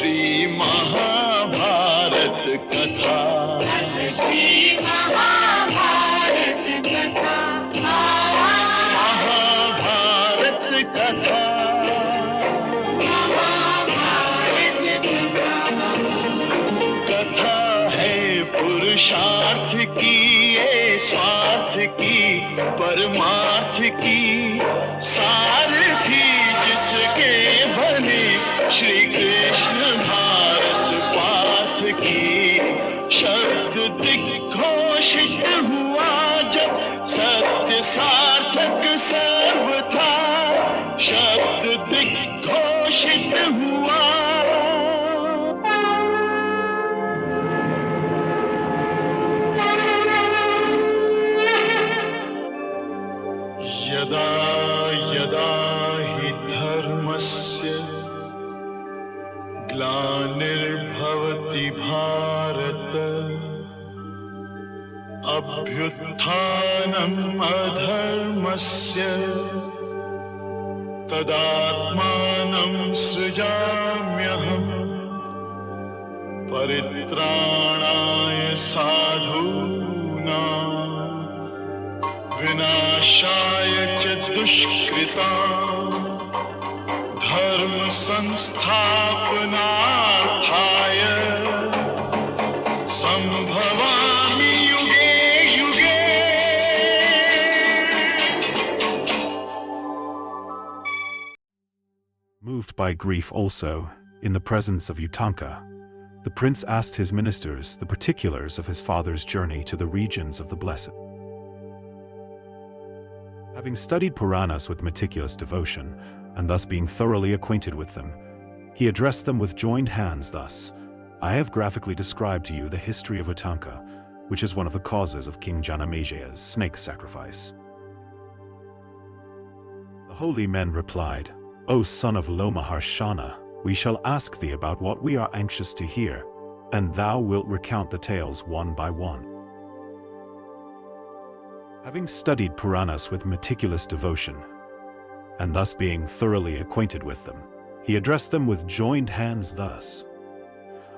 श्री महाभारत कथा। श्री महाभारत कथा। महाभारत कथा। कथा है पुरुषार्थ की, ये स्वार्थ की, परमार्थ की सारथी जिसके बने श्री कृष्ण भारत पाथ की। शब्द दिग्घोषित हुआ जब सत्य सार्थक सर्वथा। शब्द दिग्घोषित हुआ। यदा यदा हि धर्मस्य ग्लानिर्भवति भारत, अभ्युत्थानम् अधर्मस्य तदात्मानं सृजाम्यहम्। परित्राणाय साधूनां विनाशाय च दुष्कृतां, धर्म संस्थापनार्थाय संभवामि युगे युगे। Moved by grief also, in the presence of Utanka, the prince asked his ministers the particulars of his father's journey to the regions of the blessed. Having studied Puranas with meticulous devotion, and thus being thoroughly acquainted with them, he addressed them with joined hands thus: I have graphically described to you the history of Utanka, which is one of the causes of King Janamajaya's snake sacrifice. The holy men replied, O son of Lomaharshana, we shall ask thee about what we are anxious to hear, and thou wilt recount the tales one by one. Having studied Puranas with meticulous devotion, and thus being thoroughly acquainted with them, he addressed them with joined hands thus: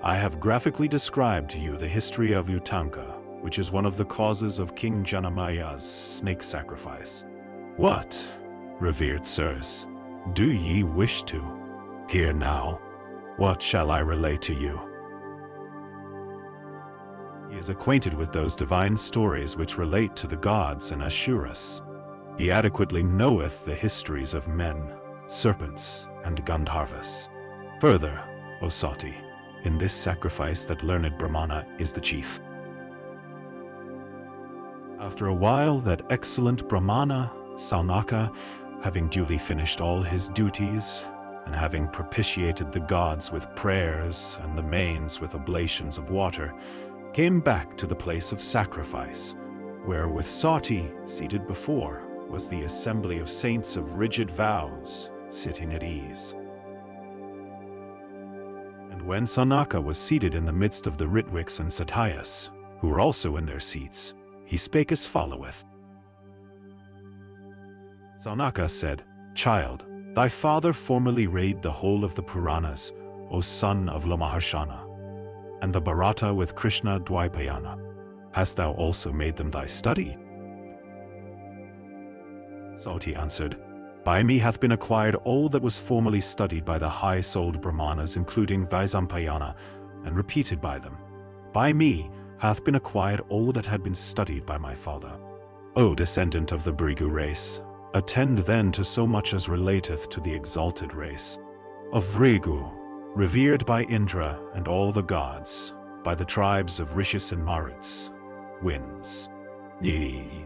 I have graphically described to you the history of Utanka, which is one of the causes of King Janamaya's snake sacrifice. What, revered sirs, do ye wish to hear now? What shall I relate to you? He is acquainted with those divine stories which relate to the gods and Asuras. He adequately knoweth the histories of men, serpents, and Gandharvas. Further, O Sati, in this sacrifice that learned Brahmana is the chief. After a while, that excellent Brahmana, Saunaka, having duly finished all his duties, and having propitiated the gods with prayers and the mains with oblations of water, came back to the place of sacrifice, where with Sati seated before was the assembly of saints of rigid vows, sitting at ease. And when Saunaka was seated in the midst of the Ritwiks and Satyas, who were also in their seats, he spake as followeth. Saunaka said, Child, thy father formerly read the whole of the Puranas, O son of Lomaharshana, and the Bharata with Krishna Dwaipayana. Hast thou also made them thy study? Sati answered, By me hath been acquired all that was formerly studied by the high-souled Brahmanas, including Vaisampayana, and repeated by them. By me hath been acquired all that had been studied by my father. O descendant of the Bhrigu race, attend then to so much as relateth to the exalted race of Bhrigu, revered by Indra and all the gods, by the tribes of Rishis and Maruts, winds. Ye.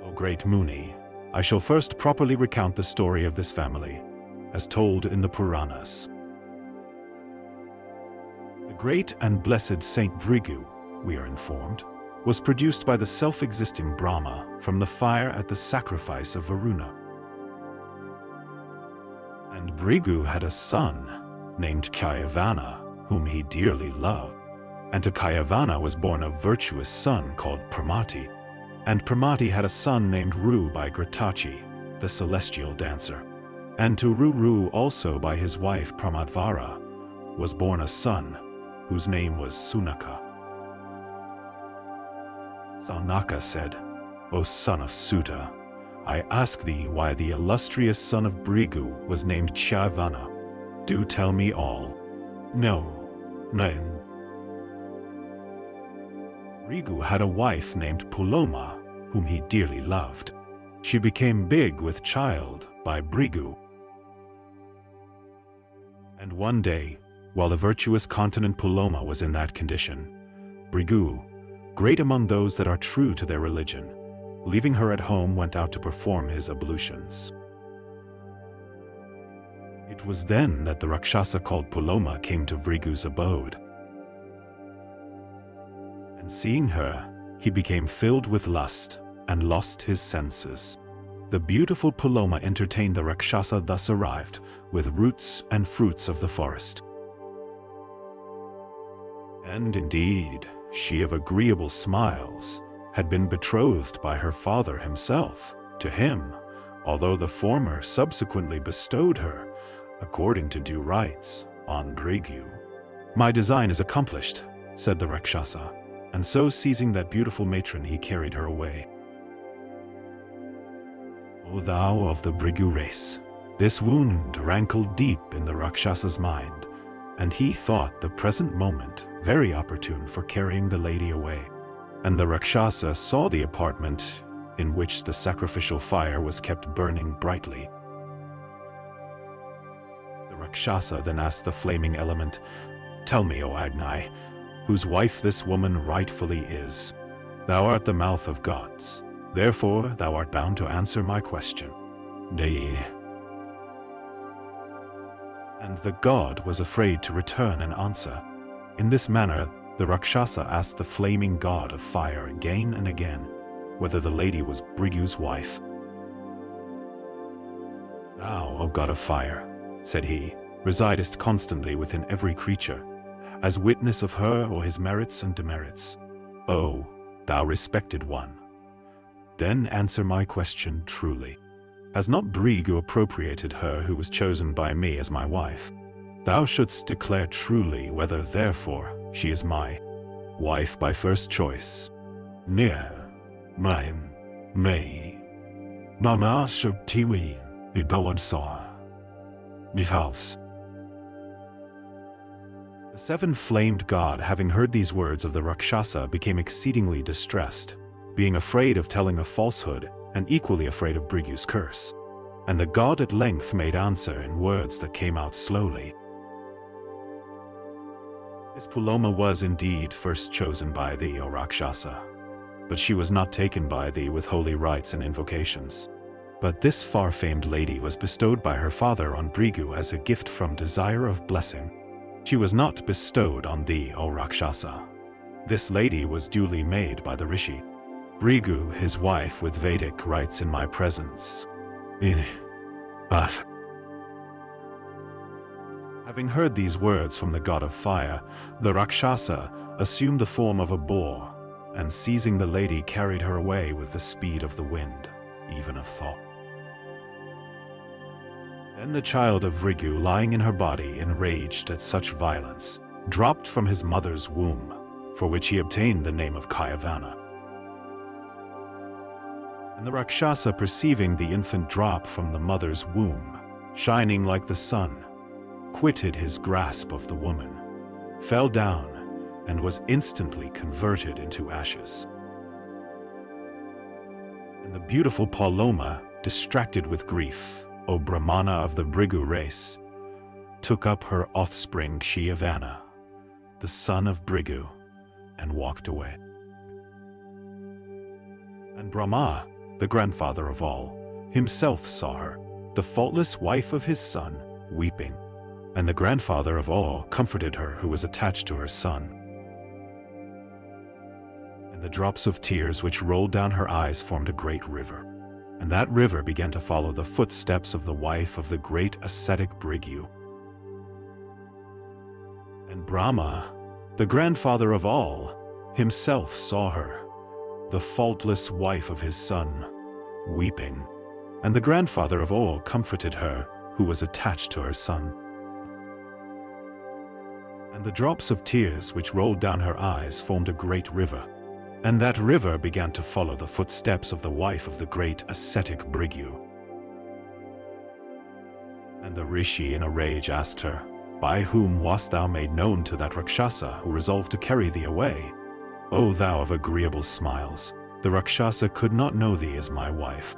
O great Muni, I shall first properly recount the story of this family, as told in the Puranas. The great and blessed Saint Bhrigu, we are informed, was produced by the self-existing Brahma from the fire at the sacrifice of Varuna. And Bhrigu had a son named Kayavana, whom he dearly loved. And to Kayavana was born a virtuous son called Pramati. And Pramati had a son named Ruru by Gratachi, the celestial dancer. And to Ruru also by his wife Pramadvara was born a son, whose name was Sunaka. Saunaka said, O son of Suta, I ask thee why the illustrious son of Bhrigu was named Chayavana. Do tell me all. No. Bhrigu had a wife named Puloma, whom he dearly loved. She became big with child by Bhrigu. And one day, while the virtuous continent Puloma was in that condition, Bhrigu, great among those that are true to their religion, leaving her at home, went out to perform his ablutions. It was then that the Rakshasa called Puloma came to Bhrigu's abode. And seeing her, he became filled with lust and lost his senses. The beautiful Puloma entertained the Rakshasa thus arrived with roots and fruits of the forest. And indeed, she of agreeable smiles had been betrothed by her father himself to him, although the former subsequently bestowed her, according to due rites, on Bhrigu. My design is accomplished, said the Rakshasa, and so seizing that beautiful matron he carried her away. O thou of the Bhrigu race, this wound rankled deep in the Rakshasa's mind, and he thought the present moment very opportune for carrying the lady away. And the Rakshasa saw the apartment in which the sacrificial fire was kept burning brightly. The Rakshasa then asked the flaming element, Tell me, O Agni, whose wife this woman rightfully is. Thou art the mouth of gods, therefore thou art bound to answer my question. Nay. And the god was afraid to return an answer. In this manner, the Rakshasa asked the flaming god of fire again and again whether the lady was Bhrigu's wife. Thou, O god of fire, said he, residest constantly within every creature, as witness of her or his merits and demerits. O, thou respected one, then answer my question truly. Has not Bhrigu appropriated her who was chosen by me as my wife? Thou shouldst declare truly whether therefore she is my wife by first choice. Near, mine, may, Mama Shubtiwi, Ibawad saw. Mihals. The seven-flamed god, having heard these words of the Rakshasa, became exceedingly distressed, being afraid of telling a falsehood and equally afraid of Bhrigu's curse. And the god at length made answer in words that came out slowly. This Puloma was indeed first chosen by thee, O Rakshasa, but she was not taken by thee with holy rites and invocations. But this far-famed lady was bestowed by her father on Bhrigu as a gift from desire of blessing. She was not bestowed on thee, O Rakshasa. This lady was duly made by the Rishi. Bhrigu, his wife, with Vedic rites in my presence. Having heard these words from the god of fire, the Rakshasa assumed the form of a boar, and seizing the lady carried her away with the speed of the wind, even of thought. Then the child of Bhrigu, lying in her body enraged at such violence, dropped from his mother's womb, for which he obtained the name of Chayavana. And the Rakshasa, perceiving the infant drop from the mother's womb, shining like the sun, quitted his grasp of the woman, fell down, and was instantly converted into ashes. And the beautiful Puloma, distracted with grief, O Brahmana of the Bhrigu race, took up her offspring Chayavana, the son of Bhrigu, and walked away. And Brahma, the grandfather of all, himself saw her, the faultless wife of his son, weeping. And the grandfather of all comforted her who was attached to her son. And the drops of tears which rolled down her eyes formed a great river. And that river began to follow the footsteps of the wife of the great ascetic Bhrigu. And Brahma, the grandfather of all, himself saw her, the faultless wife of his son, weeping. And the grandfather of all comforted her, who was attached to her son. And the drops of tears which rolled down her eyes formed a great river, and that river began to follow the footsteps of the wife of the great ascetic Bhrigu. And the rishi in a rage asked her, "By whom wast thou made known to that Rakshasa who resolved to carry thee away? O thou of agreeable smiles, the Rakshasa could not know thee as my wife.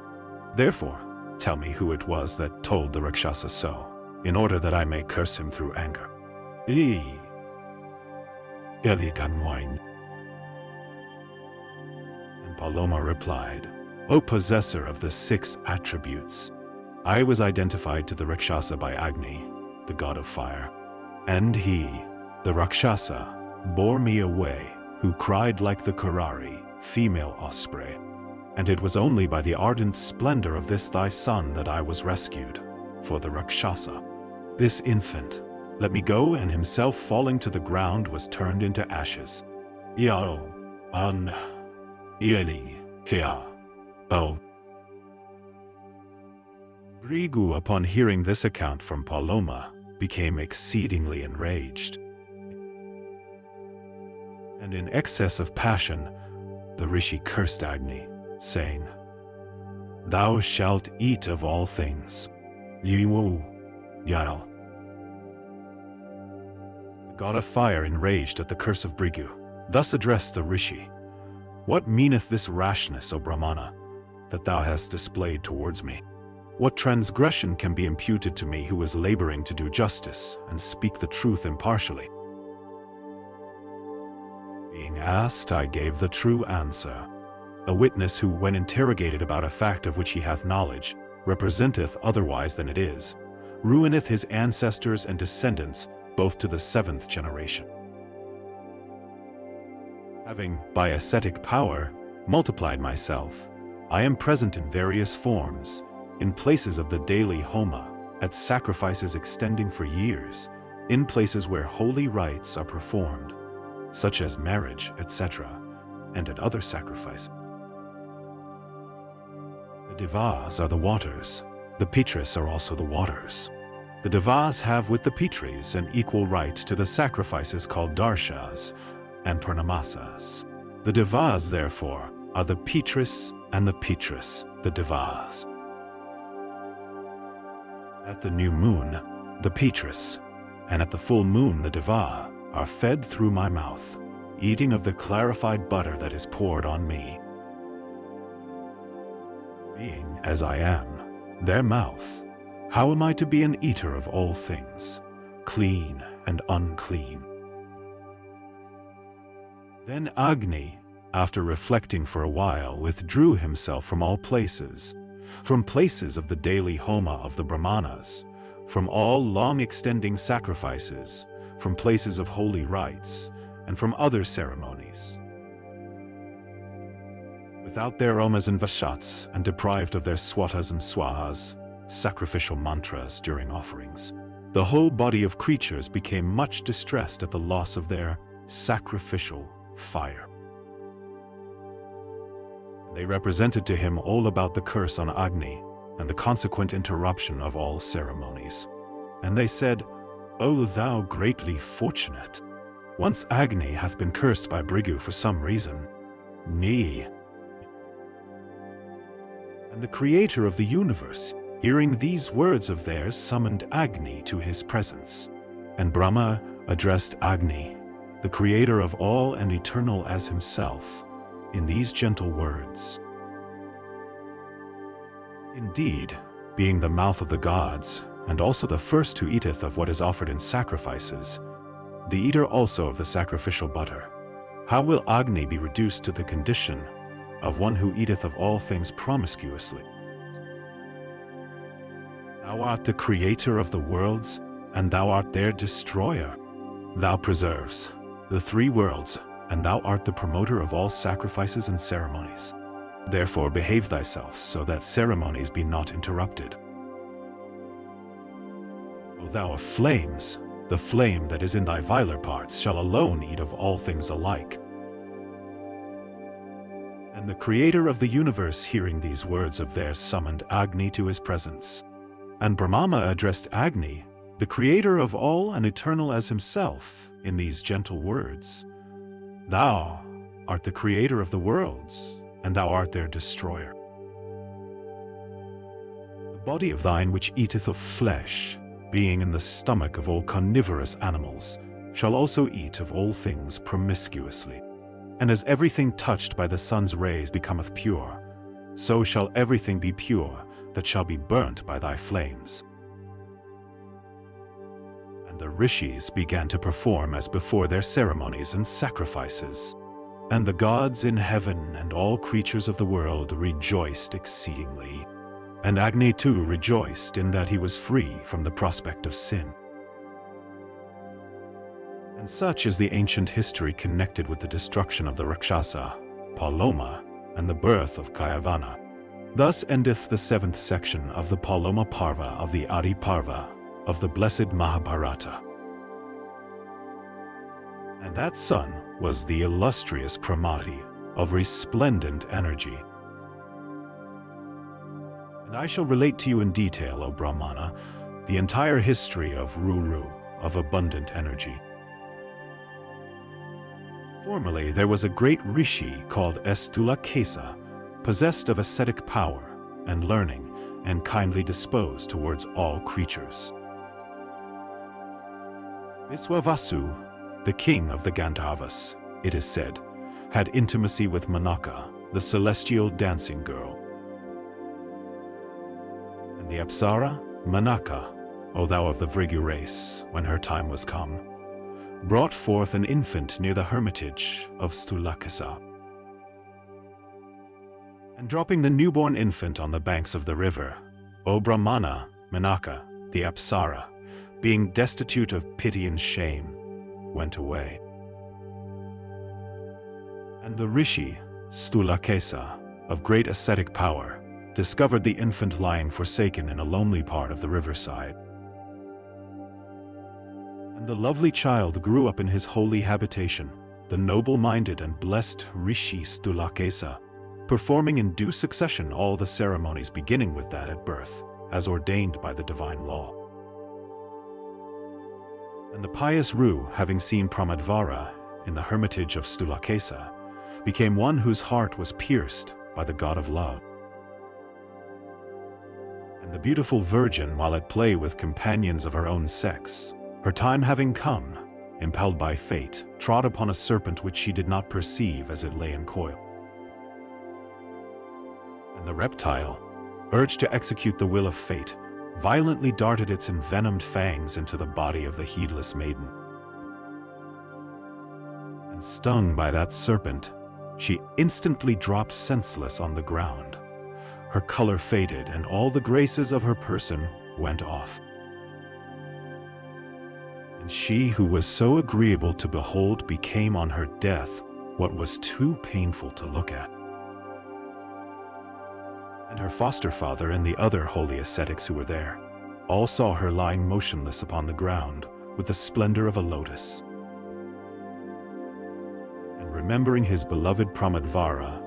Therefore, tell me who it was that told the Rakshasa so, in order that I may curse him through anger." And Paloma replied, "O possessor of the 6 attributes, I was identified to the Rakshasa by Agni, the god of fire, and he, the Rakshasa, bore me away, who cried like the Kurari, female osprey. And it was only by the ardent splendor of this thy son that I was rescued, for the Rakshasa, this infant, let me go, and himself falling to the ground was turned into ashes. Bhrigu, upon hearing this account from Paloma, became exceedingly enraged. And in excess of passion, the rishi cursed Agni, saying, "Thou shalt eat of all things." The god of fire, enraged at the curse of Bhrigu, thus addressed the rishi, "What meaneth this rashness, O Brahmana, that thou hast displayed towards me? What transgression can be imputed to me who is laboring to do justice and speak the truth impartially?" Being asked, I gave the true answer. A witness who, when interrogated about a fact of which he hath knowledge, representeth otherwise than it is, ruineth his ancestors and descendants both to the 7th generation. Having, by ascetic power, multiplied myself, I am present in various forms, in places of the daily homa, at sacrifices extending for years, in places where holy rites are performed, such as marriage, etc., and at other sacrifices. The Devas are the waters, the Pitris are also the waters. The Devas have with the Pitris an equal right to the sacrifices called Darshas and Purnamasas. The Devas, therefore, are the Pitris, and the Pitris, the Devas. At the new moon, the Pitris, and at the full moon the Deva, are fed through my mouth, eating of the clarified butter that is poured on me. Being, as I am, their mouth, how am I to be an eater of all things, clean and unclean? Then Agni, after reflecting for a while, withdrew himself from all places, from places of the daily homa of the Brahmanas, from all long-extending sacrifices, from places of holy rites, and from other ceremonies. Without their omas and vashats, and deprived of their swatas and swahas, sacrificial mantras during offerings, the whole body of creatures became much distressed at the loss of their sacrificial fire. They represented to him all about the curse on Agni, and the consequent interruption of all ceremonies. And they said, "O thou greatly fortunate! Once Agni hath been cursed by Bhrigu for some reason. Ni." And the creator of the universe, hearing these words of theirs, summoned Agni to his presence. And Brahma addressed Agni, the creator of all and eternal as himself, in these gentle words. Indeed, being the mouth of the gods, and also the first who eateth of what is offered in sacrifices, the eater also of the sacrificial butter, how will Agni be reduced to the condition of one who eateth of all things promiscuously? Thou art the creator of the worlds, and thou art their destroyer. Thou preserves the 3 worlds, and thou art the promoter of all sacrifices and ceremonies. Therefore behave thyself so that ceremonies be not interrupted. O thou of flames, the flame that is in thy viler parts shall alone eat of all things alike. And the creator of the universe, hearing these words of theirs, summoned Agni to his presence. And Brahma addressed Agni, the creator of all and eternal as himself, in these gentle words: Thou art the creator of the worlds, and thou art their destroyer. The body of thine which eateth of flesh, being in the stomach of all carnivorous animals, shall also eat of all things promiscuously. And as everything touched by the sun's rays becometh pure, so shall everything be pure that shall be burnt by thy flames. And the rishis began to perform as before their ceremonies and sacrifices. And the gods in heaven and all creatures of the world rejoiced exceedingly. And Agni too rejoiced in that he was free from the prospect of sin. And such is the ancient history connected with the destruction of the Rakshasa, Paloma, and the birth of Kayavana. Thus endeth the 7th section of the Paloma Parva of the Adi Parva of the blessed Mahabharata. And that son was the illustrious Pramati of resplendent energy. And I shall relate to you in detail, O Brahmana, the entire history of Ruru, of abundant energy. Formerly there was a great rishi called S02, possessed of ascetic power and learning, and kindly disposed towards all creatures. Vasu, the king of the Gandharvas, it is said, had intimacy with Menaka, the celestial dancing girl. And the Apsara, Menaka, O thou of the Bhrigu race, when her time was come, brought forth an infant near the hermitage of Stulakasa. And dropping the newborn infant on the banks of the river, O Brahmana, Menaka, the Apsara, being destitute of pity and shame, went away. And the rishi, Stulakesa, of great ascetic power, discovered the infant lying forsaken in a lonely part of the riverside. And the lovely child grew up in his holy habitation, the noble-minded and blessed rishi Stulakesa, performing in due succession all the ceremonies beginning with that at birth, as ordained by the divine law. And the pious Ruru, having seen Pramadvara in the hermitage of Stulakesa, became one whose heart was pierced by the god of love. And the beautiful virgin, while at play with companions of her own sex, her time having come, impelled by fate, trod upon a serpent which she did not perceive as it lay in coil. And the reptile, urged to execute the will of fate, violently darted its envenomed fangs into the body of the heedless maiden. And stung by that serpent, she instantly dropped senseless on the ground. Her color faded, and all the graces of her person went off. And she who was so agreeable to behold became on her death what was too painful to look at. And her foster father and the other holy ascetics who were there all saw her lying motionless upon the ground with the splendor of a lotus. And remembering his beloved Pramadvara,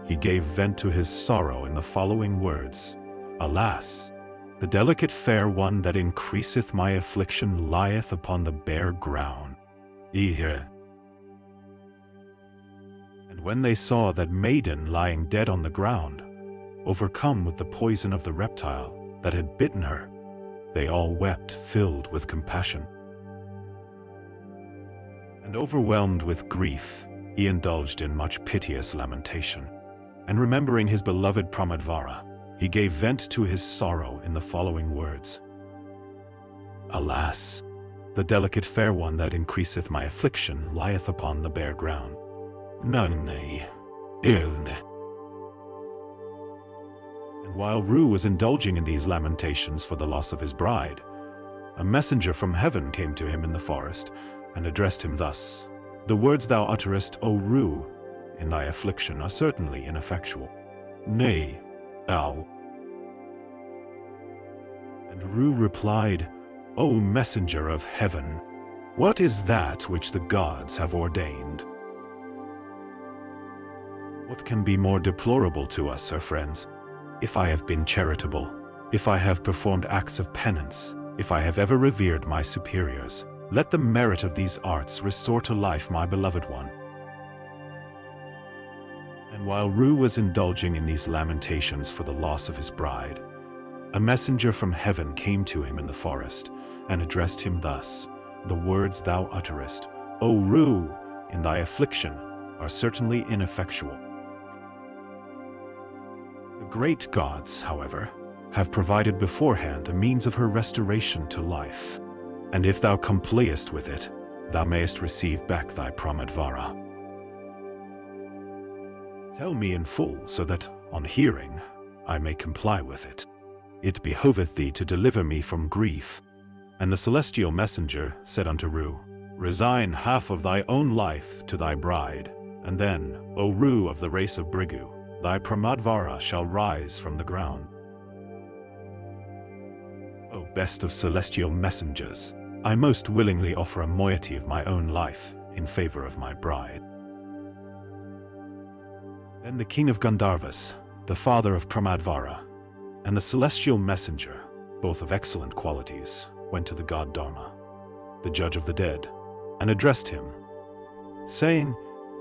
he gave vent to his sorrow in the following words: Alas, the delicate fair one that increaseth my affliction lieth upon the bare ground. Ihe. And when they saw that maiden lying dead on the ground, overcome with the poison of the reptile that had bitten her, they all wept, filled with compassion. And overwhelmed with grief, he indulged in much piteous lamentation. And remembering his beloved Pramadvara, he gave vent to his sorrow in the following words: Alas, the delicate fair one that increaseth my affliction lieth upon the bare ground. Nanne, ilne. And while Ruru was indulging in these lamentations for the loss of his bride, a messenger from heaven came to him in the forest, and addressed him thus: The words thou utterest, O Ruru, in thy affliction are certainly ineffectual. Nay, thou. And Ruru replied, O messenger of heaven, what is that which the gods have ordained? What can be more deplorable to us, our friends? If I have been charitable, If I have performed acts of penance, if I have ever revered my superiors, let the merit of these arts restore to life my beloved one." And while Ruru was indulging in these lamentations for the loss of his bride, a messenger from heaven came to him in the forest, and addressed him thus: "The words thou utterest, O Ruru, in thy affliction, are certainly ineffectual. The great gods, however, have provided beforehand a means of her restoration to life, and if thou compliest with it, thou mayest receive back thy Pramadvara. Tell me in full, so that, on hearing, I may comply with it. It behoveth thee to deliver me from grief." And the celestial messenger said unto Ruru, "Resign half of thy own life to thy bride, and then, O Ruru of the race of Bhrigu, thy Pramadvara shall rise from the ground." O best of celestial messengers, I most willingly offer a moiety of my own life in favor of my bride. Then the king of Gandharvas, the father of Pramadvara, and the celestial messenger, both of excellent qualities, went to the god Dharma, the judge of the dead, and addressed him, saying,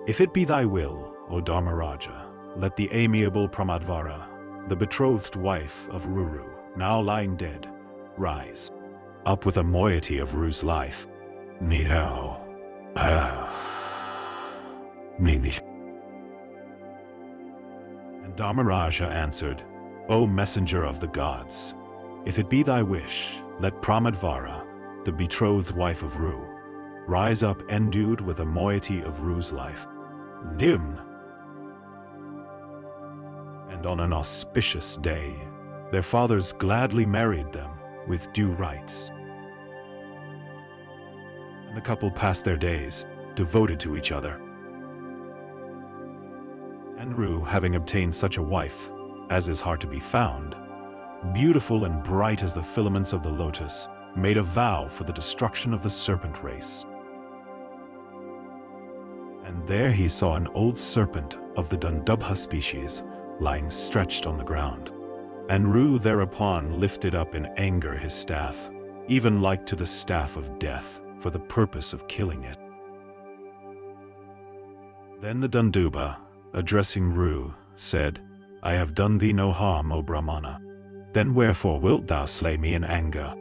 "If it be thy will, O Dharmaraja, let the amiable Pramadvara, the betrothed wife of Ruru, now lying dead, rise up with a moiety of Ruru's life." Nihao. Mimi. And Dharmaraja answered, "O messenger of the gods, if it be thy wish, let Pramadvara, the betrothed wife of Ruru, rise up endued with a moiety of Ruru's life." Nim. And on an auspicious day, their fathers gladly married them with due rites. And the couple passed their days, devoted to each other. And Ruru, having obtained such a wife, as is hard to be found, beautiful and bright as the filaments of the lotus, made a vow for the destruction of the serpent race. And there he saw an old serpent of the Dandubha species lying stretched on the ground. And Ruru thereupon lifted up in anger his staff, even like to the staff of death, for the purpose of killing it. Then the Dandubha, addressing Ruru, said, "I have done thee no harm, O Brahmana. Then wherefore wilt thou slay me in anger?"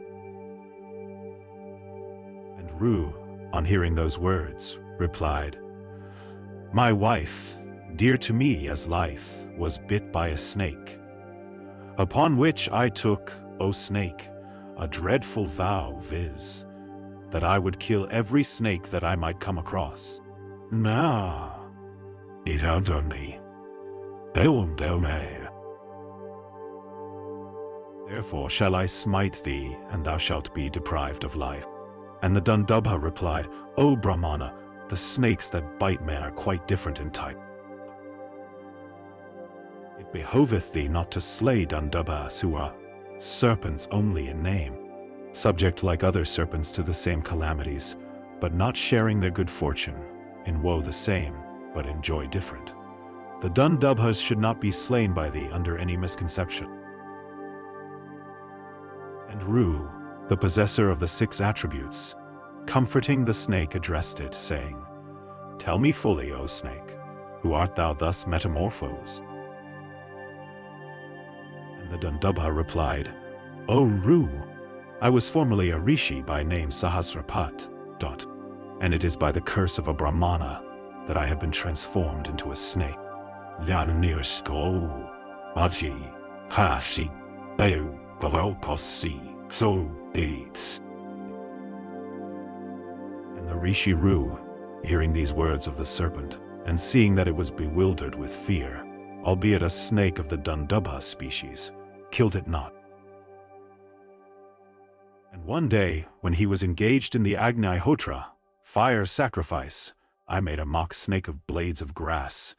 And Ruru, on hearing those words, replied, "My wife, dear to me as life, was bit by a snake. Upon which I took, O snake, a dreadful vow, viz., that I would kill every snake that I might come across. Now, it out on me. Therefore shall I smite thee, and thou shalt be deprived of life." And the Dandubha replied, "O Brahmana, the snakes that bite men are quite different in type. It behoveth thee not to slay Dandubhas, who are serpents only in name, subject like other serpents to the same calamities, but not sharing their good fortune, in woe the same, but in joy different. The Dandubhas should not be slain by thee under any misconception." And Ruru, the possessor of the 6 attributes, comforting the snake, addressed it, saying, "Tell me fully, O snake, who art thou thus metamorphosed?" And the Dandubha replied, "O Ruru, I was formerly a rishi by name Sahasrapat. And it is by the curse of a Brahmana that I have been transformed into a snake." And the rishi Ruru, hearing these words of the serpent, and seeing that it was bewildered with fear, albeit a snake of the Dandubha species, killed it not. And one day, when he was engaged in the Agni fire sacrifice, I made a mock snake of blades of grass,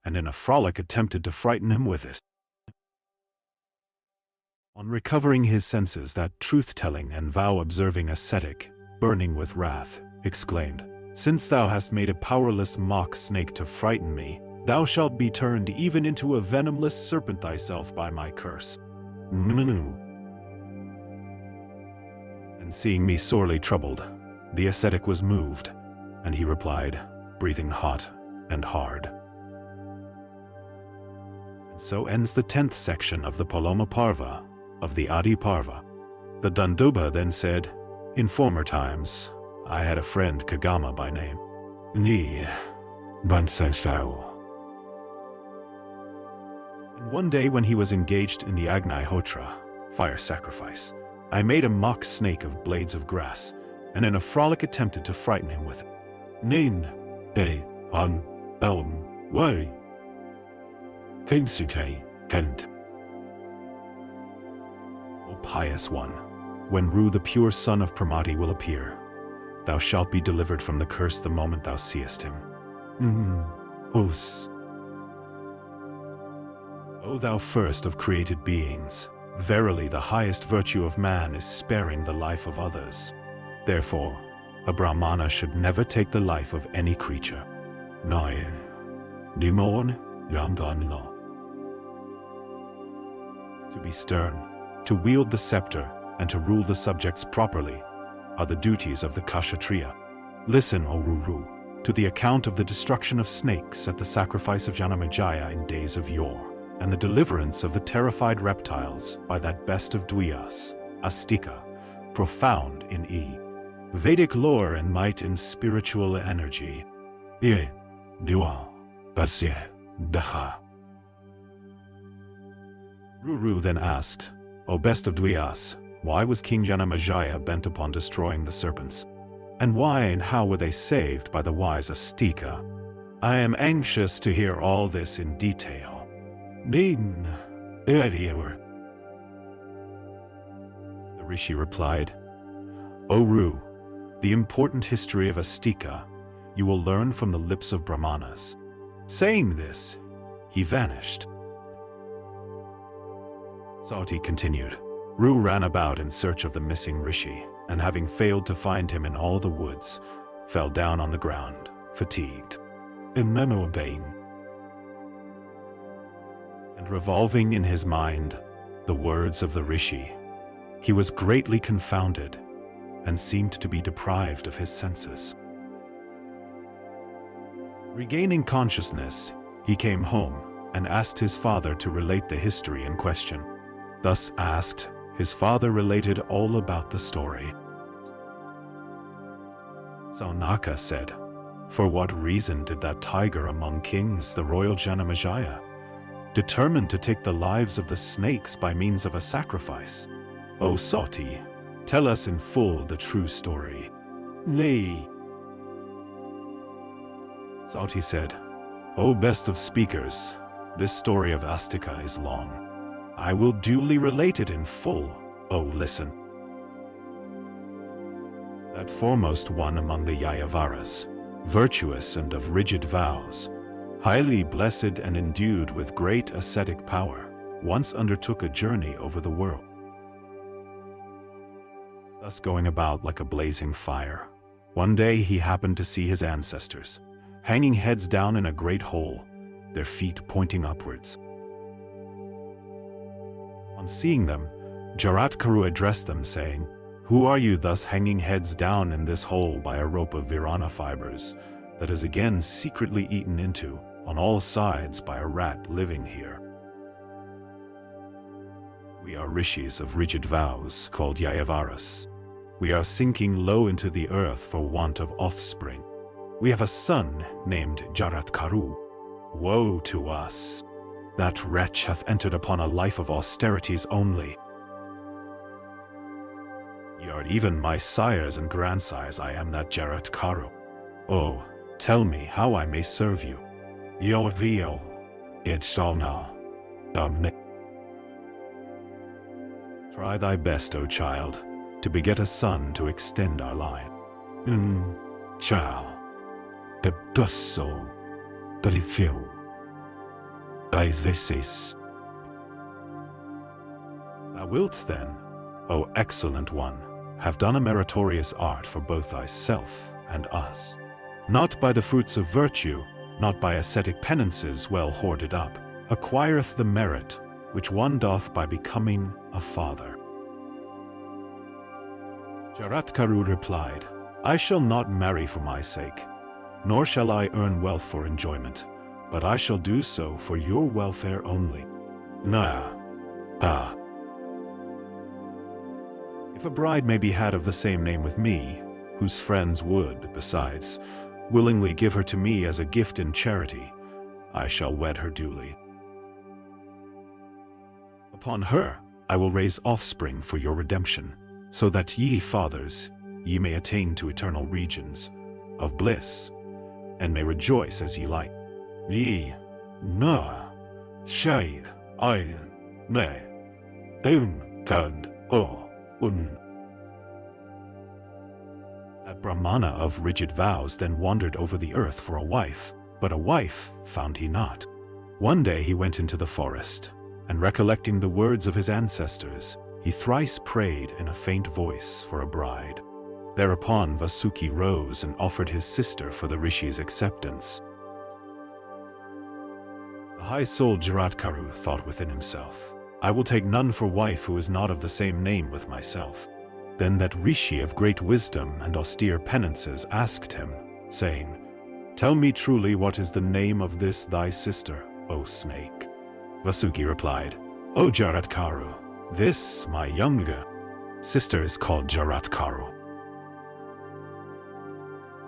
and in a frolic attempted to frighten him with it. On recovering his senses, that truth-telling and vow-observing ascetic, burning with wrath, exclaimed, "Since thou hast made a powerless mock snake to frighten me, thou shalt be turned even into a venomless serpent thyself by my curse." seeing me sorely troubled, the ascetic was moved, and he replied, breathing hot and hard. And so ends the 10th section of the Paloma Parva of the Adi Parva. The Dandoba then said, in former times, I had a friend Kagama by name. Ni Bansensao. And one day when he was engaged in the Agni Hotra, fire sacrifice, I made a mock snake of blades of grass, and in a frolic attempted to frighten him with it. Nin, on, worry. Kensuke, Kent. O pious one, when Ru the pure son of Pramati will appear, thou shalt be delivered from the curse the moment thou seest him. Os. O thou first of created beings, verily the highest virtue of man is sparing the life of others. Therefore, a Brahmana should never take the life of any creature. Nine. Dimon, Yamdanlo. To be stern, to wield the scepter, and to rule the subjects properly are the duties of the Kshatriya. Listen, O Ruru, to the account of the destruction of snakes at the sacrifice of Janamejaya in days of yore, and the deliverance of the terrified reptiles by that best of Dwyas, Astika, profound in Vedic lore and might in spiritual energy. Dua, Basye, Daha. Ruru then asked, O best of Dwyas, why was King Janamejaya bent upon destroying the serpents? And why and how were they saved by the wise Astika? I am anxious to hear all this in detail. Nin, Edior. The Rishi replied, O Ru, the important history of Astika you will learn from the lips of Brahmanas. Saying this, he vanished. Sati continued. Ru ran about in search of the missing Rishi, and having failed to find him in all the woods, fell down on the ground, fatigued. And revolving in his mind the words of the Rishi, he was greatly confounded, and seemed to be deprived of his senses. Regaining consciousness, he came home, and asked his father to relate the history in question. Thus asked, his father related all about the story. Saunaka said, For what reason did that tiger among kings, the royal Janamejaya, determine to take the lives of the snakes by means of a sacrifice? O Sati, tell us in full the true story. Nay. Sati said, O best of speakers, this story of Astika is long. I will duly relate it in full. O listen. That foremost one among the Yayavaras, virtuous and of rigid vows, highly blessed and endued with great ascetic power, once undertook a journey over the world. Thus going about like a blazing fire, one day he happened to see his ancestors, hanging heads down in a great hole, their feet pointing upwards. On seeing them, Jaratkaru addressed them, saying, Who are you thus hanging heads down in this hole by a rope of Virana fibers that is again secretly eaten into on all sides by a rat living here? We are rishis of rigid vows called Yayavaras. We are sinking low into the earth for want of offspring. We have a son named Jaratkaru. Woe to us! That wretch hath entered upon a life of austerities only. Ye are even my sires and grandsires. I am that Jaratkaru. Oh, tell me how I may serve you. Yo vio, it shall na, damne. Try thy best, O child, to beget a son to extend our line. Child, the dusso, the feel. This is. Thou wilt then, O excellent one, have done a meritorious art for both thyself and us. Not by the fruits of virtue, not by ascetic penances well hoarded up, acquireth the merit which one doth by becoming a father. Jaratkaru replied, I shall not marry for my sake, nor shall I earn wealth for enjoyment, but I shall do so for your welfare only. If a bride may be had of the same name with me, whose friends would, besides, willingly give her to me as a gift in charity, I shall wed her duly. Upon her I will raise offspring for your redemption, so that ye fathers, ye may attain to eternal regions of bliss, and may rejoice as ye like. Ye, na, shade, I, ne, turned, That Brahmana of rigid vows then wandered over the earth for a wife, but a wife found he not. One day he went into the forest, and recollecting the words of his ancestors, he thrice prayed in a faint voice for a bride. Thereupon Vasuki rose and offered his sister for the rishi's acceptance. The high-souled Jaratkaru thought within himself, I will take none for wife who is not of the same name with myself. Then that rishi of great wisdom and austere penances asked him, saying, Tell me truly what is the name of this thy sister, O snake? Vasuki replied, O Jaratkaru, this, my younger sister, is called Jaratkaru.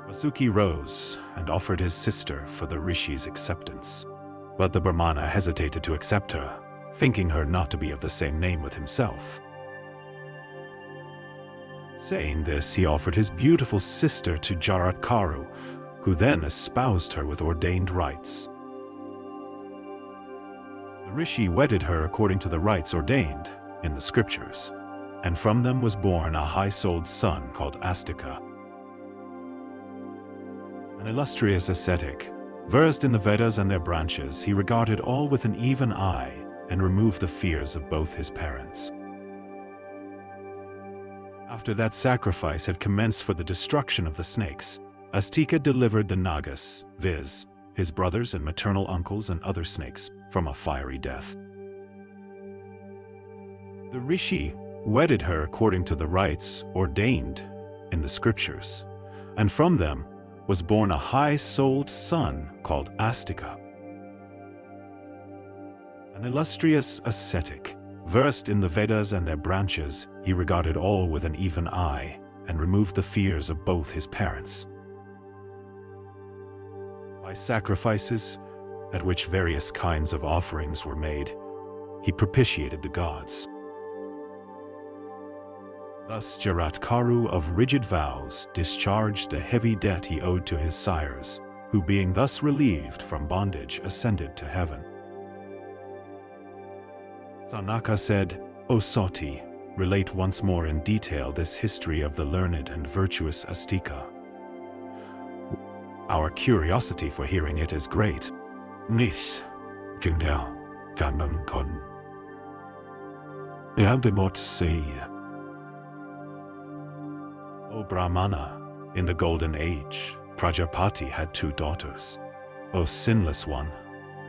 Vasuki rose and offered his sister for the rishi's acceptance. But the Brahmana hesitated to accept her, thinking her not to be of the same name with himself. Saying this, he offered his beautiful sister to Jaratkaru, who then espoused her with ordained rites. The rishi wedded her according to the rites ordained in the scriptures, and from them was born a high-souled son called Astika. An illustrious ascetic, versed in the Vedas and their branches, he regarded all with an even eye and removed the fears of both his parents. After that sacrifice had commenced for the destruction of the snakes, Astika delivered the Nagas, viz., his brothers and maternal uncles and other snakes, from a fiery death. The rishi wedded her according to the rites ordained in the scriptures, and from them was born a high-souled son called Astika. An illustrious ascetic, versed in the Vedas and their branches, he regarded all with an even eye and removed the fears of both his parents. By sacrifices, at which various kinds of offerings were made, he propitiated the gods. Thus Jaratkaru of rigid vows discharged the heavy debt he owed to his sires, who being thus relieved from bondage ascended to heaven. Sanaka said, O Sati, relate once more in detail this history of the learned and virtuous Astika. Our curiosity for hearing it is great. Nis, Jingdao, Ganam Kon. Yamdemot Se. O Brahmana, in the Golden Age, Prajapati had 2 daughters. O sinless one,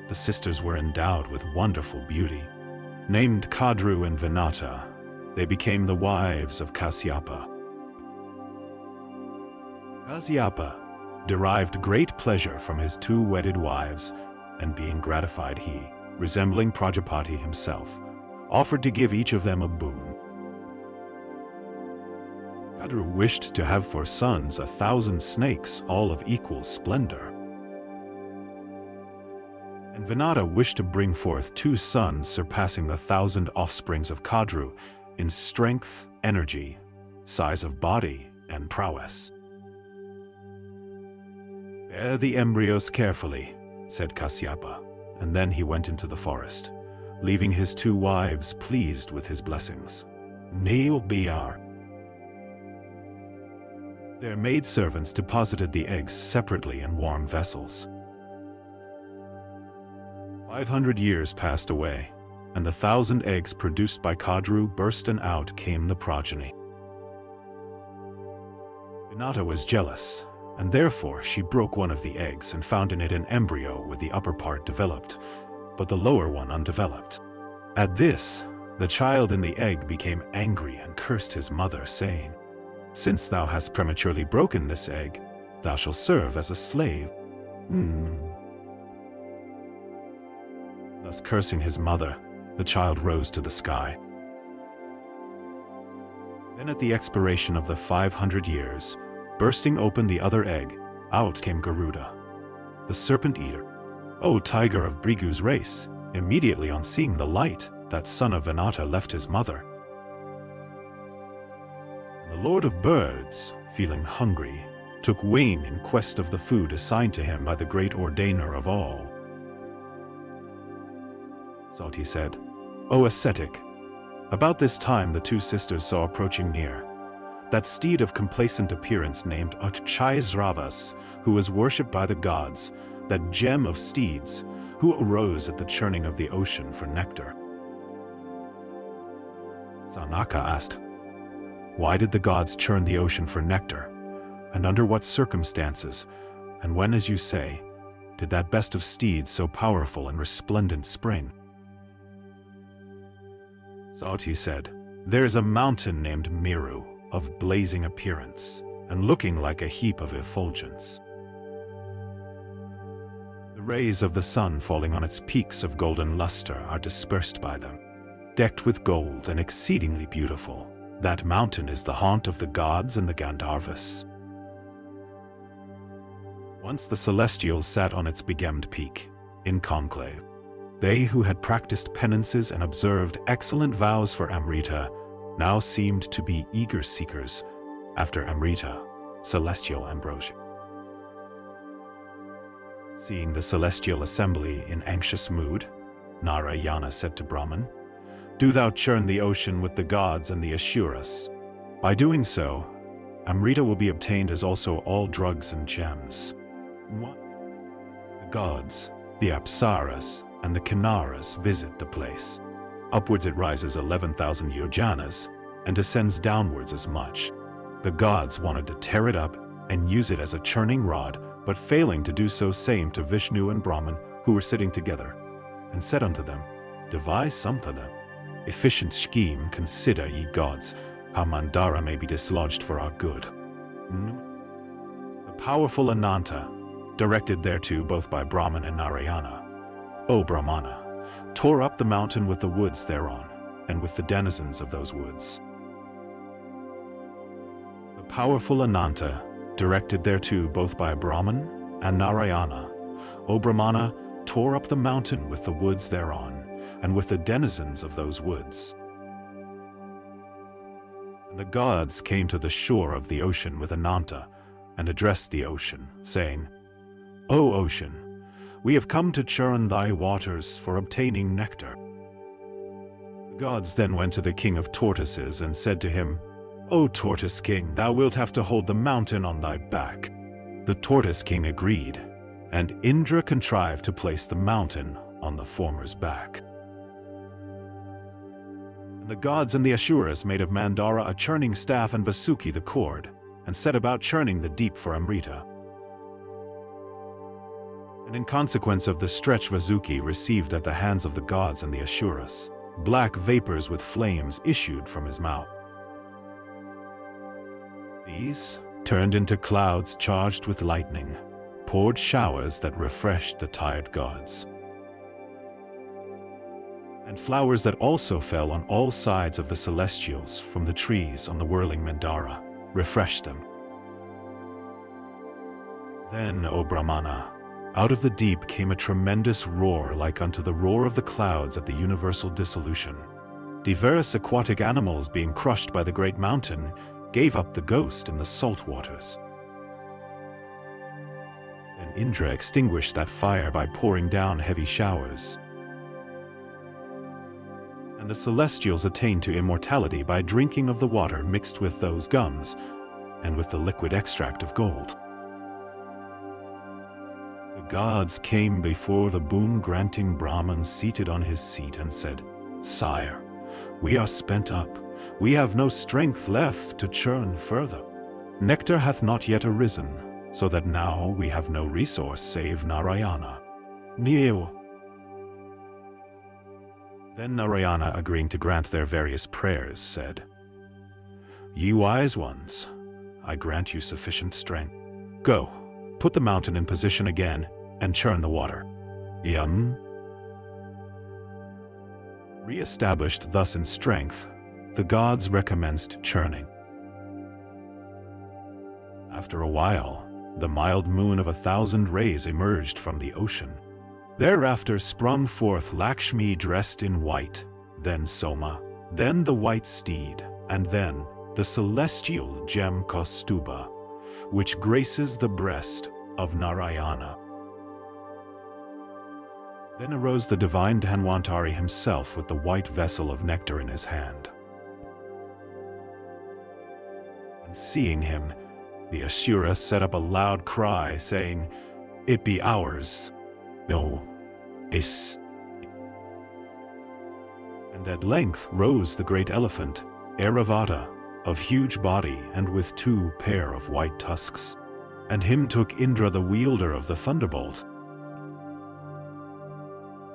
the sisters were endowed with wonderful beauty. Named Kadru and Vinata, they became the wives of Kasyapa. Kasyapa derived great pleasure from his 2 wedded wives, and being gratified he, resembling Prajapati himself, offered to give each of them a boon. Kadru wished to have for sons 1,000 snakes, all of equal splendor. And Vinata wished to bring forth 2 sons surpassing the 1,000 offsprings of Kadru in strength, energy, size of body, and prowess. Bear the embryos carefully, said Kasyapa, and then he went into the forest, leaving his 2 wives pleased with his blessings. Neil Br. Their maidservants deposited the eggs separately in warm vessels. 500 years passed away, and the 1,000 eggs produced by Kadru burst, and out came the progeny. Vinata was jealous, and therefore she broke one of the eggs and found in it an embryo with the upper part developed, but the lower one undeveloped. At this, the child in the egg became angry and cursed his mother, saying, Since thou hast prematurely broken this egg, thou shalt serve as a slave. Thus cursing his mother, the child rose to the sky. Then at the expiration of the 500 years, bursting open the other egg, out came Garuda, the serpent eater. O tiger of Bhrigu's race, immediately on seeing the light, that son of Vinata left his mother. And the Lord of Birds, feeling hungry, took wing in quest of the food assigned to him by the great ordainer of all. So he said, O ascetic, about this time the two sisters saw approaching near that steed of complacent appearance named Adhyay, who was worshipped by the gods, that gem of steeds, who arose at the churning of the ocean for nectar. Sanatan asked, why did the gods churn the ocean for nectar, and under what circumstances, and when, as you say, did that best of steeds so powerful and resplendent spring? So he said, there is a mountain named Meru, of blazing appearance, and looking like a heap of effulgence. The rays of the sun falling on its peaks of golden luster are dispersed by them. Decked with gold and exceedingly beautiful, that mountain is the haunt of the gods and the Gandharvas. Once the celestials sat on its begemmed peak, in conclave. They who had practiced penances and observed excellent vows for Amrita now seemed to be eager seekers after Amrita, celestial ambrosia. Seeing the celestial assembly in anxious mood, Narayana said to Brahman, do thou churn the ocean with the gods and the Asuras. By doing so, Amrita will be obtained as also all drugs and gems. The gods, the Apsaras, and the Kinnaras visit the place. Upwards it rises 11,000 yojanas, and descends downwards as much. The gods wanted to tear it up and use it as a churning rod, but failing to do so same to Vishnu and Brahman, who were sitting together, and said unto them, devise some to them. Efficient scheme, consider, ye gods, how Mandara may be dislodged for our good. The powerful Ananta, directed thereto both by Brahman and Narayana, O Brahmana, tore up the mountain with the woods thereon, and with the denizens of those woods. The powerful Ananta, directed thereto both by Brahman and Narayana, O Brahmana, tore up the mountain with the woods thereon, and with the denizens of those woods. And the gods came to the shore of the ocean with Ananta, and addressed the ocean, saying, O ocean, we have come to churn thy waters for obtaining nectar. The gods then went to the king of tortoises and said to him, O tortoise king, thou wilt have to hold the mountain on thy back. The tortoise king agreed, and Indra contrived to place the mountain on the former's back. And the gods and the Asuras made of Mandara a churning staff and Vasuki the cord, and set about churning the deep for Amrita. And in consequence of the stretch Vasuki received at the hands of the gods and the Asuras, black vapors with flames issued from his mouth. These, turned into clouds charged with lightning, poured showers that refreshed the tired gods. And flowers that also fell on all sides of the celestials from the trees on the whirling Mandara, refreshed them. Then, O Brahmana, out of the deep came a tremendous roar like unto the roar of the clouds at the universal dissolution. Diverse aquatic animals being crushed by the great mountain gave up the ghost in the salt waters. Then Indra extinguished that fire by pouring down heavy showers. And the celestials attained to immortality by drinking of the water mixed with those gums, and with the liquid extract of gold. The gods came before the boon-granting Brahman seated on his seat and said, Sire, we are spent up. We have no strength left to churn further. Nectar hath not yet arisen, so that now we have no resource save Narayana. Neo. Then Narayana, agreeing to grant their various prayers, said, Ye wise ones, I grant you sufficient strength. Go, put the mountain in position again, and churn the water. Re-established thus in strength, the gods recommenced churning. After a while, the mild moon of 1,000 rays emerged from the ocean. Thereafter sprung forth Lakshmi dressed in white, then Soma, then the white steed, and then the celestial gem Kaustuba, which graces the breast of Narayana. Then arose the divine Dhanwantari himself with the white vessel of nectar in his hand. And seeing him, the Asura set up a loud cry, saying, "It be ours." No, And at length rose the great elephant, Airavata, of huge body and with 2 pair of white tusks. And him took Indra the wielder of the thunderbolt.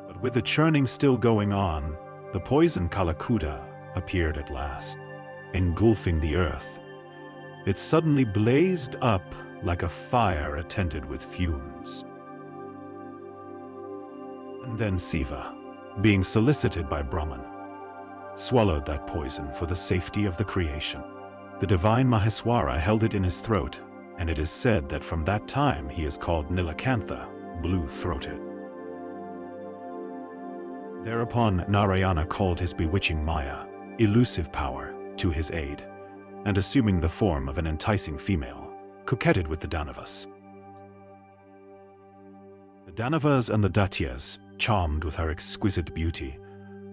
But with the churning still going on, the poison Kalakuta appeared at last, engulfing the earth. It suddenly blazed up like a fire attended with fumes. And then Siva, being solicited by Brahman, swallowed that poison for the safety of the creation. The divine Maheswara held it in his throat, and it is said that from that time he is called Nilakantha, blue-throated. Thereupon Narayana called his bewitching Maya, elusive power, to his aid, and assuming the form of an enticing female, coquetted with the Danavas. The Danavas and the Daityas, charmed with her exquisite beauty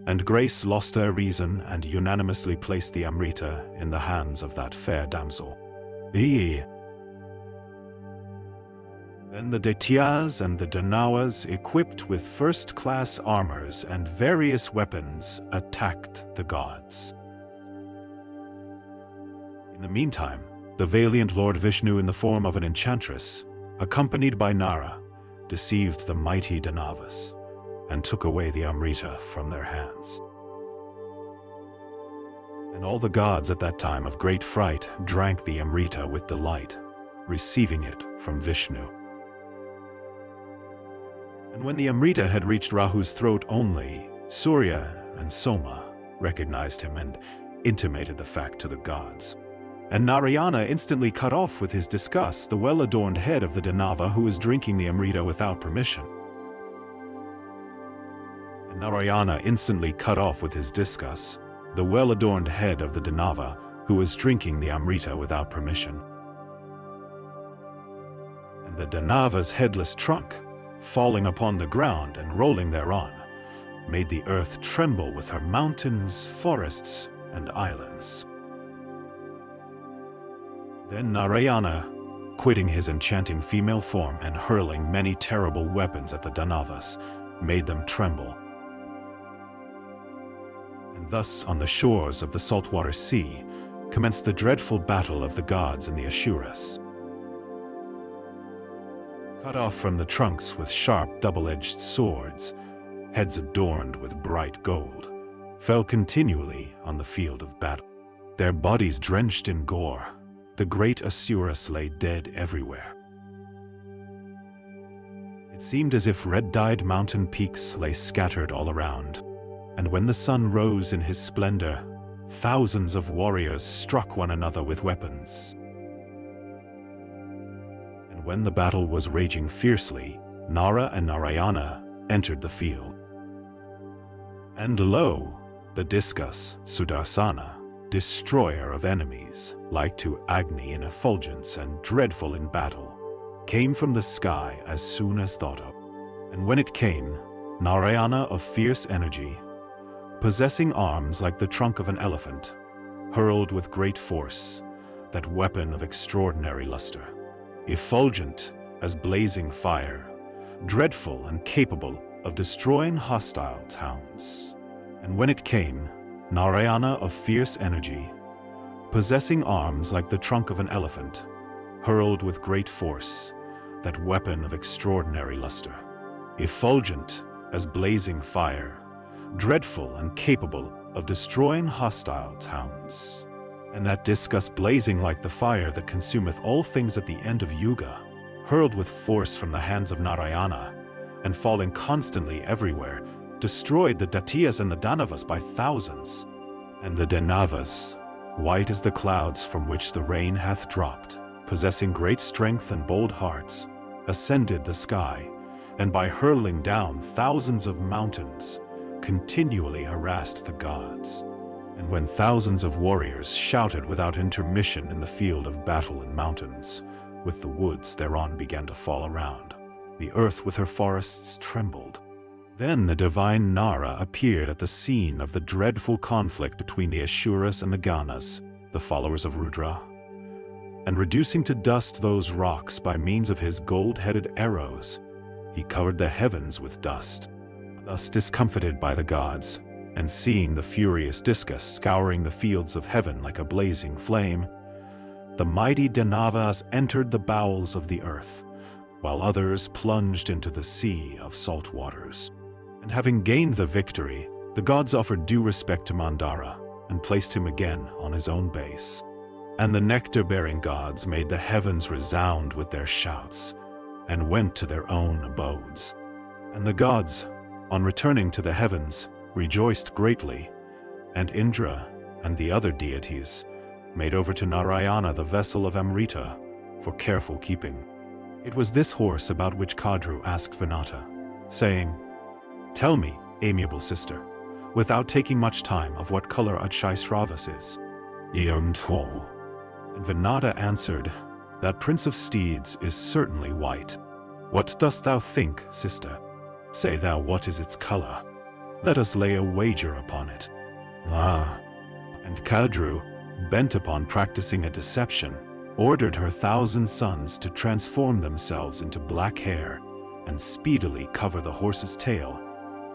and grace, lost their reason and unanimously placed the Amrita in the hands of that fair damsel. Then the Daityas and the Danavas, equipped with first-class armors and various weapons, attacked the gods. In the meantime, the valiant Lord Vishnu in the form of an enchantress, accompanied by Nara, deceived the mighty Danavas and took away the Amrita from their hands. And all the gods at that time of great fright drank the Amrita with delight, receiving it from Vishnu. And when the Amrita had reached Rahu's throat only, Surya and Soma recognized him and intimated the fact to the gods. And Narayana instantly cut off with his disgust the well-adorned head of the Danava who was drinking the Amrita without permission. And Narayana instantly cut off with his disgust the well-adorned head of the Danava who was drinking the Amrita without permission. And the Danava's headless trunk, falling upon the ground and rolling thereon, made the earth tremble with her mountains, forests, and islands. Then Narayana, quitting his enchanting female form and hurling many terrible weapons at the Danavas, made them tremble. And thus on the shores of the saltwater sea commenced the dreadful battle of the gods and the Asuras. Cut off from the trunks with sharp double-edged swords, heads adorned with bright gold, fell continually on the field of battle. Their bodies drenched in gore, the great Asuras lay dead everywhere. It seemed as if red-dyed mountain peaks lay scattered all around, and when the sun rose in his splendor, thousands of warriors struck one another with weapons. And when the battle was raging fiercely, Nara and Narayana entered the field. And lo, the discus, Sudarsana, destroyer of enemies, like to Agni in effulgence and dreadful in battle, came from the sky as soon as thought of. And when it came, Narayana of fierce energy, possessing arms like the trunk of an elephant, hurled with great force that weapon of extraordinary luster, effulgent as blazing fire, dreadful and capable of destroying hostile towns. And when it came, Narayana of fierce energy, possessing arms like the trunk of an elephant, hurled with great force that weapon of extraordinary luster, effulgent as blazing fire, dreadful and capable of destroying hostile towns. and that discus blazing like the fire that consumeth all things at the end of Yuga, hurled with force from the hands of Narayana, and falling constantly everywhere, destroyed the Datyas and the Danavas by thousands. And the Danavas, white as the clouds from which the rain hath dropped, possessing great strength and bold hearts, ascended the sky, and by hurling down thousands of mountains, continually harassed the gods. And when thousands of warriors shouted without intermission in the field of battle and mountains, with the woods thereon began to fall around, the earth with her forests trembled. Then the divine Nara appeared at the scene of the dreadful conflict between the Asuras and the Ganas, the followers of Rudra, and reducing to dust those rocks by means of his gold-headed arrows, he covered the heavens with dust. Thus discomfited by the gods, and seeing the furious discus scouring the fields of heaven like a blazing flame, the mighty Danavas entered the bowels of the earth, while others plunged into the sea of salt waters. And having gained the victory, the gods offered due respect to Mandara, and placed him again on his own base. And the nectar-bearing gods made the heavens resound with their shouts, and went to their own abodes. And the gods, on returning to the heavens, rejoiced greatly, and Indra and the other deities made over to Narayana the vessel of Amrita for careful keeping. It was this horse about which Kadru asked Vinata, saying, "Tell me, amiable sister, without taking much time, of what color Adhyay Sravas is." And Vinata answered, "That prince of steeds is certainly white. What dost thou think, sister? Say thou what is its color. Let us lay a wager upon it." And Kadru, bent upon practicing a deception, ordered her 1,000 sons to transform themselves into black hair and speedily cover the horse's tail,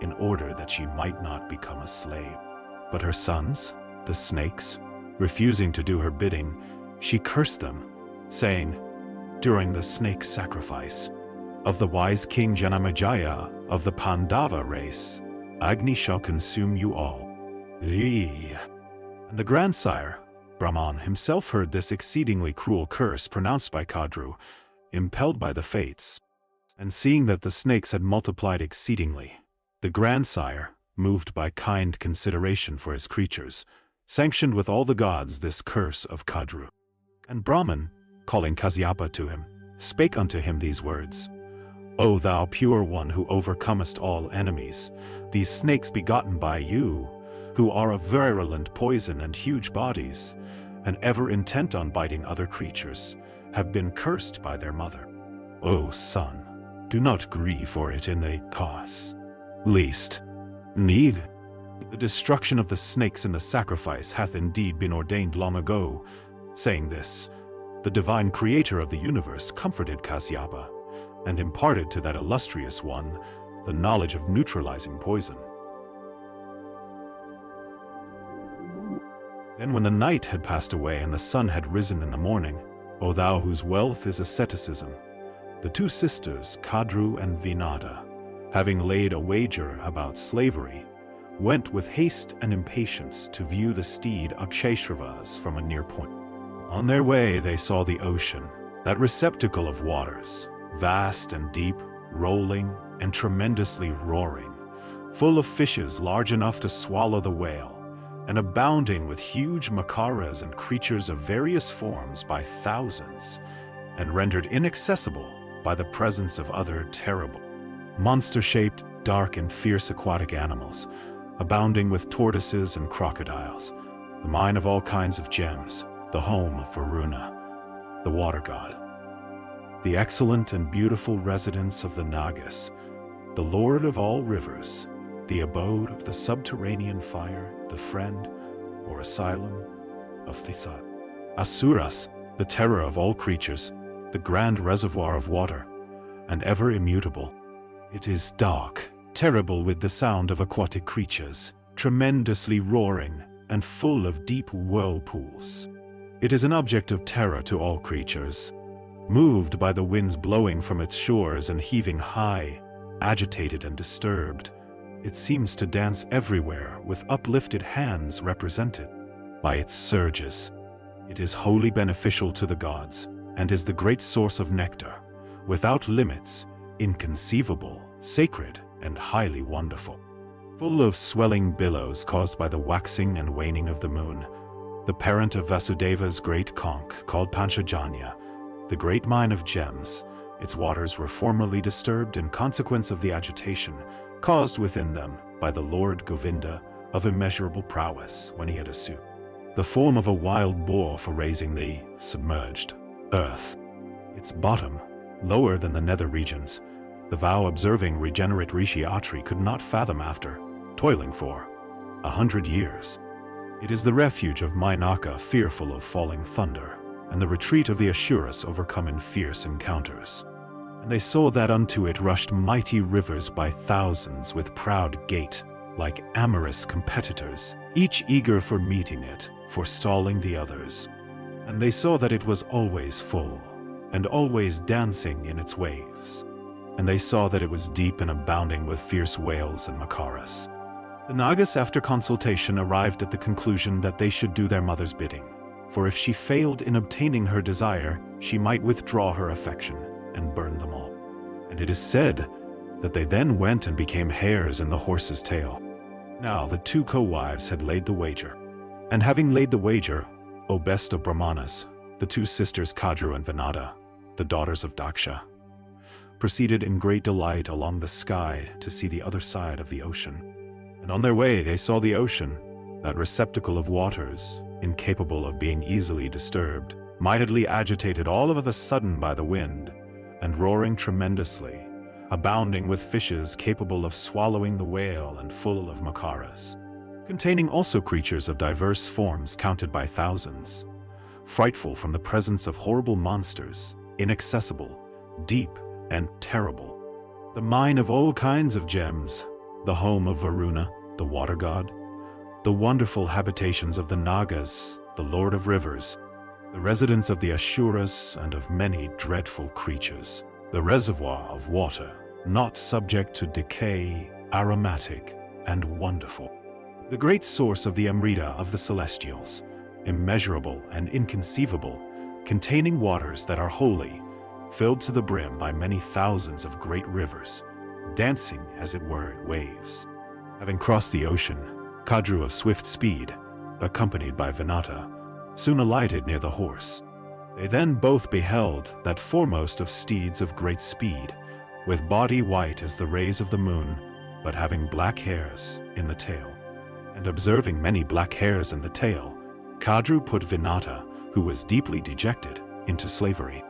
in order that she might not become a slave. But her sons, the snakes, refusing to do her bidding, she cursed them, saying, "During the snake sacrifice of the wise king Janamejaya of the Pandava race, Agni shall consume you all." And the grandsire, Brahman, himself heard this exceedingly cruel curse pronounced by Kadru, impelled by the fates. And seeing that the snakes had multiplied exceedingly, the grandsire, moved by kind consideration for his creatures, sanctioned with all the gods this curse of Kadru. And Brahman, calling Kasyapa to him, spake unto him these words: "O thou pure one who overcomest all enemies, these snakes begotten by you, who are of virulent poison and huge bodies, and ever intent on biting other creatures, have been cursed by their mother. O son, do not grieve for it in the cause. Least, need. The destruction of the snakes in the sacrifice hath indeed been ordained long ago." Saying this, the divine creator of the universe comforted Kasyapa, and imparted to that illustrious one the knowledge of neutralizing poison. Then when the night had passed away and the sun had risen in the morning, O thou whose wealth is asceticism, the two sisters, Kadru and Vinata, having laid a wager about slavery, went with haste and impatience to view the steed Aksheshravas from a near point. On their way they saw the ocean, that receptacle of waters, vast and deep, rolling and tremendously roaring, full of fishes large enough to swallow the whale, and abounding with huge makaras and creatures of various forms by thousands, and rendered inaccessible by the presence of other terrible, monster-shaped, dark and fierce aquatic animals, abounding with tortoises and crocodiles, the mine of all kinds of gems, the home of Varuna, the water god, the excellent and beautiful residence of the Nagas, the lord of all rivers, the abode of the subterranean fire, the friend, or asylum, of Thisa. Asuras, the terror of all creatures, the grand reservoir of water, and ever immutable. It is dark, terrible with the sound of aquatic creatures, tremendously roaring, and full of deep whirlpools. It is an object of terror to all creatures, moved by the winds blowing from its shores and heaving high, agitated and disturbed. It seems to dance everywhere with uplifted hands represented by its surges, It is wholly beneficial to the gods, and is the great source of nectar, without limits, inconceivable, sacred, and highly wonderful. Full of swelling billows caused by the waxing and waning of the moon, the parent of Vasudeva's great conch, called Panchajanya, the great mine of gems, its waters were formerly disturbed in consequence of the agitation caused within them by the Lord Govinda of immeasurable prowess when he had assumed the form of a wild boar for raising the submerged earth. Its bottom, lower than the nether regions, the vow-observing regenerate Rishi Atri could not fathom after toiling for 100 years. It is the refuge of Mainaka fearful of falling thunder, and the retreat of the Asuras overcome in fierce encounters. And they saw that unto it rushed mighty rivers by thousands with proud gait, like amorous competitors, each eager for meeting it, forestalling the others. And they saw that it was always full, and always dancing in its waves. And they saw that it was deep and abounding with fierce whales and macaras. The Nagas after consultation arrived at the conclusion that they should do their mother's bidding, for if she failed in obtaining her desire, she might withdraw her affection and burn them all. And it is said that they then went and became hares in the horse's tail. Now the two co-wives had laid the wager. And having laid the wager, O best of Brahmanas, the two sisters Kadru and Vinata, the daughters of Daksha, proceeded in great delight along the sky to see the other side of the ocean. And on their way they saw the ocean, that receptacle of waters, incapable of being easily disturbed, mightily agitated all of a sudden by the wind, and roaring tremendously, abounding with fishes capable of swallowing the whale and full of macaras, containing also creatures of diverse forms counted by thousands, frightful from the presence of horrible monsters, inaccessible, deep, and terrible. The mine of all kinds of gems, the home of Varuna, the water god, the wonderful habitations of the Nagas, the lord of rivers, the residence of the Asuras and of many dreadful creatures, the reservoir of water, not subject to decay, aromatic, and wonderful, the great source of the Amrita of the celestials, immeasurable and inconceivable, containing waters that are holy, filled to the brim by many thousands of great rivers, dancing as it were in waves. Having crossed the ocean, Kadru of swift speed, accompanied by Vinata, soon alighted near the horse. They then both beheld that foremost of steeds of great speed, with body white as the rays of the moon, but having black hairs in the tail. And observing many black hairs in the tail, Kadru put Vinata, who was deeply dejected, into slavery.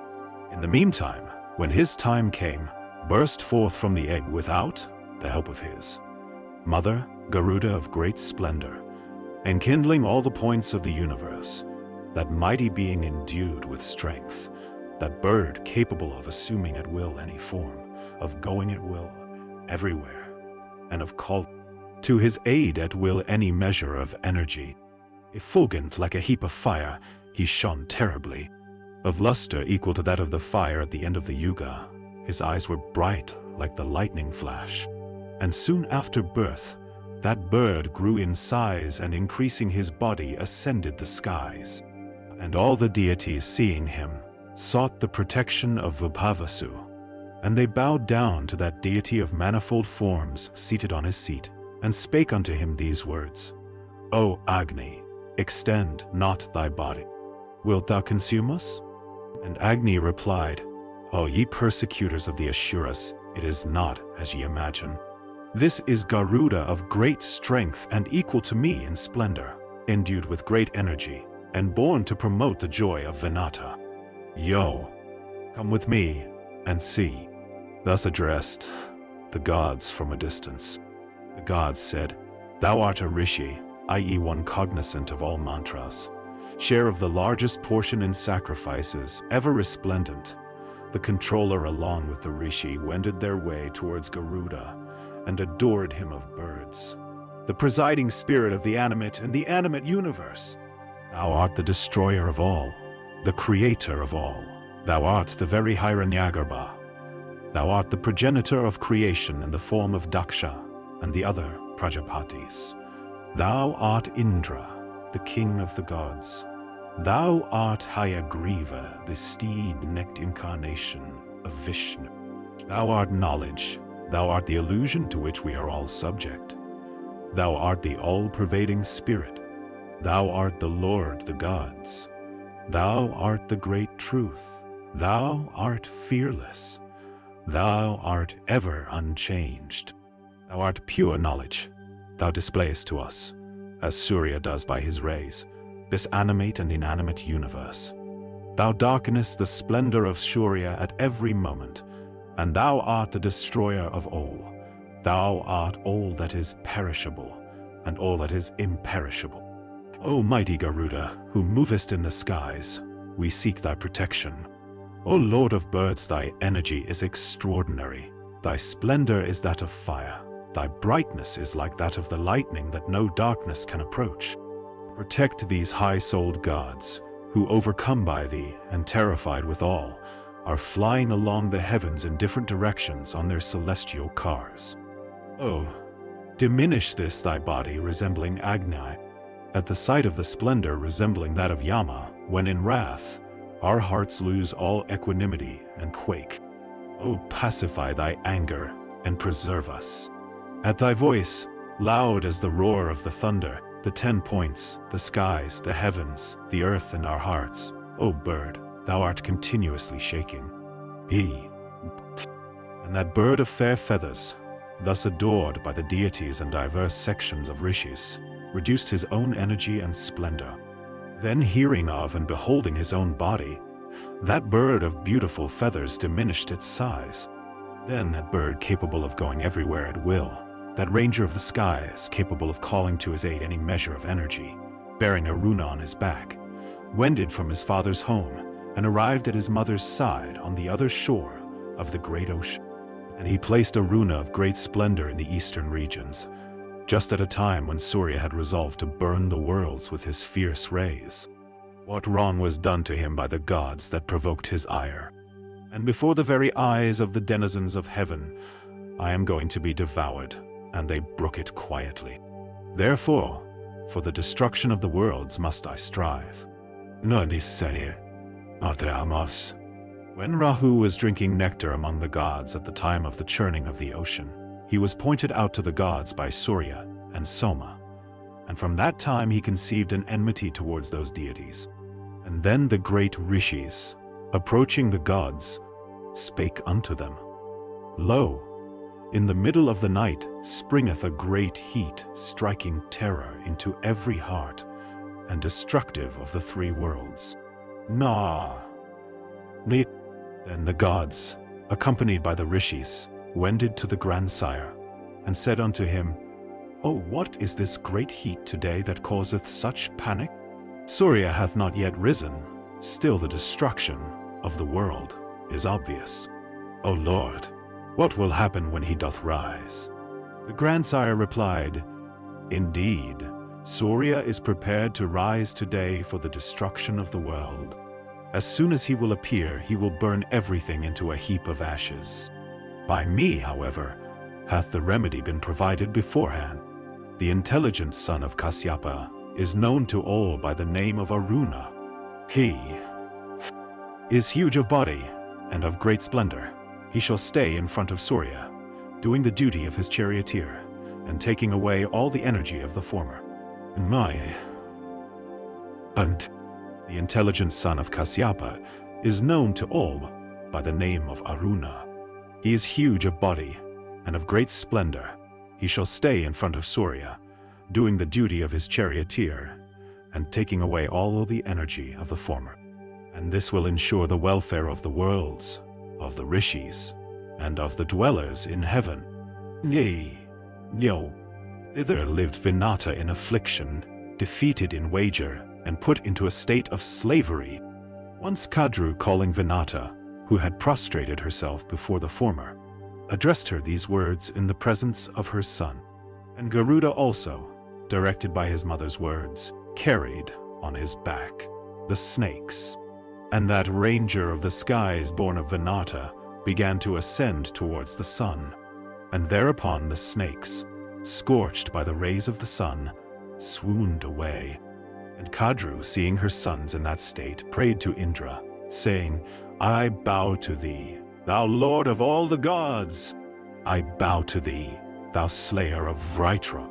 In the meantime, when his time came, burst forth from the egg without the help of his mother, Garuda of great splendor, enkindling all the points of the universe, that mighty being endued with strength, that bird capable of assuming at will any form, of going at will everywhere, and of call to his aid at will any measure of energy. Effulgent like a heap of fire, he shone terribly, of luster equal to that of the fire at the end of the Yuga. His eyes were bright like the lightning flash. And soon after birth, that bird grew in size and increasing his body ascended the skies. And all the deities seeing him, sought the protection of Vibhavasu. And they bowed down to that deity of manifold forms seated on his seat, and spake unto him these words, O Agni, extend not thy body. Wilt thou consume us? And Agni replied, O ye persecutors of the Asuras, it is not as ye imagine. This is Garuda of great strength and equal to me in splendor, endued with great energy, and born to promote the joy of Vinata. Yo, come with me and see. Thus addressed the gods from a distance. The gods said, Thou art a rishi, i.e. one cognizant of all mantras, share of the largest portion in sacrifices, ever resplendent. The controller along with the rishi wended their way towards Garuda, and adored him of birds, the presiding spirit of the animate and the animate universe. Thou art the destroyer of all, the creator of all. Thou art the very Hiranyagarbha. Thou art the progenitor of creation in the form of Daksha and the other Prajapatis. Thou art Indra, the king of the gods. Thou art Hayagriva, the steed-necked incarnation of Vishnu. Thou art knowledge. Thou art the illusion to which we are all subject. Thou art the all-pervading spirit. Thou art the Lord, the gods. Thou art the great truth. Thou art fearless. Thou art ever unchanged. Thou art pure knowledge. Thou displayest to us, as Surya does by his rays, this animate and inanimate universe. Thou darkenest the splendor of Surya at every moment, and thou art the destroyer of all. Thou art all that is perishable, and all that is imperishable. O mighty Garuda, who movest in the skies, we seek thy protection. O Lord of birds, thy energy is extraordinary. Thy splendor is that of fire. Thy brightness is like that of the lightning that no darkness can approach. Protect these high-souled gods, who overcome by thee and terrified withal, are flying along the heavens in different directions on their celestial cars. Oh, diminish this thy body resembling Agni, at the sight of the splendor resembling that of Yama, when in wrath, our hearts lose all equanimity and quake. Oh, pacify thy anger and preserve us. At thy voice, loud as the roar of the thunder, the 10 points, the skies, the heavens, the earth, and our hearts, O bird, thou art continuously shaking. And that bird of fair feathers, thus adored by the deities and diverse sections of rishis, reduced his own energy and splendor. Then hearing of and beholding his own body, that bird of beautiful feathers diminished its size. Then that bird capable of going everywhere at will, that ranger of the skies capable of calling to his aid any measure of energy, bearing a runa on his back, wended from his father's home and arrived at his mother's side on the other shore of the great ocean. And he placed a runa of great splendor in the eastern regions, just at a time when Surya had resolved to burn the worlds with his fierce rays. What wrong was done to him by the gods that provoked his ire? And before the very eyes of the denizens of heaven, I am going to be devoured, and they brook it quietly. Therefore, for the destruction of the worlds must I strive. When Rahu was drinking nectar among the gods at the time of the churning of the ocean, he was pointed out to the gods by Surya and Soma, and from that time he conceived an enmity towards those deities. And then the great rishis, approaching the gods, spake unto them, Lo, in the middle of the night springeth a great heat, striking terror into every heart, and destructive of the 3 worlds. Then the gods, accompanied by the rishis, wended to the grandsire, and said unto him, O what is this great heat today that causeth such panic? Surya hath not yet risen, still the destruction of the world is obvious. O Lord, what will happen when he doth rise? The grandsire replied, Indeed, Surya is prepared to rise today for the destruction of the world. As soon as he will appear, he will burn everything into a heap of ashes. By me, however, hath the remedy been provided beforehand. The intelligent son of Kasyapa is known to all by the name of Aruna. He is huge of body and of great splendor. He shall stay in front of Surya, doing the duty of his charioteer, and taking away all the energy of the former. And the intelligent son of Kasyapa is known to all by the name of Aruna. He is huge of body and of great splendor. He shall stay in front of Surya, doing the duty of his charioteer, and taking away all the energy of the former. And this will ensure the welfare of the worlds, of the rishis, and of the dwellers in heaven. Thither lived Vinata in affliction, defeated in wager, and put into a state of slavery. Once Kadru, calling Vinata, who had prostrated herself before the former, addressed her these words in the presence of her son. And Garuda also, directed by his mother's words, carried on his back the snakes. And that ranger of the skies born of Vinata began to ascend towards the sun. And thereupon the snakes, scorched by the rays of the sun, swooned away. And Kadru, seeing her sons in that state, prayed to Indra, saying, I bow to thee, thou lord of all the gods. I bow to thee, thou slayer of Vritra.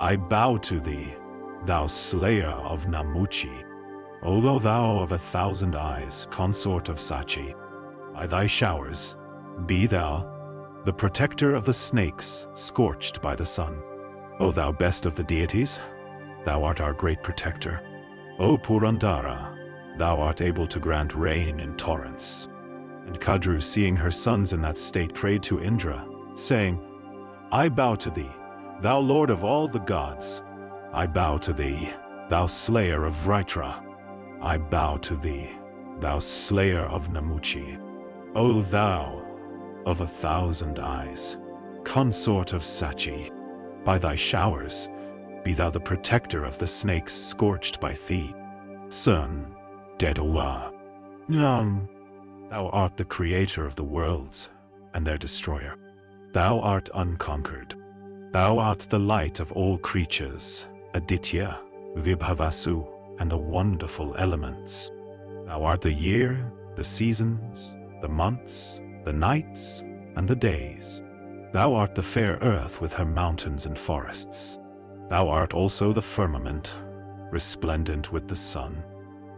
I bow to thee, thou slayer of Namuchi. O thou of 1,000 eyes, consort of Sachi, by thy showers, be thou the protector of the snakes scorched by the sun. O thou best of the deities, thou art our great protector. O Purandara, thou art able to grant rain in torrents. And Kadru, seeing her sons in that state, prayed to Indra, saying, I bow to thee, thou lord of all the gods. I bow to thee, thou slayer of Vritra. I bow to thee, thou slayer of Namuchi. O thou of 1,000 eyes, consort of Sachi, by thy showers, be thou the protector of the snakes scorched by thee. Sun, Dedowa, Nam, thou art the creator of the worlds and their destroyer. Thou art unconquered. Thou art the light of all creatures, Aditya, Vibhavasu, and the wonderful elements. Thou art the year, the seasons, the months, the nights, and the days. Thou art the fair earth with her mountains and forests. Thou art also the firmament, resplendent with the sun.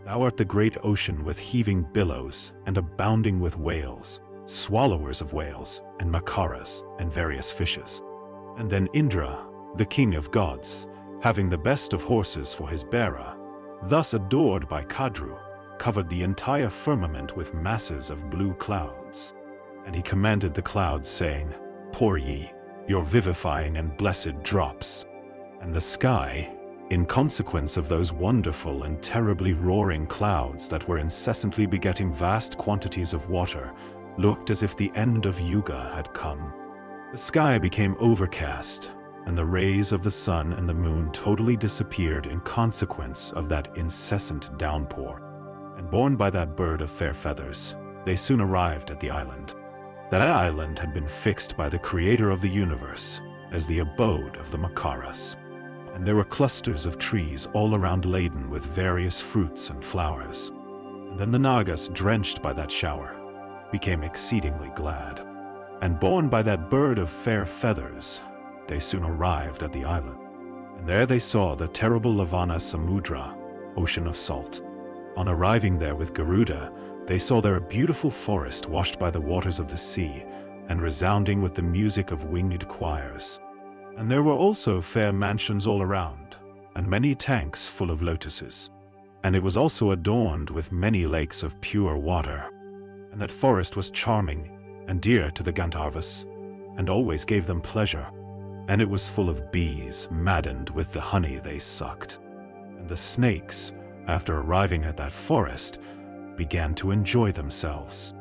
Thou art the great ocean with heaving billows and abounding with whales, swallowers of whales, and makaras, and various fishes. And then Indra, the king of gods, having the best of horses for his bearer, thus adored by Kadru, covered the entire firmament with masses of blue clouds. And he commanded the clouds, saying, Pour ye your vivifying and blessed drops. And the sky, in consequence of those wonderful and terribly roaring clouds that were incessantly begetting vast quantities of water, looked as if the end of Yuga had come. The sky became overcast, and the rays of the sun and the moon totally disappeared in consequence of that incessant downpour. And borne by that bird of fair feathers, they soon arrived at the island. That island had been fixed by the creator of the universe as the abode of the Makaras. And there were clusters of trees all around laden with various fruits and flowers. And then the Nagas, drenched by that shower, became exceedingly glad. And borne by that bird of fair feathers, they soon arrived at the island. And there they saw the terrible Lavana Samudra, ocean of salt. On arriving there with Garuda, they saw there a beautiful forest washed by the waters of the sea, and resounding with the music of winged choirs. And there were also fair mansions all around, and many tanks full of lotuses. And it was also adorned with many lakes of pure water. And that forest was charming and dear to the Gandharvas, and always gave them pleasure. And it was full of bees, maddened with the honey they sucked. And the snakes, after arriving at that forest, began to enjoy themselves.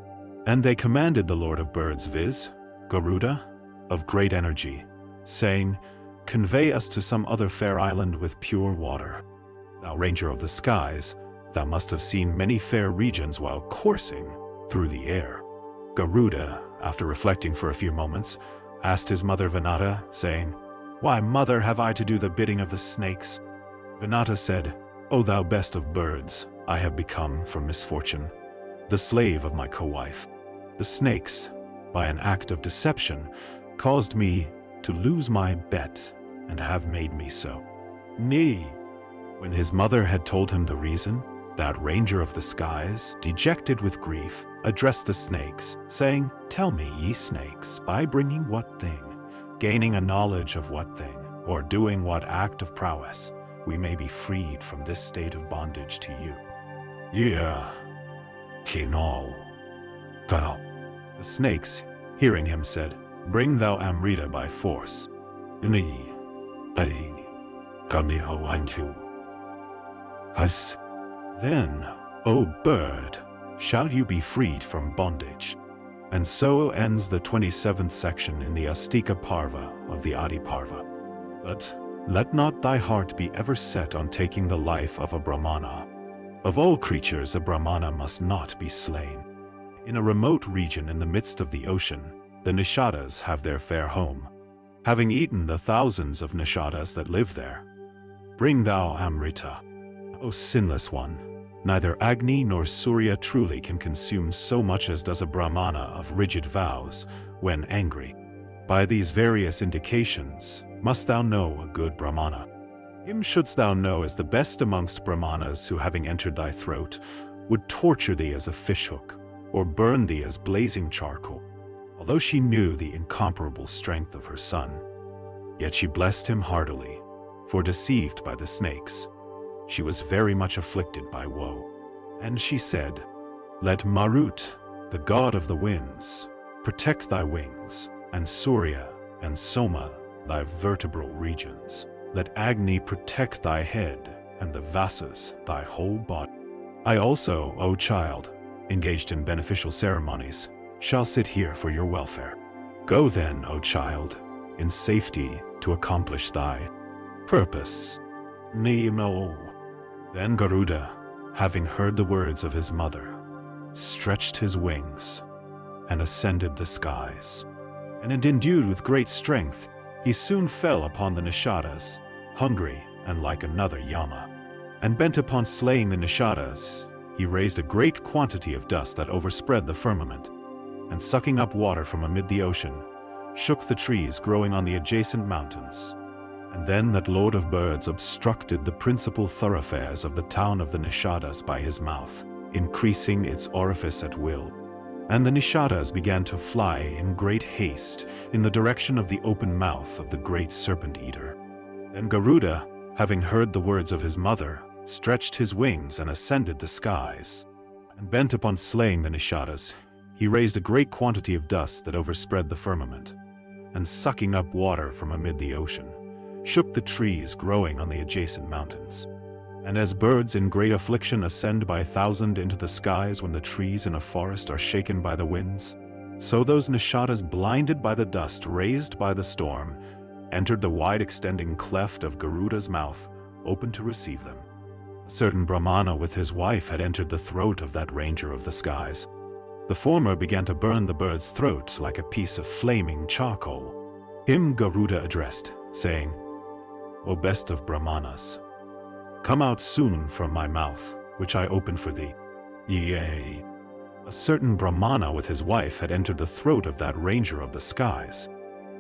And they commanded the Lord of Birds, viz., Garuda, of great energy, saying, Convey us to some other fair island with pure water. Thou ranger of the skies, thou must have seen many fair regions while coursing through the air. Garuda, after reflecting for a few moments, asked his mother Vinata, saying, Why, mother, have I to do the bidding of the snakes? Vinata said, O thou best of birds, I have become, from misfortune, the slave of my co-wife. The snakes, by an act of deception, caused me to lose my bet, and have made me so. Nay. When his mother had told him the reason, that ranger of the skies, dejected with grief, addressed the snakes, saying, Tell me, ye snakes, by bringing what thing, gaining a knowledge of what thing, or doing what act of prowess, we may be freed from this state of bondage to you. Yeah, Kinal. Thou. The snakes, hearing him, said, Bring thou Amrita by force. Ni, Agni, Kamiho Antu. Us. Then, O bird, shall you be freed from bondage. And so ends the 27th section in the Astika Parva of the Adi Parva. But let not thy heart be ever set on taking the life of a Brahmana. Of all creatures, a Brahmana must not be slain. In a remote region in the midst of the ocean, the Nishadas have their fair home. Having eaten the thousands of Nishadas that live there, bring thou Amrita. O sinless one, neither Agni nor Surya truly can consume so much as does a Brahmana of rigid vows when angry. By these various indications must thou know a good Brahmana. Him shouldst thou know as the best amongst Brahmanas who, having entered thy throat, would torture thee as a fishhook, or burn thee as blazing charcoal. Although she knew the incomparable strength of her son, yet she blessed him heartily, for deceived by the snakes, she was very much afflicted by woe. And she said, Let Marut, the god of the winds, protect thy wings, and Surya and Soma thy vertebral regions. Let Agni protect thy head, and the Vasas thy whole body. I also, O child, engaged in beneficial ceremonies, shall sit here for your welfare. Go then, O child, in safety to accomplish thy purpose. Nemo. Then Garuda, having heard the words of his mother, stretched his wings and ascended the skies. And endued with great strength, he soon fell upon the Nishadas, hungry and like another Yama. And bent upon slaying the Nishadas, he raised a great quantity of dust that overspread the firmament, and sucking up water from amid the ocean, shook the trees growing on the adjacent mountains. And then that lord of birds obstructed the principal thoroughfares of the town of the Nishadas by his mouth, increasing its orifice at will. And the Nishadas began to fly in great haste in the direction of the open mouth of the great serpent-eater. Then Garuda, having heard the words of his mother, stretched his wings and ascended the skies. And bent upon slaying the Nishadas, he raised a great quantity of dust that overspread the firmament, and sucking up water from amid the ocean, shook the trees growing on the adjacent mountains. And as birds in great affliction ascend by 1,000 into the skies when the trees in a forest are shaken by the winds, so those Nishadas, blinded by the dust raised by the storm, entered the wide-extending cleft of Garuda's mouth, open to receive them. A certain Brahmana with his wife had entered the throat of that ranger of the skies. The former began to burn the bird's throat like a piece of flaming charcoal. Him Garuda addressed, saying, O best of Brahmanas, come out soon from my mouth, which I open for thee. Yea. A certain Brahmana with his wife had entered the throat of that ranger of the skies.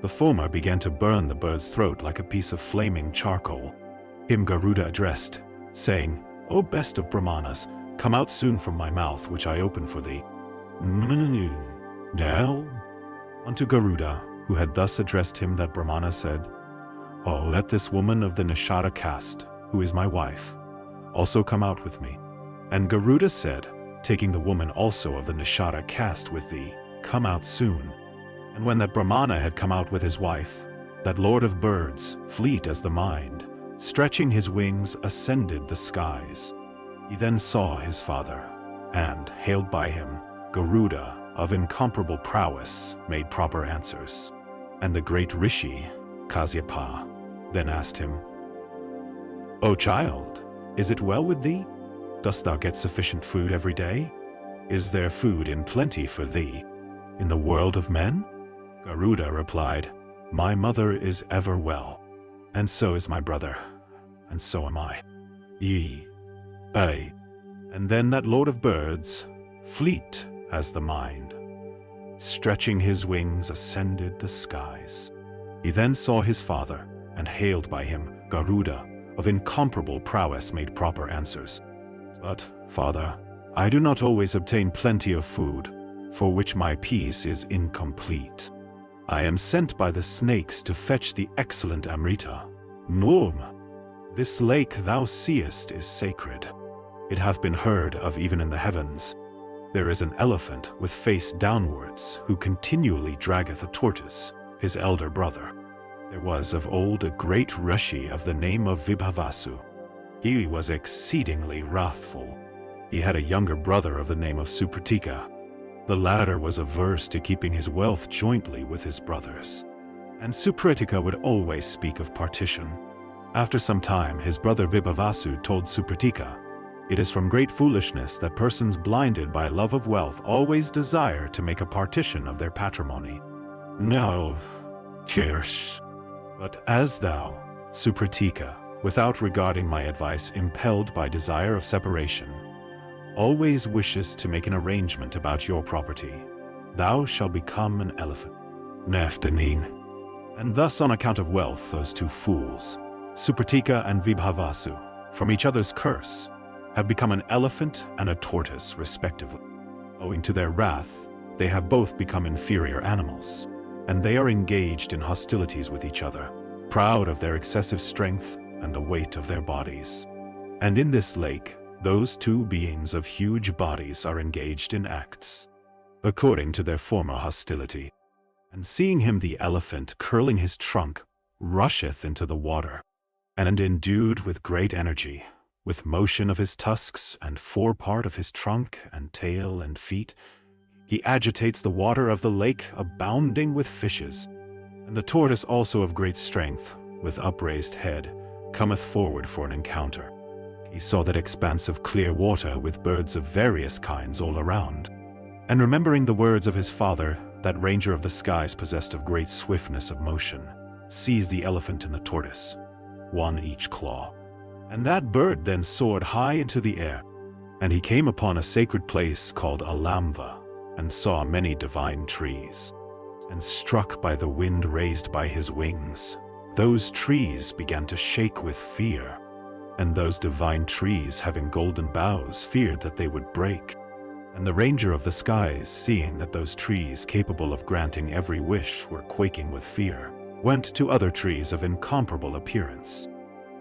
The former began to burn the bird's throat like a piece of flaming charcoal. Him Garuda addressed, saying, O best of Brahmanas, come out soon from my mouth, which I open for thee. Now, unto Garuda, who had thus addressed him, that Brahmana said, O let this woman of the Nishada caste, who is my wife, also come out with me. And Garuda said, taking the woman also of the Nishada caste with thee, come out soon. And when that Brahmana had come out with his wife, that lord of birds, fleet as the mind, stretching his wings, ascended the skies. He then saw his father, and, hailed by him, Garuda, of incomparable prowess, made proper answers. And the great Rishi, Kasyapa, then asked him, O child, is it well with thee? Dost thou get sufficient food every day? Is there food in plenty for thee in the world of men? Garuda replied, My mother is ever well, and so is my brother, and so am I. Aye. And then that lord of birds, fleet as the mind, stretching his wings, ascended the skies. He then saw his father, and hailed by him, Garuda, of incomparable prowess, made proper answers. But, father, I do not always obtain plenty of food, for which my peace is incomplete. I am sent by the snakes to fetch the excellent Amrita. This lake thou seest is sacred. It hath been heard of even in the heavens. There is an elephant with face downwards, who continually draggeth a tortoise, his elder brother. There was of old a great Rishi of the name of Vibhavasu. He was exceedingly wrathful. He had a younger brother of the name of Supratika. The latter was averse to keeping his wealth jointly with his brothers, and Supratika would always speak of partition. After some time, his brother Vibhavasu told Supratika, It is from great foolishness that persons blinded by love of wealth always desire to make a partition of their patrimony. No, Kirsch. But as thou, Supratika, without regarding my advice, impelled by desire of separation, always wishes to make an arrangement about your property. Thou shalt become an elephant. Neftanin. And thus on account of wealth those two fools, Supratika and Vibhavasu, from each other's curse, have become an elephant and a tortoise respectively. Owing to their wrath, they have both become inferior animals, and they are engaged in hostilities with each other, proud of their excessive strength and the weight of their bodies. And in this lake, those two beings of huge bodies are engaged in acts, according to their former hostility. And seeing him, the elephant, curling his trunk, rusheth into the water, and endued with great energy, with motion of his tusks and forepart of his trunk and tail and feet, he agitates the water of the lake, abounding with fishes. And the tortoise also of great strength, with upraised head, cometh forward for an encounter. He saw that expanse of clear water with birds of various kinds all around. And remembering the words of his father, that ranger of the skies possessed of great swiftness of motion, seized the elephant and the tortoise, one each claw. And that bird then soared high into the air, and he came upon a sacred place called Alamva, and saw many divine trees. And struck by the wind raised by his wings, those trees began to shake with fear, and those divine trees having golden boughs feared that they would break. And the ranger of the skies, seeing that those trees capable of granting every wish were quaking with fear, went to other trees of incomparable appearance.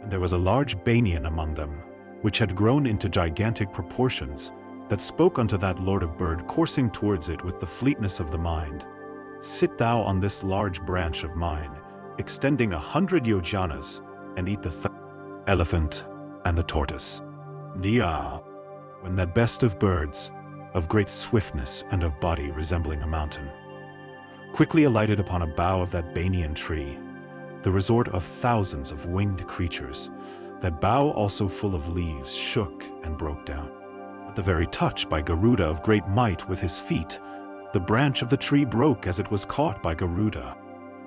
And there was a large banyan among them, which had grown into gigantic proportions, that spoke unto that lord of bird, coursing towards it with the fleetness of the mind, Sit thou on this large branch of mine, extending 100 yojanas, and eat the elephant and the tortoise. Nia, when that best of birds, of great swiftness and of body resembling a mountain, quickly alighted upon a bough of that banyan tree, the resort of thousands of winged creatures. That bough also full of leaves shook and broke down. At the very touch by Garuda of great might with his feet, the branch of the tree broke as it was caught by Garuda.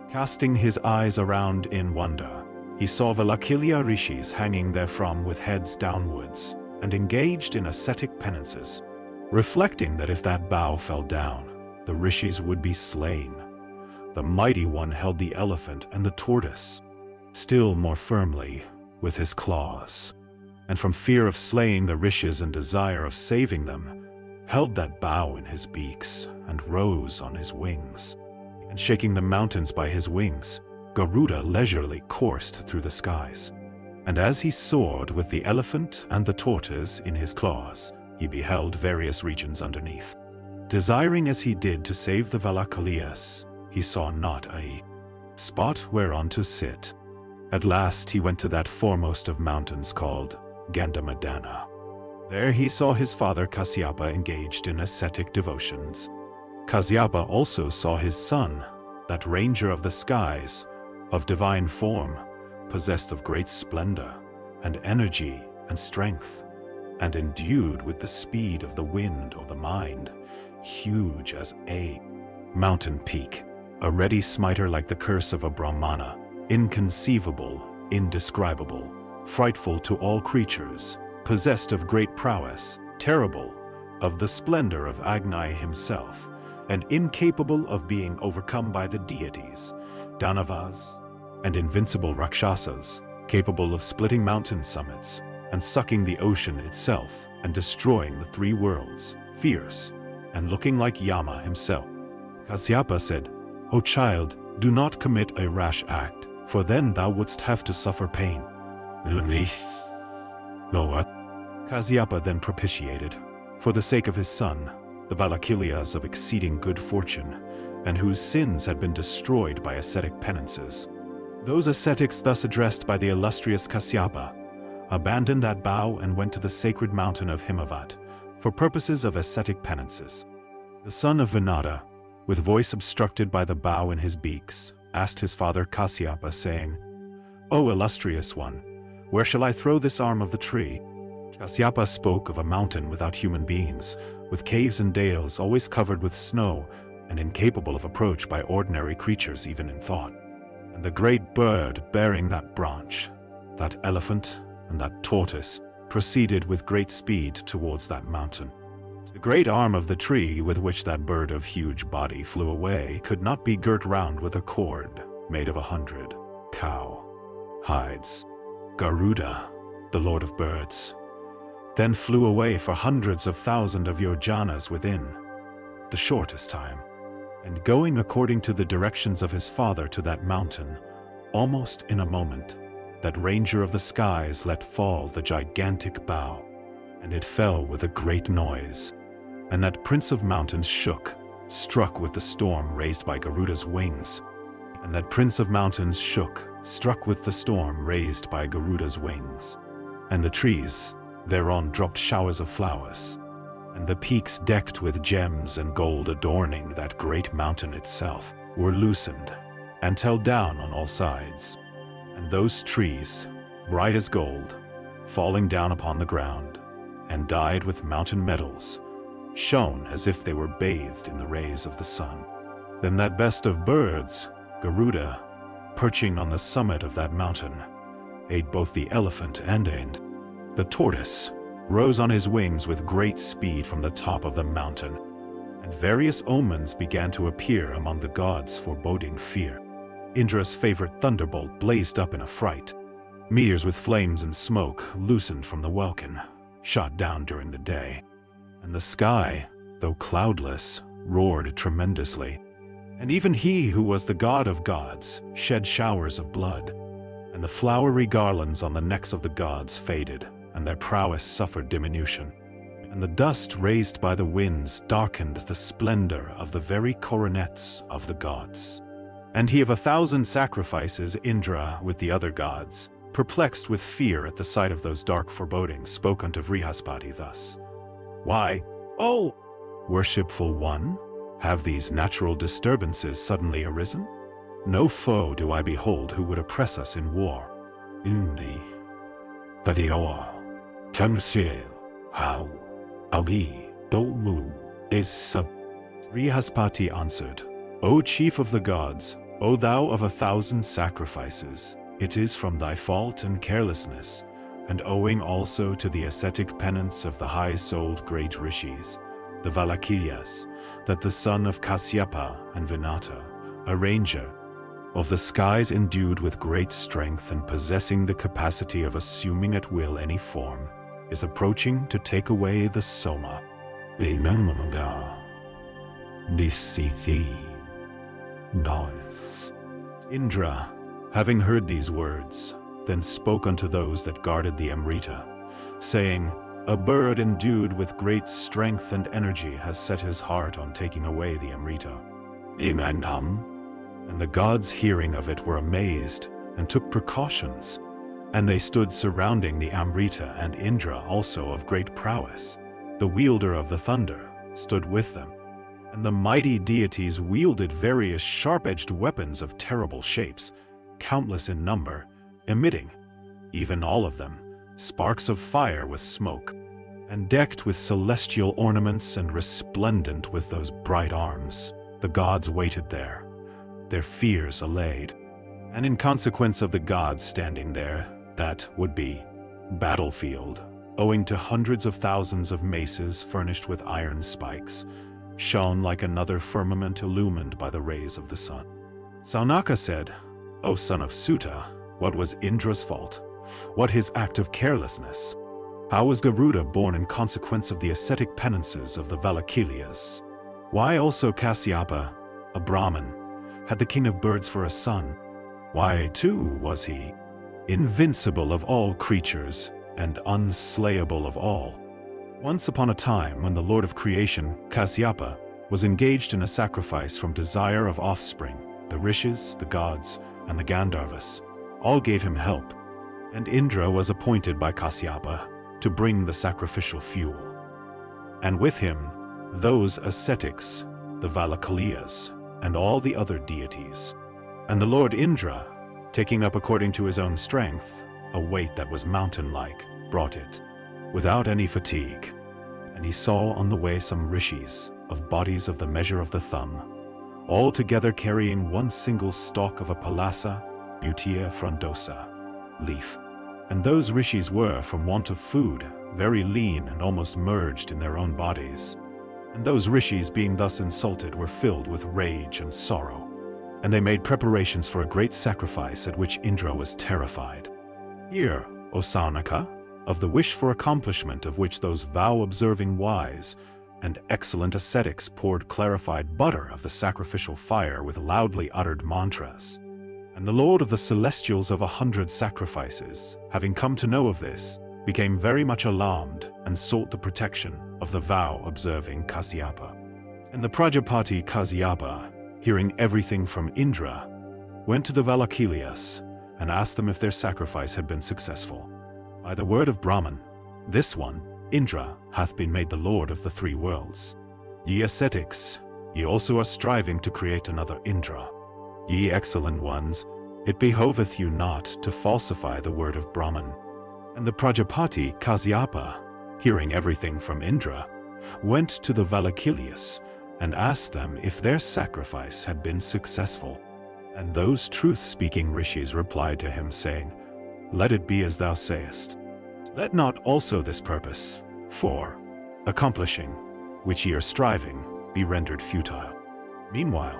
Casting his eyes around in wonder, he saw Valakilya rishis hanging therefrom with heads downwards, and engaged in ascetic penances, reflecting that if that bough fell down, the rishis would be slain. The mighty one held the elephant and the tortoise still more firmly with his claws, and from fear of slaying the rishis and desire of saving them, held that bough in his beaks and rose on his wings. And shaking the mountains by his wings, Garuda leisurely coursed through the skies. And as he soared with the elephant and the tortoise in his claws, he beheld various regions underneath. Desiring as he did to save the Valakalias, he saw not a spot whereon to sit. At last he went to that foremost of mountains called Gandamadana. There he saw his father Kasyapa engaged in ascetic devotions. Kasyapa also saw his son, that ranger of the skies, of divine form, possessed of great splendor, and energy, and strength, and endued with the speed of the wind or the mind, huge as a mountain peak, a ready smiter like the curse of a Brahmana, inconceivable, indescribable, frightful to all creatures, possessed of great prowess, terrible, of the splendor of Agni himself, and incapable of being overcome by the deities, Danavas, and invincible Rakshasas, capable of splitting mountain summits, and sucking the ocean itself, and destroying the three worlds, fierce, and looking like Yama himself. Kasyapa said, O child, do not commit a rash act, for then thou wouldst have to suffer pain. Kasyapa then propitiated, for the sake of his son, the Valakilyas of exceeding good fortune, and whose sins had been destroyed by ascetic penances. Those ascetics thus addressed by the illustrious Kasyapa abandoned that bough and went to the sacred mountain of Himavat for purposes of ascetic penances. The son of Vinata, with voice obstructed by the bough in his beaks, asked his father Kasyapa, saying, O illustrious one, where shall I throw this arm of the tree? Kasyapa spoke of a mountain without human beings, with caves and dales always covered with snow, and incapable of approach by ordinary creatures even in thought. And the great bird bearing that branch, that elephant, and that tortoise proceeded with great speed towards that mountain. The great arm of the tree with which that bird of huge body flew away could not be girt round with a cord made of 100 cow hides. Garuda, the lord of birds, then flew away for hundreds of thousands of yojanas within the shortest time, and going according to the directions of his father to that mountain, almost in a moment, that ranger of the skies let fall the gigantic bough, and it fell with a great noise, and that prince of mountains shook, struck with the storm raised by Garuda's wings, and that prince of mountains shook, struck with the storm raised by Garuda's wings, and the trees thereon dropped showers of flowers, and the peaks decked with gems and gold adorning that great mountain itself were loosened and held down on all sides, and those trees, bright as gold, falling down upon the ground, and dyed with mountain metals, shone as if they were bathed in the rays of the sun. Then that best of birds, Garuda, perching on the summit of that mountain, ate both the elephant and the tortoise, rose on his wings with great speed from the top of the mountain, and various omens began to appear among the gods foreboding fear. Indra's favorite thunderbolt blazed up in a fright. Meteors with flames and smoke loosened from the welkin, shot down during the day, and the sky, though cloudless, roared tremendously. And even he who was the god of gods shed showers of blood, and the flowery garlands on the necks of the gods faded, and their prowess suffered diminution. And the dust raised by the winds darkened the splendor of the very coronets of the gods. And he of 1,000 sacrifices, Indra, with the other gods, perplexed with fear at the sight of those dark forebodings, spoke unto Vrihaspati thus: Why, O worshipful one, have these natural disturbances suddenly arisen? No foe do I behold who would oppress us in war. Indi, Padioa, Tamsil, how, Abi, Domu, is sub. Vrihaspati answered, O chief of the gods, O thou of 1,000 sacrifices, it is from thy fault and carelessness, and owing also to the ascetic penance of the high-souled great rishis, the Valakilyas, that the son of Kasyapa and Vinata, a ranger of the skies endued with great strength and possessing the capacity of assuming at will any form, is approaching to take away the Soma. Indra, having heard these words, then spoke unto those that guarded the Amrita, saying, A bird endued with great strength and energy has set his heart on taking away the Amrita. And the gods hearing of it were amazed, and took precautions, and they stood surrounding the Amrita, and Indra also of great prowess, the wielder of the thunder, stood with them. And the mighty deities wielded various sharp-edged weapons of terrible shapes, countless in number, emitting, even all of them, sparks of fire with smoke, and decked with celestial ornaments and resplendent with those bright arms. The gods waited there, their fears allayed, and in consequence of the gods standing there, that would be battlefield, owing to hundreds of thousands of maces furnished with iron spikes, shone like another firmament illumined by the rays of the sun. Saunaka said, O son of Suta, what was Indra's fault? What his act of carelessness? How was Garuda born in consequence of the ascetic penances of the Valakilyas? Why also Kasyapa, a Brahmin, had the king of birds for a son? Why, too, was he invincible of all creatures and unslayable of all? Once upon a time, when the Lord of Creation, Kasyapa, was engaged in a sacrifice from desire of offspring, the Rishis, the gods, and the Gandharvas all gave him help, and Indra was appointed by Kasyapa to bring the sacrificial fuel. And with him, those ascetics, the Valakilyas, and all the other deities. And the Lord Indra, taking up according to his own strength a weight that was mountain-like, brought it, without any fatigue. And he saw on the way some rishis, of bodies of the measure of the thumb, all together carrying one single stalk of a palasa, butea frondosa, leaf. And those rishis were, from want of food, very lean and almost merged in their own bodies. And those rishis, being thus insulted, were filled with rage and sorrow. And they made preparations for a great sacrifice at which Indra was terrified. Hear, O Saunaka, of the wish for accomplishment of which those vow-observing wise and excellent ascetics poured clarified butter of the sacrificial fire with loudly uttered mantras. And the Lord of the Celestials of 100 sacrifices, having come to know of this, became very much alarmed and sought the protection of the vow-observing Kasyapa. And the Prajapati Kasyapa, hearing everything from Indra, went to the Valakilias and asked them if their sacrifice had been successful. By the word of Brahman, this one, Indra, hath been made the lord of the 3 worlds. Ye ascetics, ye also are striving to create another Indra. Ye excellent ones, it behoveth you not to falsify the word of Brahman. And the Prajapati Kasyapa, hearing everything from Indra, went to the Valakilias and asked them if their sacrifice had been successful. And those truth-speaking rishis replied to him, saying, Let it be as thou sayest. Let not also this purpose, for accomplishing, which ye are striving, be rendered futile. Meanwhile,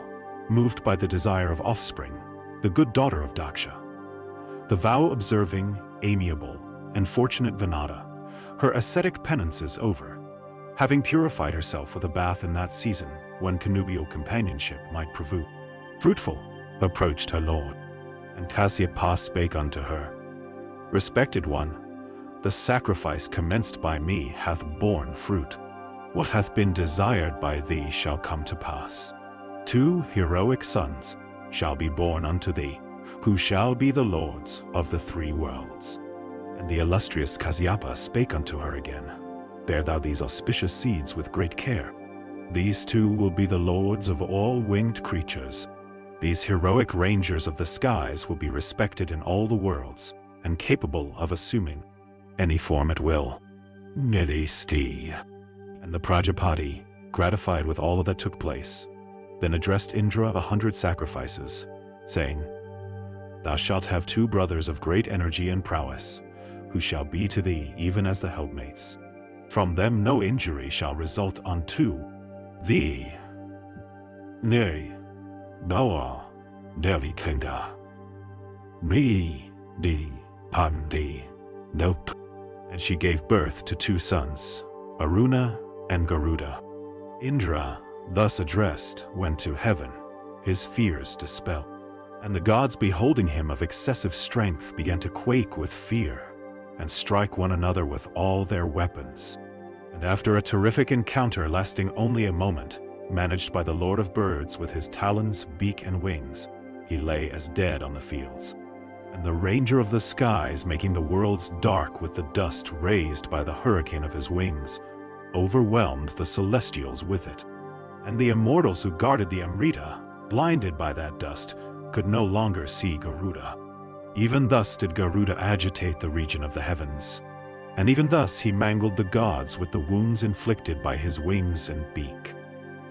moved by the desire of offspring, the good daughter of Daksha, the vow-observing, amiable, and fortunate Vinata, her ascetic penances over, having purified herself with a bath in that season when connubial companionship might prove fruitful, approached her lord. And Kasyapa spake unto her, Respected one, the sacrifice commenced by me hath borne fruit. What hath been desired by thee shall come to pass. 2 heroic sons shall be born unto thee, who shall be the lords of the 3 worlds. And the illustrious Kasyapa spake unto her again, Bear thou these auspicious seeds with great care. These 2 will be the lords of all winged creatures. These heroic rangers of the skies will be respected in all the worlds, and capable of assuming any form at will. Nidhisti. And the Prajapati, gratified with all that took place, then addressed Indra 100 sacrifices, saying, Thou shalt have 2 brothers of great energy and prowess, who shall be to thee even as the helpmates. From them no injury shall result unto thee. Nay, Dawa, Devi Kenda, Me, Di, Pandi, Nope. And she gave birth to 2 sons, Aruna and Garuda. Indra, thus addressed, went to heaven, his fears dispelled. And the gods, beholding him of excessive strength, began to quake with fear, and strike one another with all their weapons. And after a terrific encounter lasting only a moment, managed by the Lord of Birds with his talons, beak, and wings, he lay as dead on the fields. And the Ranger of the Skies, making the worlds dark with the dust raised by the hurricane of his wings, overwhelmed the Celestials with it. And the immortals who guarded the Amrita, blinded by that dust, could no longer see Garuda. Even thus did Garuda agitate the region of the heavens. And even thus he mangled the gods with the wounds inflicted by his wings and beak.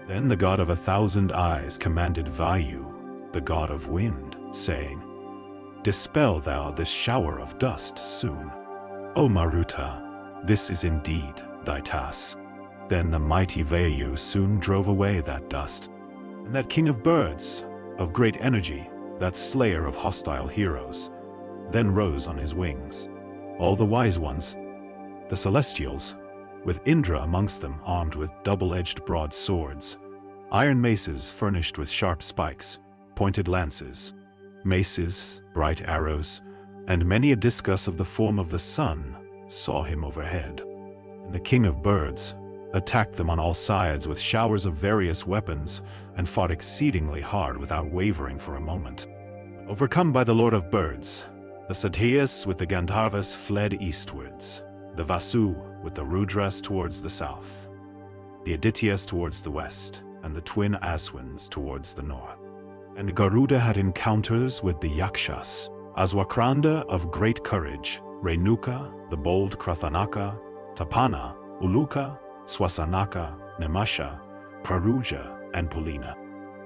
Then the god of 1,000 eyes commanded Vayu, the god of wind, saying, Dispel thou this shower of dust soon. O Maruta, this is indeed thy task. Then the mighty Vayu soon drove away that dust. And that king of birds, of great energy, that slayer of hostile heroes, then rose on his wings. All the wise ones, the Celestials, with Indra amongst them, armed with double-edged broad swords, iron maces furnished with sharp spikes, pointed lances, maces, bright arrows, and many a discus of the form of the sun, saw him overhead. And the king of birds attacked them on all sides with showers of various weapons, and fought exceedingly hard without wavering for a moment. Overcome by the Lord of Birds, the Satyas with the Gandharvas fled eastwards, the Vasu with the Rudras towards the south, the Adityas towards the west, and the twin Aswins towards the north. And Garuda had encounters with the Yakshas, Aswakranda of great courage, Renuka, the bold Krathanaka, Tapana, Uluka, Swasanaka, Nemasha, Praruja, and Polina.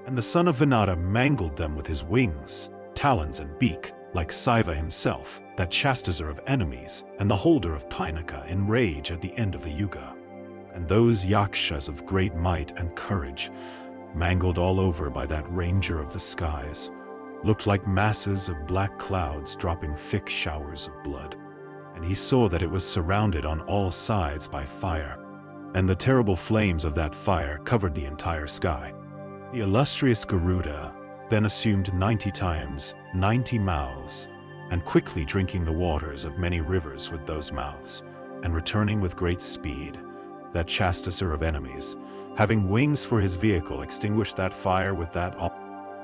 And the son of Vinata mangled them with his wings, talons, and beak, like Saiva himself, that chastiser of enemies and the holder of Pinaka in rage at the end of the Yuga. And those yakshas of great might and courage, mangled all over by that ranger of the skies, looked like masses of black clouds dropping thick showers of blood. And he saw that it was surrounded on all sides by fire, and the terrible flames of that fire covered the entire sky. The illustrious Garuda then assumed 90 times 90 mouths, and quickly drinking the waters of many rivers with those mouths, and returning with great speed, that chastiser of enemies, having wings for his vehicle, extinguished that fire with that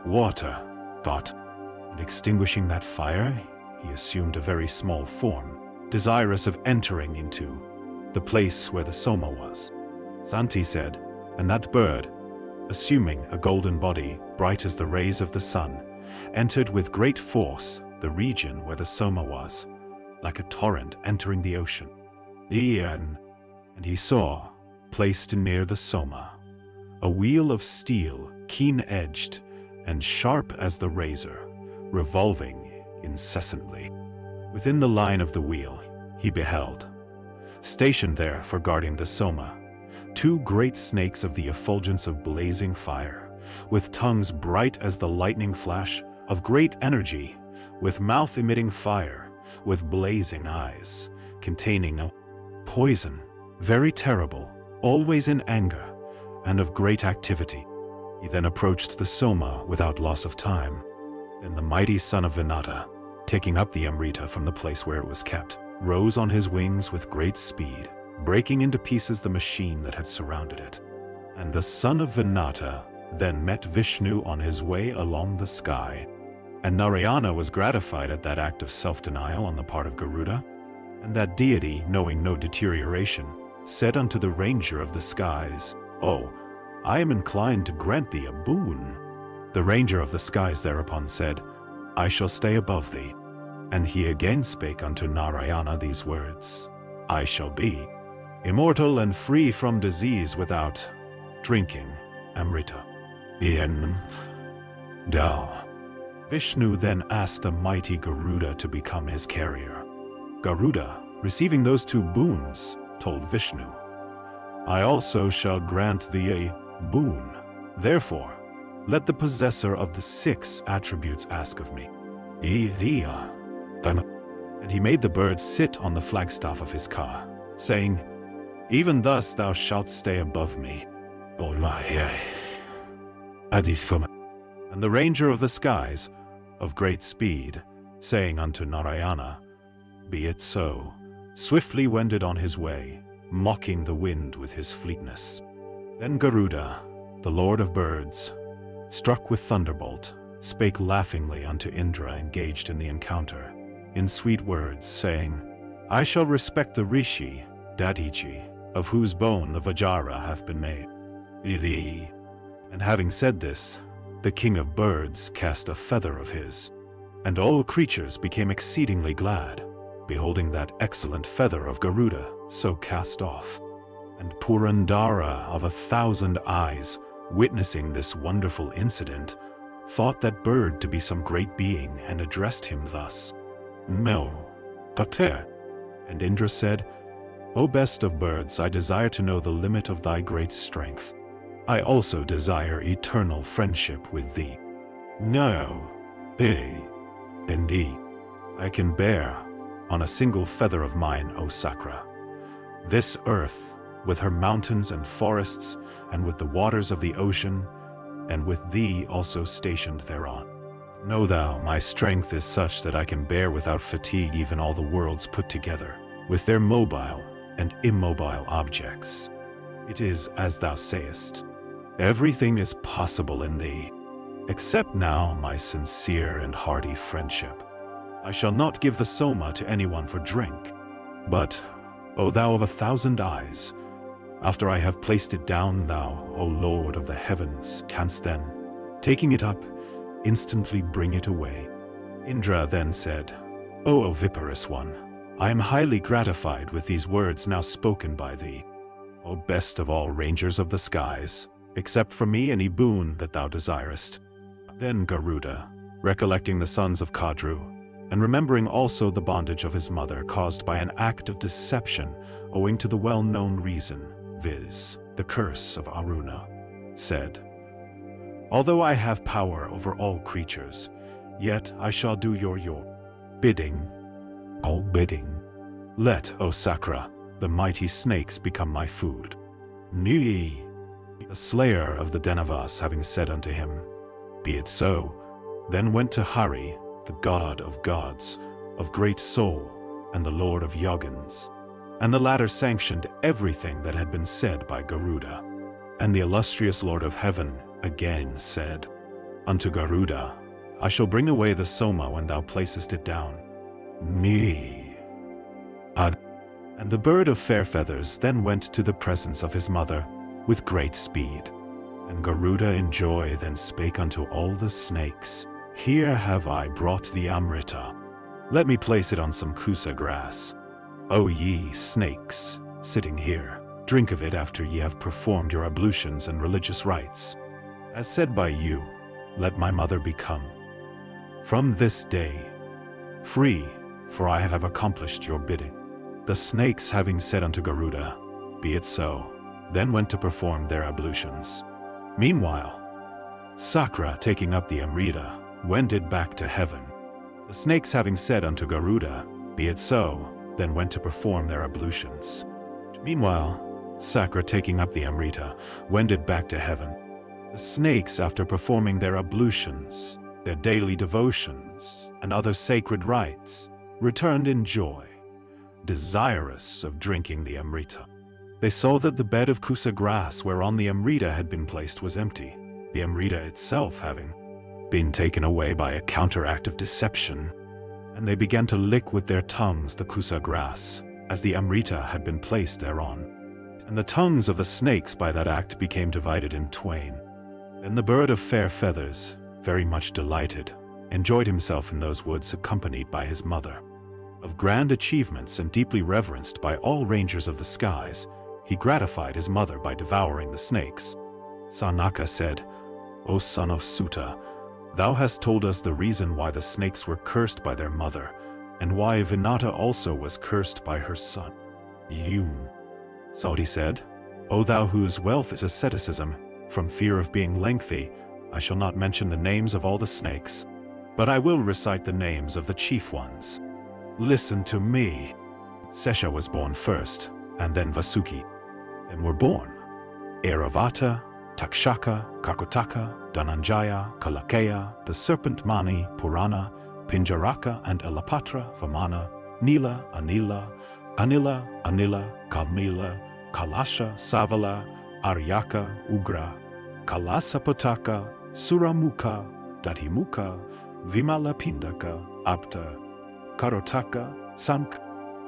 water, and extinguishing that fire, he assumed a very small form, desirous of entering into the place where the Soma was. Santi said, and that bird, assuming a golden body, bright as the rays of the sun, entered with great force the region where the Soma was, like a torrent entering the ocean. And he saw, placed near the Soma, a wheel of steel, keen-edged and sharp as the razor, revolving incessantly. Within the line of the wheel, he beheld, stationed there for guarding the Soma, 2 great snakes of the effulgence of blazing fire, with tongues bright as the lightning flash, of great energy, with mouth emitting fire, with blazing eyes, containing a poison, very terrible, always in anger, and of great activity. He then approached the Soma without loss of time. Then the mighty son of Vinata, taking up the Amrita from the place where it was kept, rose on his wings with great speed, breaking into pieces the machine that had surrounded it. And the son of Vinata then met Vishnu on his way along the sky. And Narayana was gratified at that act of self-denial on the part of Garuda, and that deity, knowing no deterioration, said unto the ranger of the skies, "Oh, I am inclined to grant thee a boon." The ranger of the skies thereupon said, "I shall stay above thee." And he again spake unto Narayana these words, "I shall be immortal and free from disease without drinking Amrita." Vishnu then asked the mighty Garuda to become his carrier. Garuda, receiving those 2 boons, told Vishnu, "I also shall grant thee a boon. Therefore, let the possessor of the 6 attributes ask of me." And he made the bird sit on the flagstaff of his car, saying, "Even thus thou shalt stay above me." And the ranger of the skies, of great speed, saying unto Narayana, "Be it so," swiftly wended on his way, mocking the wind with his fleetness. Then Garuda, the lord of birds, struck with thunderbolt, spake laughingly unto Indra engaged in the encounter, in sweet words, saying, "I shall respect the Rishi, Dadichi, of whose bone the Vajra hath been made." And having said this, the king of birds cast a feather of his, and all creatures became exceedingly glad, beholding that excellent feather of Garuda so cast off. And Purandara of 1,000 eyes, witnessing this wonderful incident, thought that bird to be some great being and addressed him thus, "No, Tate." And Indra said, "O best of birds, I desire to know the limit of thy great strength. I also desire eternal friendship with thee." "No, indeed, I can bear on a single feather of mine, O Sakra, this earth, with her mountains and forests, and with the waters of the ocean, and with thee also stationed thereon. Know thou, my strength is such that I can bear without fatigue even all the worlds put together, with their mobile and immobile objects. It is as thou sayest. Everything is possible in thee, except now my sincere and hearty friendship. I shall not give the Soma to anyone for drink, but, O thou of 1,000 eyes, after I have placed it down, thou, O Lord of the heavens, canst then, taking it up, instantly bring it away." Indra then said, "O oviparous one, I am highly gratified with these words now spoken by thee, O best of all rangers of the skies, accept from me any boon that thou desirest." Then Garuda, recollecting the sons of Kadru, and remembering also the bondage of his mother caused by an act of deception owing to the well-known reason, viz., the curse of Aruna, said, "Although I have power over all creatures, yet I shall do your bidding, all bidding. Let, O Sakra, the mighty snakes become my food." Nui, the slayer of the Danavas, having said unto him, "Be it so," then went to Hari, the god of gods, of great soul, and the lord of Yogins. And the latter sanctioned everything that had been said by Garuda. And the illustrious Lord of Heaven again said unto Garuda, "I shall bring away the soma when thou placest it down." Me. And the bird of fair feathers then went to the presence of his mother with great speed. And Garuda in joy then spake unto all the snakes, "Here have I brought the Amrita. Let me place it on some kusa grass. O ye snakes, sitting here, drink of it after ye have performed your ablutions and religious rites. As said by you, let my mother become, from this day, free, for I have accomplished your bidding." The snakes having said unto Garuda, "Be it so," then went to perform their ablutions. Meanwhile, Sakra, taking up the Amrita, wended back to heaven. The snakes having said unto Garuda, "Be it so," then went to perform their ablutions. Meanwhile, Sakra, taking up the Amrita, wended back to heaven. The snakes, after performing their ablutions, their daily devotions, and other sacred rites, returned in joy, desirous of drinking the Amrita. They saw that the bed of kusa grass whereon the Amrita had been placed was empty, the Amrita itself having been taken away by a counteract of deception, and they began to lick with their tongues the kusa grass, as the Amrita had been placed thereon. And the tongues of the snakes by that act became divided in twain. Then the bird of fair feathers, very much delighted, enjoyed himself in those woods accompanied by his mother. Of grand achievements and deeply reverenced by all rangers of the skies, he gratified his mother by devouring the snakes. Sanaka said, "O son of Suta, thou hast told us the reason why the snakes were cursed by their mother, and why Vinata also was cursed by her son. Yun." Saudi said, "O thou whose wealth is asceticism, from fear of being lengthy, I shall not mention the names of all the snakes, but I will recite the names of the chief ones. Listen to me." Sesha was born first, and then Vasuki. Then were born Airavata, Takshaka, Kakotaka, Dhananjaya, Kalakeya, the serpent Mani, Purana, Pinjaraka and Elapatra, Vamana, Nila, Anila, Kamila, Kalasha, Savala, Aryaka, Ugra, Kalasapataka, Suramukha, Datimuka, Vimalapindaka, Apta, Karotaka, Sank,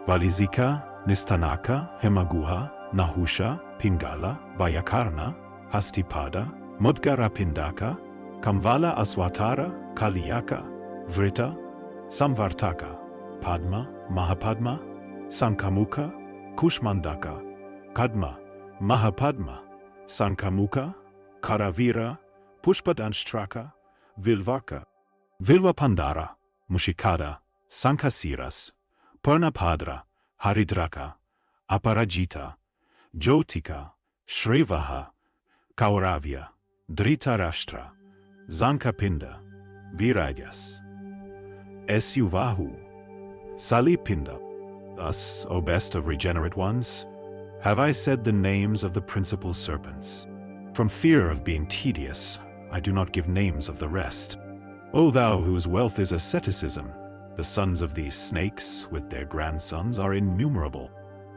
Valizika, Nistanaka, Hemaguha, Nahusha, Pingala, Vayakarna, Hastipada, Mudgarapindaka, Kamvala Aswatara, Kaliyaka, Vrita, Samvartaka, Padma, Mahapadma, Sankamuka, Kushmandaka, Kadma, Mahapadma, Sankamuka, Karavira, Pushpadanshtraka, Vilvaka, Vilvapandara, Mushikada, Sankasiras, Purnapadra, Haridraka, Aparajita, Jyotika, Shrevaha, Kauravya, Dhritarashtra, Zankapinda, Viragyas, Esuvahu, Salipinda. Thus, O best of regenerate ones, have I said the names of the principal serpents. From fear of being tedious, I do not give names of the rest. O thou whose wealth is asceticism, the sons of these snakes, with their grandsons, are innumerable.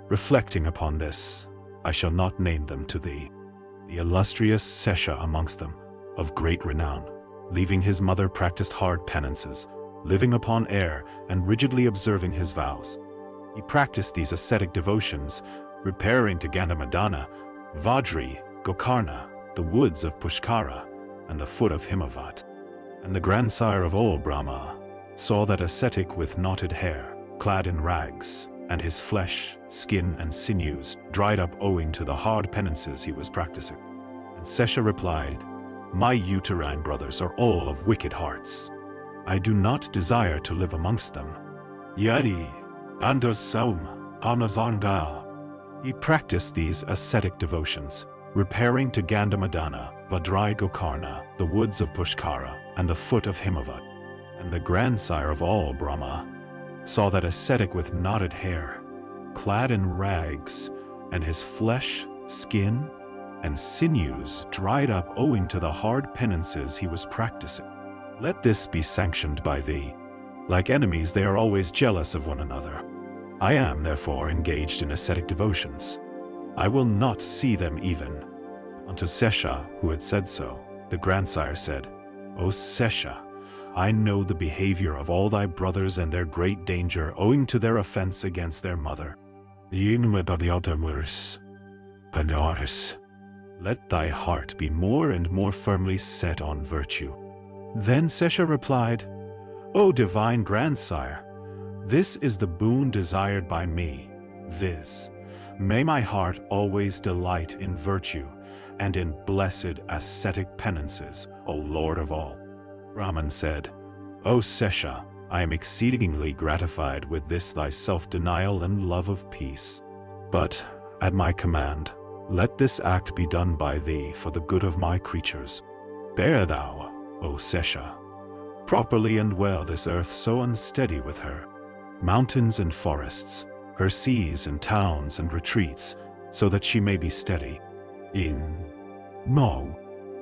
Reflecting upon this, I shall not name them to thee. The illustrious Sesha amongst them, of great renown, leaving his mother practiced hard penances, living upon air and rigidly observing his vows. He practiced these ascetic devotions, repairing to Gandhamadana, Vajri, Gokarna, the woods of Pushkara, and the foot of Himavat. And the grandsire of all Brahma saw that ascetic with knotted hair, clad in rags, and his flesh, skin, and sinews dried up owing to the hard penances he was practicing. And Sesha replied, "My uterine brothers are all of wicked hearts. I do not desire to live amongst them. Yadi, Andasaum, Anazanda. He practiced these ascetic devotions, repairing to Gandamadana, Vadrai Gokarna, the woods of Pushkara, and the foot of Himavat. And the grandsire of all Brahma saw that ascetic with knotted hair, clad in rags, and his flesh, skin, and sinews dried up owing to the hard penances he was practicing. Let this be sanctioned by thee. Like enemies, they are always jealous of one another. I am, therefore, engaged in ascetic devotions. I will not see them even. Unto Sesha, who had said so, the grandsire said, O Sesha, I know the behavior of all thy brothers and their great danger owing to their offense against their mother. Let thy heart be more and more firmly set on virtue. Then Sesha replied, O divine grandsire, this is the boon desired by me, viz. May my heart always delight in virtue and in blessed ascetic penances, O Lord of all. Brahman said, O Sesha, I am exceedingly gratified with this thy self-denial and love of peace. But, at my command, let this act be done by thee for the good of my creatures. Bear thou, O Sesha, properly and well this earth so unsteady with her mountains and forests, her seas and towns and retreats, so that she may be steady. No,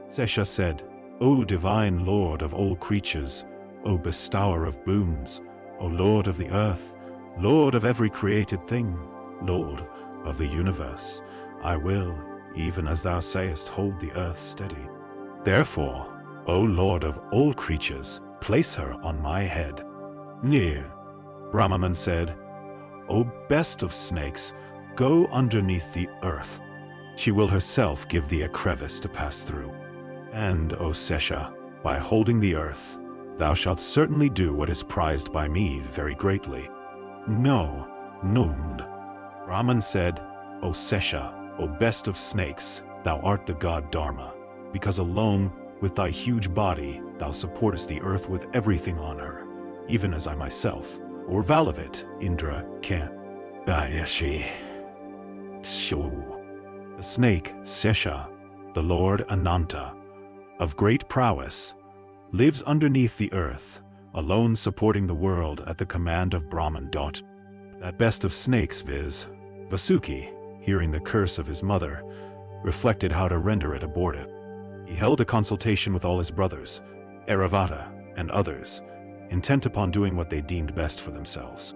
Sesha said, O divine Lord of all creatures, O bestower of boons, O Lord of the earth, Lord of every created thing, Lord of the universe, I will, even as thou sayest, hold the earth steady. Therefore, O Lord of all creatures, place her on my head. Near. Brahman said, O best of snakes, go underneath the earth. She will herself give thee a crevice to pass through. And, O Sesha, by holding the earth, thou shalt certainly do what is prized by me very greatly. No, Numd. Brahman said, O Sesha, O best of snakes, thou art the god Dharma, because alone, with thy huge body, thou supportest the earth with everything on her, even as I myself, or Valavit, Indra, can. Ayashi. The snake, Sesha, the Lord Ananta, of great prowess, lives underneath the earth, alone supporting the world at the command of Brahman. That best of snakes, viz. Vasuki, hearing the curse of his mother, reflected how to render it abortive. He held a consultation with all his brothers, Airavata, and others, intent upon doing what they deemed best for themselves.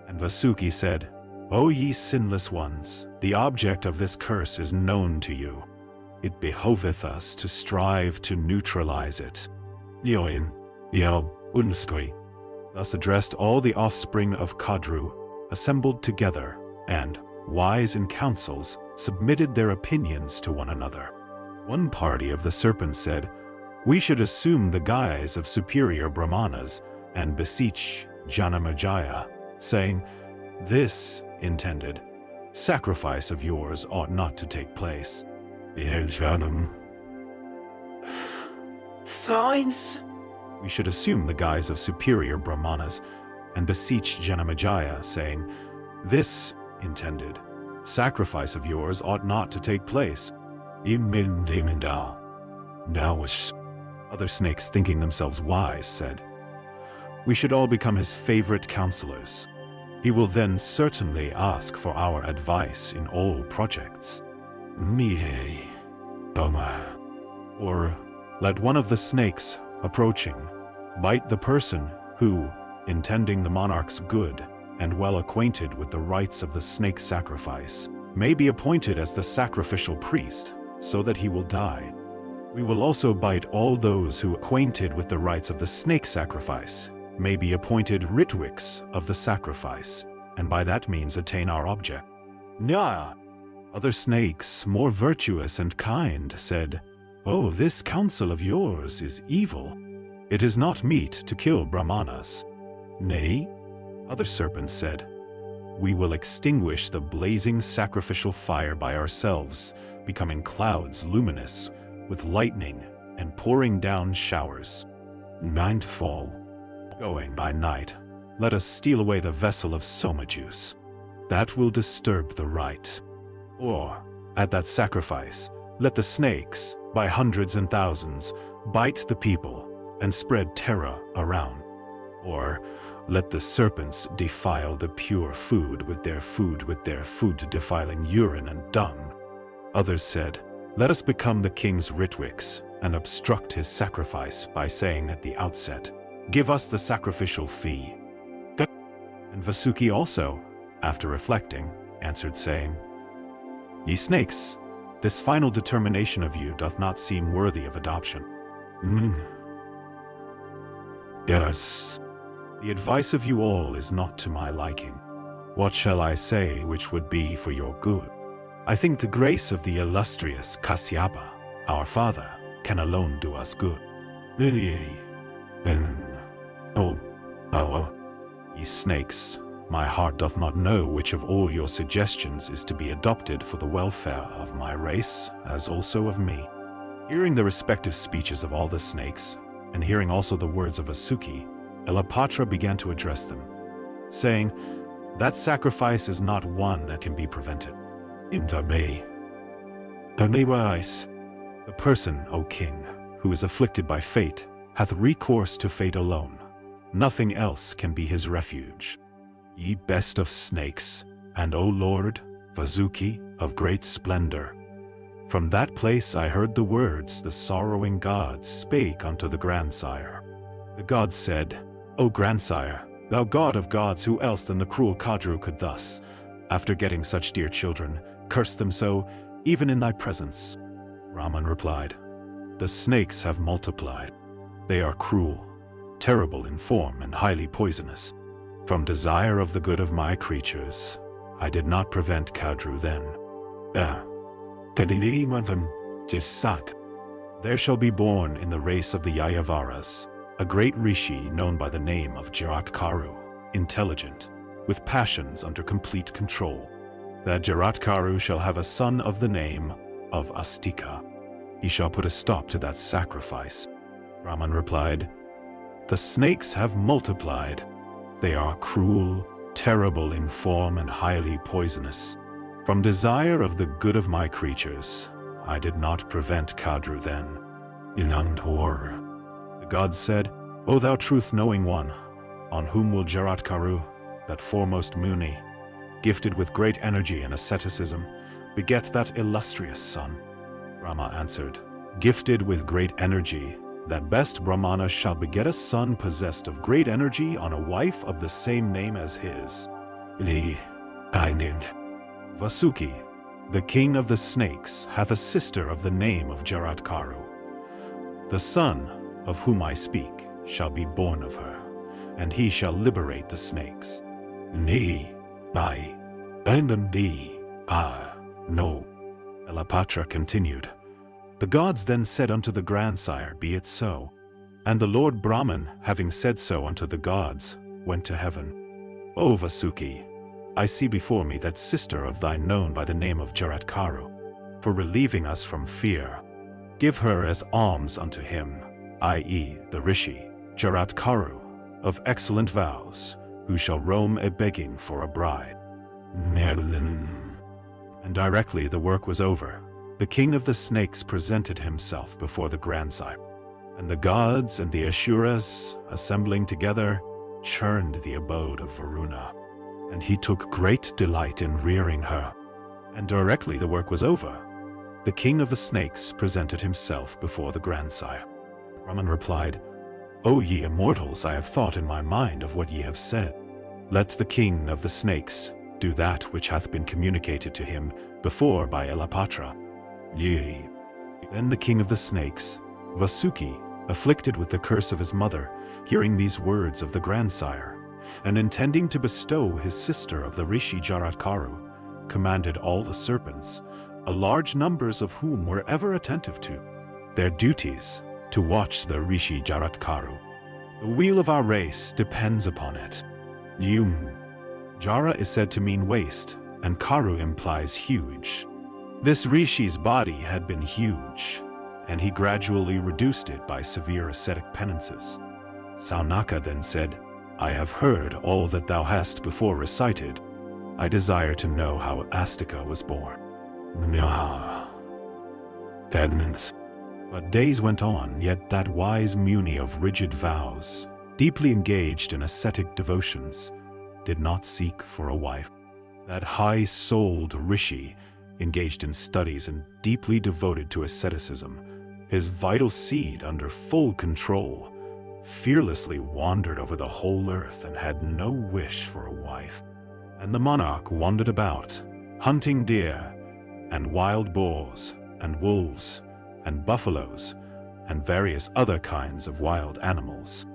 And Vasuki said, O ye sinless ones, the object of this curse is known to you. It behoveth us to strive to neutralize it. Yoin, Yel, Unskoi, thus addressed all the offspring of Kadru, assembled together, and, wise in councils, submitted their opinions to one another. One party of the serpents said, We should assume the guise of superior Brahmanas and beseech Janamejaya, saying, This, intended, sacrifice of yours ought not to take place. Signs? We should assume the guise of superior Brahmanas and beseech Janamejaya, saying, This, intended, sacrifice of yours ought not to take place. Other snakes, thinking themselves wise, said, We should all become his favorite counselors. He will then certainly ask for our advice in all projects. Mihei, Boma. Or let one of the snakes, approaching, bite the person who, intending the monarch's good and well acquainted with the rites of the snake sacrifice, may be appointed as the sacrificial priest, so that he will die. We will also bite all those who, acquainted with the rites of the snake sacrifice, may be appointed ritwiks of the sacrifice, and by that means attain our object. Nya! Other snakes, more virtuous and kind, said, Oh, this counsel of yours is evil. It is not meet to kill Brahmanas. Nay, other serpents said, We will extinguish the blazing sacrificial fire by ourselves, becoming clouds luminous, with lightning and pouring down showers. Nightfall. Going by night, let us steal away the vessel of soma juice. That will disturb the rite. Or, at that sacrifice, let the snakes, by hundreds and thousands, bite the people and spread terror around. Or, let the serpents defile the pure food with their food defiling urine and dung. Others said, let us become the king's Ritwiks and obstruct his sacrifice by saying at the outset, give us the sacrificial fee. And Vasuki also, after reflecting, answered saying, Ye snakes, this final determination of you doth not seem worthy of adoption. Yes, the advice of you all is not to my liking. What shall I say which would be for your good? I think the grace of the illustrious Kasyapa, our father, can alone do us good. Ye snakes, my heart doth not know which of all your suggestions is to be adopted for the welfare of my race, as also of me. Hearing the respective speeches of all the snakes, and hearing also the words of Vasuki, Elapatra began to address them, saying, that sacrifice is not one that can be prevented. The person, O king, who is afflicted by fate, hath recourse to fate alone. Nothing else can be his refuge. Ye best of snakes, and O Lord, Vasuki, of great splendor. From that place I heard the words the sorrowing gods spake unto the grandsire. The gods said, O grandsire, thou god of gods, who else than the cruel Kadru could thus, after getting such dear children, curse them so, even in thy presence? Brahman replied, the snakes have multiplied. They are cruel, terrible in form, and highly poisonous. From desire of the good of my creatures, I did not prevent Kadru then. There shall be born in the race of the Yayavaras a great rishi known by the name of Jaratkaru, intelligent, with passions under complete control. That Jaratkaru shall have a son of the name of Astika. He shall put a stop to that sacrifice. Brahman replied, the snakes have multiplied. They are cruel, terrible in form, and highly poisonous. From desire of the good of my creatures, I did not prevent Kadru then. The gods said, O thou truth-knowing one, on whom will Jaratkaru, that foremost Muni, gifted with great energy and asceticism, beget that illustrious son? Brahma answered, gifted with great energy, that best Brahmana shall beget a son possessed of great energy on a wife of the same name as his. Vasuki, the king of the snakes, hath a sister of the name of Jaratkaru. The son, of whom I speak, shall be born of her, and he shall liberate the snakes. No. Elapatra continued. The gods then said unto the grandsire, be it so. And the Lord Brahman, having said so unto the gods, went to heaven. O Vasuki, I see before me that sister of thine known by the name of Jaratkaru, for relieving us from fear. Give her as alms unto him, i.e. the rishi, Jaratkaru, of excellent vows, who shall roam a-begging for a bride. And directly the work was over, the king of the snakes presented himself before the grandsire, and the gods and the Asuras, assembling together, churned the abode of Varuna, and he took great delight in rearing her. And directly the work was over, the king of the snakes presented himself before the grandsire. Brahman replied, O ye immortals, I have thought in my mind of what ye have said. Let the king of the snakes do that which hath been communicated to him before by Elapatra. Yea. Then the king of the snakes, Vasuki, afflicted with the curse of his mother, hearing these words of the grandsire, and intending to bestow his sister of the rishi Jaratkaru, commanded all the serpents, a large numbers of whom were ever attentive to their duties, to watch the rishi Jaratkaru. The weal of our race depends upon it. Jara is said to mean waste, and Karu implies huge. This rishi's body had been huge, and he gradually reduced it by severe ascetic penances. Saunaka then said, I have heard all that thou hast before recited. I desire to know how Astika was born. But days went on, yet that wise Muni of rigid vows, deeply engaged in ascetic devotions, did not seek for a wife. That high-souled rishi, engaged in studies and deeply devoted to asceticism, his vital seed under full control, fearlessly wandered over the whole earth and had no wish for a wife. And the monarch wandered about, hunting deer, and wild boars, and wolves, and buffaloes, and various other kinds of wild animals.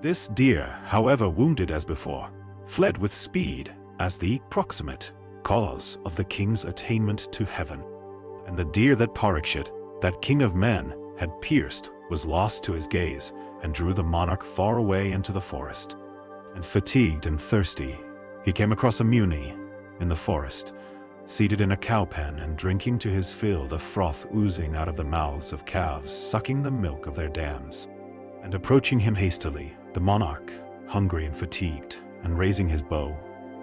This deer, however wounded as before, fled with speed as the proximate cause of the king's attainment to heaven. And the deer that Parikshit, that king of men, had pierced was lost to his gaze and drew the monarch far away into the forest. And fatigued and thirsty, he came across a Muni in the forest, seated in a cow pen and drinking to his fill the froth oozing out of the mouths of calves sucking the milk of their dams. And approaching him hastily, the monarch, hungry and fatigued, and raising his bow,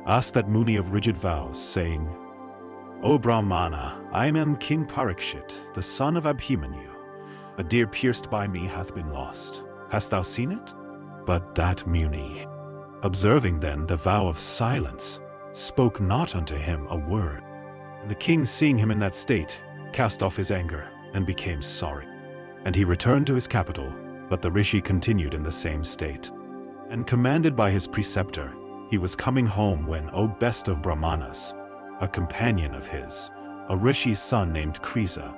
asked that Muni of rigid vows, saying, O Brahmana, I am King Parikshit, the son of Abhimanyu. A deer pierced by me hath been lost. Hast thou seen it? But that Muni, observing then the vow of silence, spoke not unto him a word. And the king, seeing him in that state, cast off his anger, and became sorry. And he returned to his capital, but the rishi continued in the same state. And commanded by his preceptor, he was coming home when, O best of Brahmanas, a companion of his, a rishi's son named Krisa,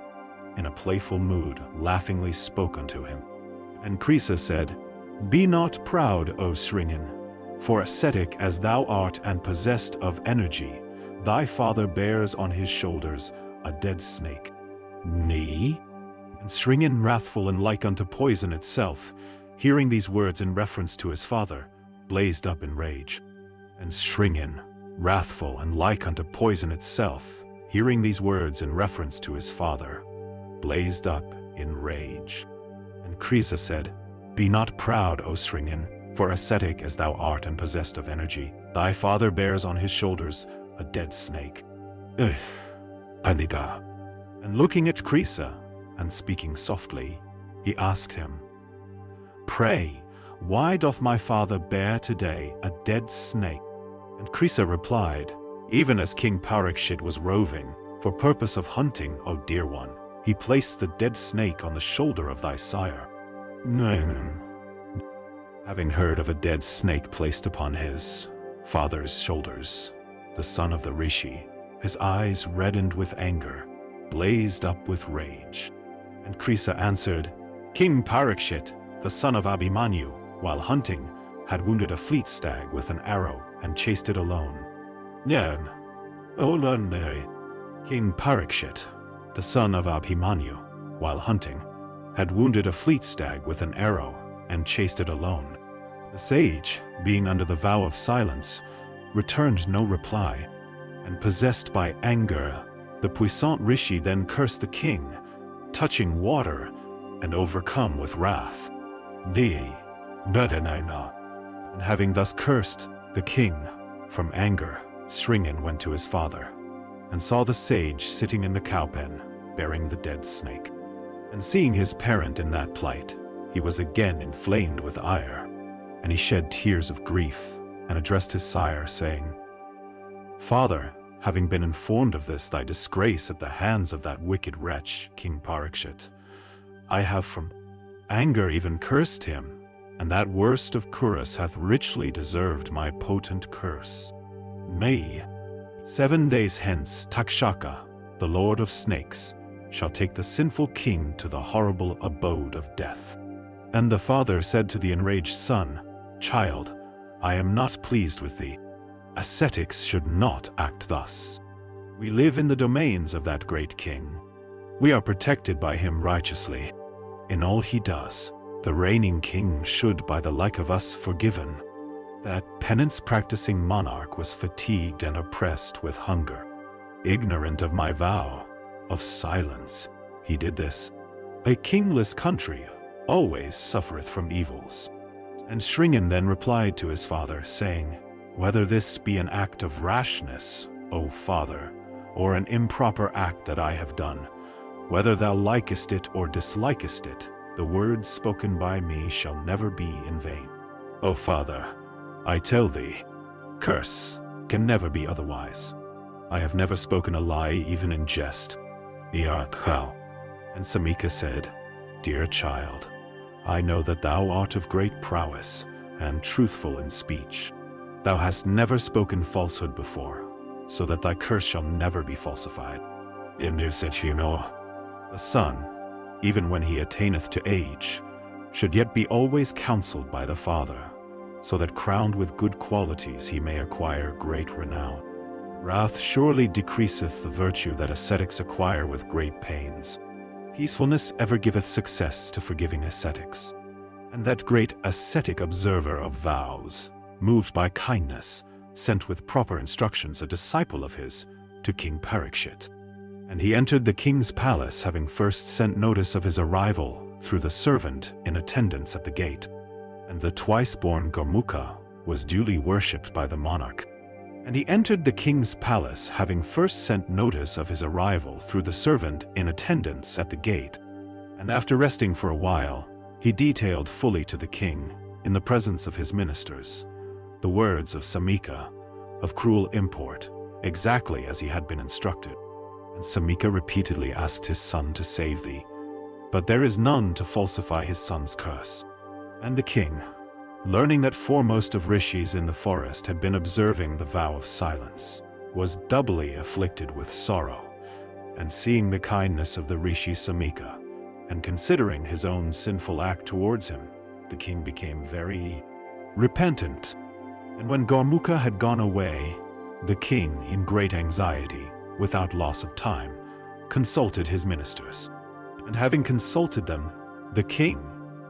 in a playful mood, laughingly spoke unto him. And Krisa said, Be not proud, O Sringen, for ascetic as thou art and possessed of energy, thy father bears on his shoulders a dead snake. Nay? And Sringen, wrathful and like unto poison itself, hearing these words in reference to his father, blazed up in rage. And Sringen, wrathful and like unto poison itself, hearing these words in reference to his father, blazed up in rage. And Krisa said, Be not proud, O Sringen, for ascetic as thou art and possessed of energy, thy father bears on his shoulders a dead snake. Pandita. And looking at Krisa, and speaking softly, he asked him, Pray, why doth my father bear today a dead snake? And Krisa replied, Even as King Parikshit was roving, for purpose of hunting, O dear one, he placed the dead snake on the shoulder of thy sire. Having heard of a dead snake placed upon his father's shoulders, the son of the rishi, his eyes reddened with anger, blazed up with rage. And Krisa answered, King Parikshit, the son of Abhimanyu, while hunting, had wounded a fleet stag with an arrow and chased it alone. King Parikshit, the son of Abhimanyu, while hunting, had wounded a fleet stag with an arrow and chased it alone. The sage, being under the vow of silence, returned no reply, and possessed by anger, the puissant rishi then cursed the king, touching water, and overcome with wrath. And having thus cursed the king, from anger, Sringen went to his father, and saw the sage sitting in the cowpen, bearing the dead snake. And seeing his parent in that plight, he was again inflamed with ire, and he shed tears of grief, and addressed his sire, saying, Father, having been informed of this thy disgrace at the hands of that wicked wretch, King Parikshit, I have from anger even cursed him, and that worst of Kurus hath richly deserved my potent curse. May 7 days hence Takshaka, the lord of snakes, shall take the sinful king to the horrible abode of death. And the father said to the enraged son, Child, I am not pleased with thee. Ascetics should not act thus. We live in the domains of that great king. We are protected by him righteously. In all he does, the reigning king should by the like of us forgiven. That penance-practicing monarch was fatigued and oppressed with hunger. Ignorant of my vow of silence, he did this. A kingless country always suffereth from evils. And Shringen then replied to his father, saying, "Whether this be an act of rashness, O father, or an improper act that I have done, whether thou likest it or dislikest it, the words spoken by me shall never be in vain. O father, I tell thee, curse can never be otherwise. I have never spoken a lie even in jest." Jaratkaru. And Samika said, "Dear child, I know that thou art of great prowess and truthful in speech. Thou hast never spoken falsehood before, so that thy curse shall never be falsified. A son, even when he attaineth to age, should yet be always counseled by the father, so that crowned with good qualities he may acquire great renown. Wrath surely decreaseth the virtue that ascetics acquire with great pains. Peacefulness ever giveth success to forgiving ascetics. And that great ascetic observer of vows, moved by kindness, sent with proper instructions a disciple of his to King Parikshit. And he entered the king's palace, having first sent notice of his arrival through the servant in attendance at the gate. And the twice-born Gormukha was duly worshipped by the monarch. And he entered the king's palace, having first sent notice of his arrival through the servant in attendance at the gate. And after resting for a while, he detailed fully to the king, in the presence of his ministers, the words of Samika, of cruel import, exactly as he had been instructed. And Samika repeatedly asked his son to save thee, but there is none to falsify his son's curse. And the king, learning that foremost of rishis in the forest had been observing the vow of silence, was doubly afflicted with sorrow, and seeing the kindness of the rishi Samika, and considering his own sinful act towards him, the king became very repentant. And when Gormukha had gone away, the king, in great anxiety, without loss of time, consulted his ministers. And having consulted them, the king,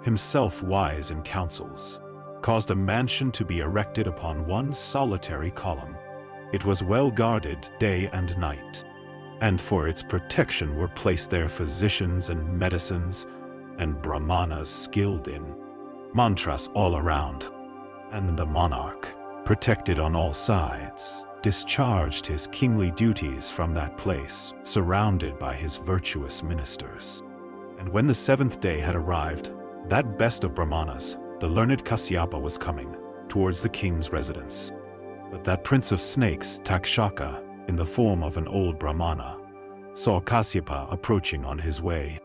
himself wise in counsels, caused a mansion to be erected upon one solitary column. It was well guarded day and night, and for its protection were placed there physicians and medicines, and brahmanas skilled in mantras all around. And the monarch, protected on all sides, discharged his kingly duties from that place, surrounded by his virtuous ministers. And when the seventh day had arrived, that best of brahmanas, the learned Kasyapa, was coming towards the king's residence. But that prince of snakes, Takshaka, in the form of an old brahmana, saw Kasyapa approaching on his way.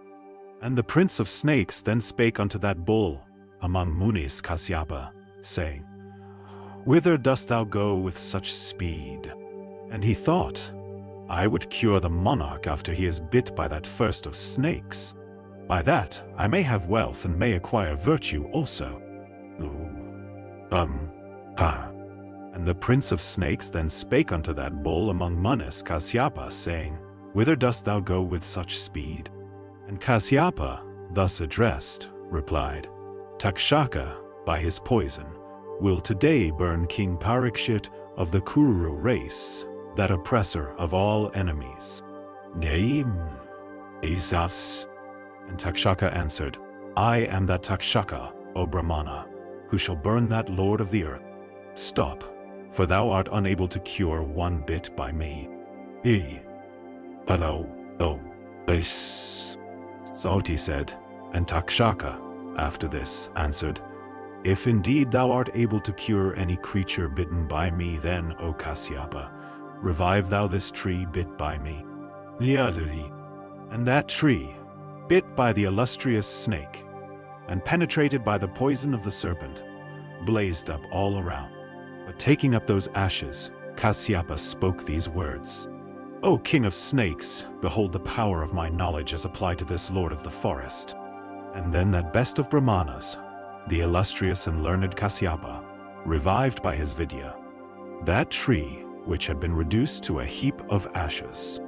And the prince of snakes then spake unto that bull among Munis, Kasyapa, saying, "Whither dost thou go with such speed?" And he thought, "I would cure the monarch after he is bit by that first of snakes. By that I may have wealth and may acquire virtue also." And the prince of snakes then spake unto that bull among Munis, Kasyapa, saying, "Whither dost thou go with such speed?" And Kasyapa, thus addressed, replied, "Takshaka, by his poison, will today burn King Parikshit of the Ruru race, that oppressor of all enemies." Isas. And Takshaka answered, "I am that Takshaka, O Brahmana, who shall burn that lord of the earth. Stop, for thou art unable to cure one bit by me." So he said, and Takshaka, after this, answered, "If indeed thou art able to cure any creature bitten by me, then, O Kasyapa, revive thou this tree bit by me." And that tree, bit by the illustrious snake, and penetrated by the poison of the serpent, blazed up all around. But taking up those ashes, Kasyapa spoke these words, "O king of snakes, behold the power of my knowledge as applied to this lord of the forest." And then that best of brahmanas, the illustrious and learned Kasyapa, revived by his vidya, that tree which had been reduced to a heap of ashes.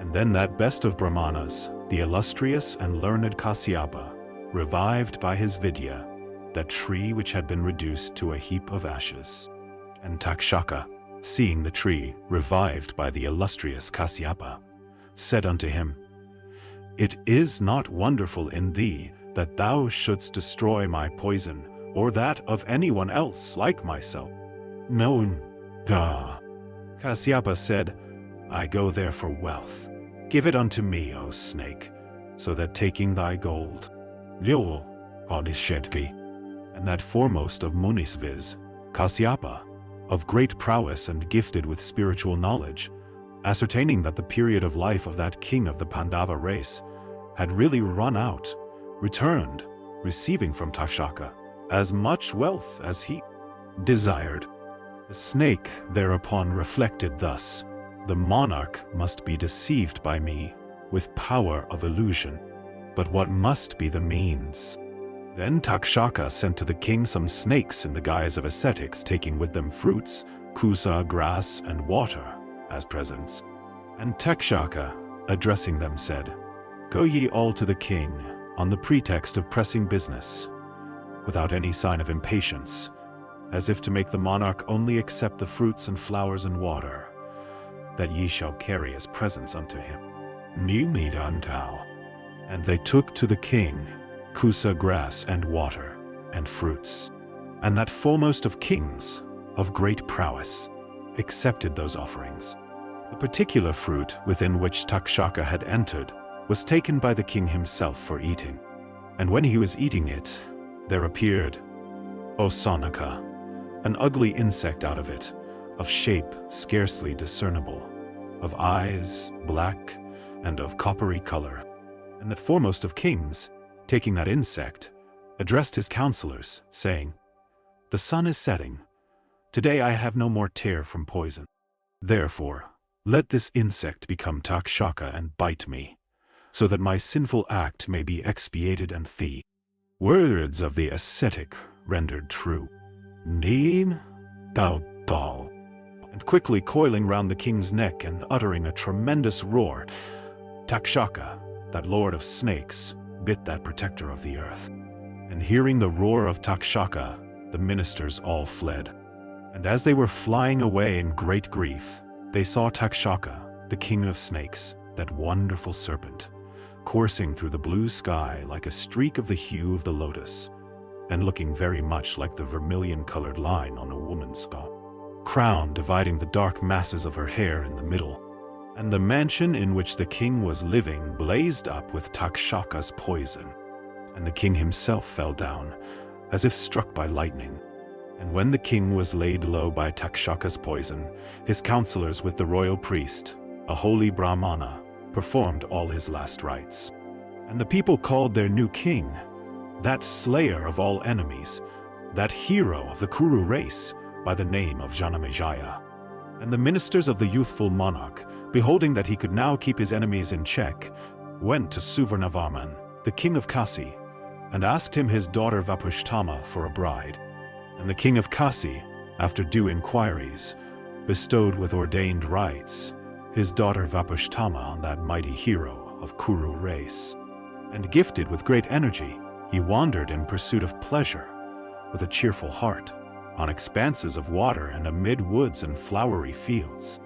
And then that best of brahmanas, the illustrious and learned Kasyapa, revived by his vidya, that tree which had been reduced to a heap of ashes. And Takshaka, seeing the tree revived by the illustrious Kasyapa, said unto him, "It is not wonderful in thee that thou shouldst destroy my poison, or that of anyone else like myself. No, Kasyapa said, I go there for wealth. Give it unto me, O snake, so that taking thy gold, Lyo, Adhyay, and that foremost of Munis viz, Kasyapa, of great prowess and gifted with spiritual knowledge, ascertaining that the period of life of that king of the Pandava race had really run out, returned, receiving from Takshaka as much wealth as he desired. The snake thereupon reflected thus, the monarch must be deceived by me with power of illusion, but what must be the means? Then Takshaka sent to the king some snakes in the guise of ascetics, taking with them fruits, kusa, grass, and water as presents. And Takshaka, addressing them, said, Go ye all to the king, on the pretext of pressing business, without any sign of impatience, as if to make the monarch only accept the fruits and flowers and water, that ye shall carry as presents unto him. And they took to the king kusa, grass, and water, and fruits. And that foremost of kings, of great prowess, accepted those offerings. The particular fruit within which Takshaka had entered was taken by the king himself for eating. And when he was eating it, there appeared, Osanaka, an ugly insect out of it, of shape scarcely discernible, of eyes black, and of coppery color. And that foremost of kings, taking that insect, addressed his counselors, saying, The sun is setting. Today I have no more tear from poison. Therefore, let this insect become Takshaka and bite me, so that my sinful act may be expiated and thee. Words of the ascetic rendered true. Neen, thou dal. And quickly coiling round the king's neck and uttering a tremendous roar, Takshaka, that lord of snakes, bit that protector of the earth. And hearing the roar of Takshaka, the ministers all fled. And as they were flying away in great grief, they saw Takshaka, the king of snakes, that wonderful serpent, coursing through the blue sky like a streak of the hue of the lotus, and looking very much like the vermilion-colored line on a woman's scalp, crown dividing the dark masses of her hair in the middle. And the mansion in which the king was living blazed up with Takshaka's poison, and the king himself fell down, as if struck by lightning. And when the king was laid low by Takshaka's poison, his counselors with the royal priest, a holy Brahmana, performed all his last rites. And the people called their new king, that slayer of all enemies, that hero of the Kuru race, by the name of Janamejaya. And the ministers of the youthful monarch, beholding that he could now keep his enemies in check, went to Suvarnavarman, the king of Kasi, and asked him his daughter Vapushtama for a bride. And the king of Kasi, after due inquiries, bestowed with ordained rites his daughter Vapushtama on that mighty hero of Kuru race. And gifted with great energy, he wandered in pursuit of pleasure, with a cheerful heart, on expanses of water and amid woods and flowery fields.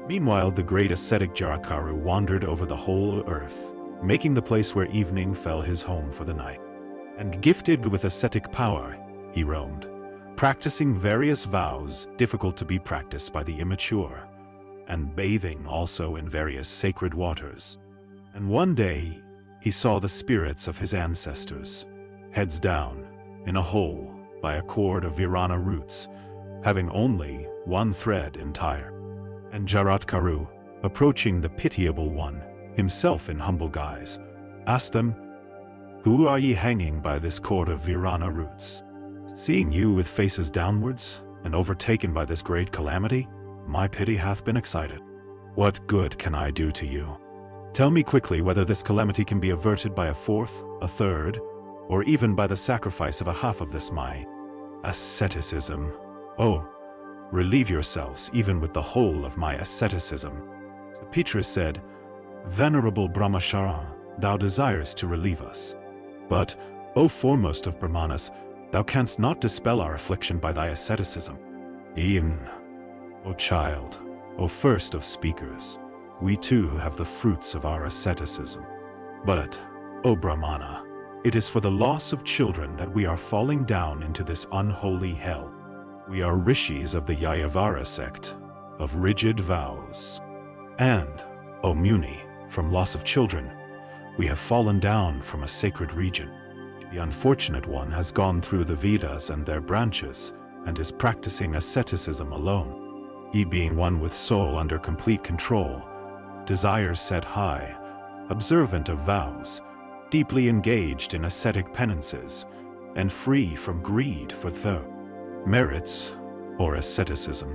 Meanwhile, the great ascetic Jaratkaru wandered over the whole earth, making the place where evening fell his home for the night. And gifted with ascetic power, he roamed, practicing various vows difficult to be practiced by the immature, and bathing also in various sacred waters. And one day, he saw the spirits of his ancestors, heads down, in a hole by a cord of Virana roots, having only one thread entire. And Jaratkaru, approaching the pitiable one, himself in humble guise, asked them, Who are ye hanging by this cord of Virana roots? Seeing you with faces downwards, and overtaken by this great calamity, my pity hath been excited. What good can I do to you? Tell me quickly whether this calamity can be averted by a fourth, a third, or even by the sacrifice of a half of this my asceticism. Oh, relieve yourselves even with the whole of my asceticism. Petrus said, Venerable Brahmachara, thou desirest to relieve us. But, O foremost of Brahmanas, thou canst not dispel our affliction by thy asceticism. E'en, O child, O first of speakers, we too have the fruits of our asceticism. But, O Brahmana, It is for the loss of children that we are falling down into this unholy hell. We are rishis of the Yayavara sect, of rigid vows. And, O Muni, from loss of children, we have fallen down from a sacred region. The unfortunate one has gone through the Vedas and their branches, and is practicing asceticism alone. He being one with soul under complete control, desires set high, observant of vows, deeply engaged in ascetic penances, and free from greed for the merits or asceticism.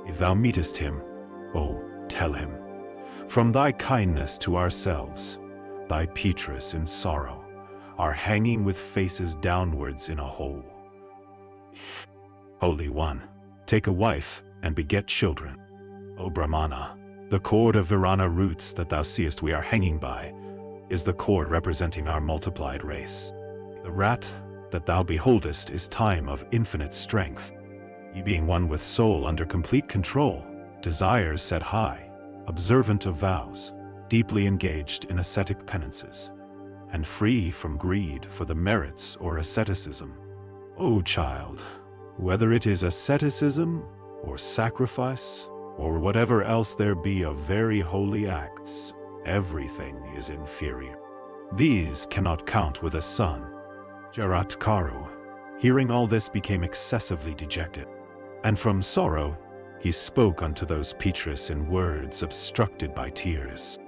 If thou meetest him, O tell him, from thy kindness to ourselves, thy Petrus in sorrow are hanging with faces downwards in a hole. Holy One, take a wife and beget children. O Brahmana, the cord of Virana roots that thou seest we are hanging by is the cord representing our multiplied race. The rat that thou beholdest is time of infinite strength. He being one with soul under complete control, desires set high, observant of vows, deeply engaged in ascetic penances, and free from greed for the merits or asceticism. O child, whether it is asceticism or sacrifice or whatever else there be of very holy acts, everything is inferior. These cannot count with a son. Jaratkaru, hearing all this, became excessively dejected, and from sorrow he spoke unto those Petrus in words obstructed by tears.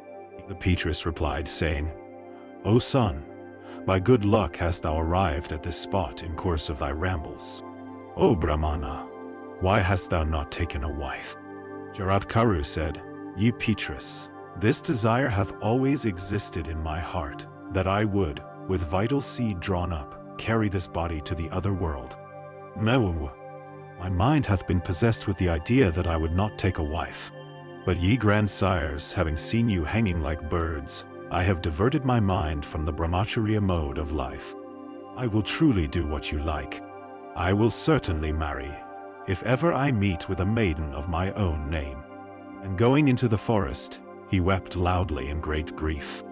The Petrus replied, saying, O son, by good luck hast thou arrived at this spot in course of thy rambles. O Brahmana, why hast thou not taken a wife? Jaratkaru said, Ye Petrus, this desire hath always existed in my heart, that I would, with vital seed drawn up, carry this body to the other world. No, my mind hath been possessed with the idea that I would not take a wife. But ye grandsires, having seen you hanging like birds, I have diverted my mind from the brahmacharya mode of life. I will truly do what you like. I will certainly marry, if ever I meet with a maiden of my own name. And going into the forest, he wept loudly in great grief.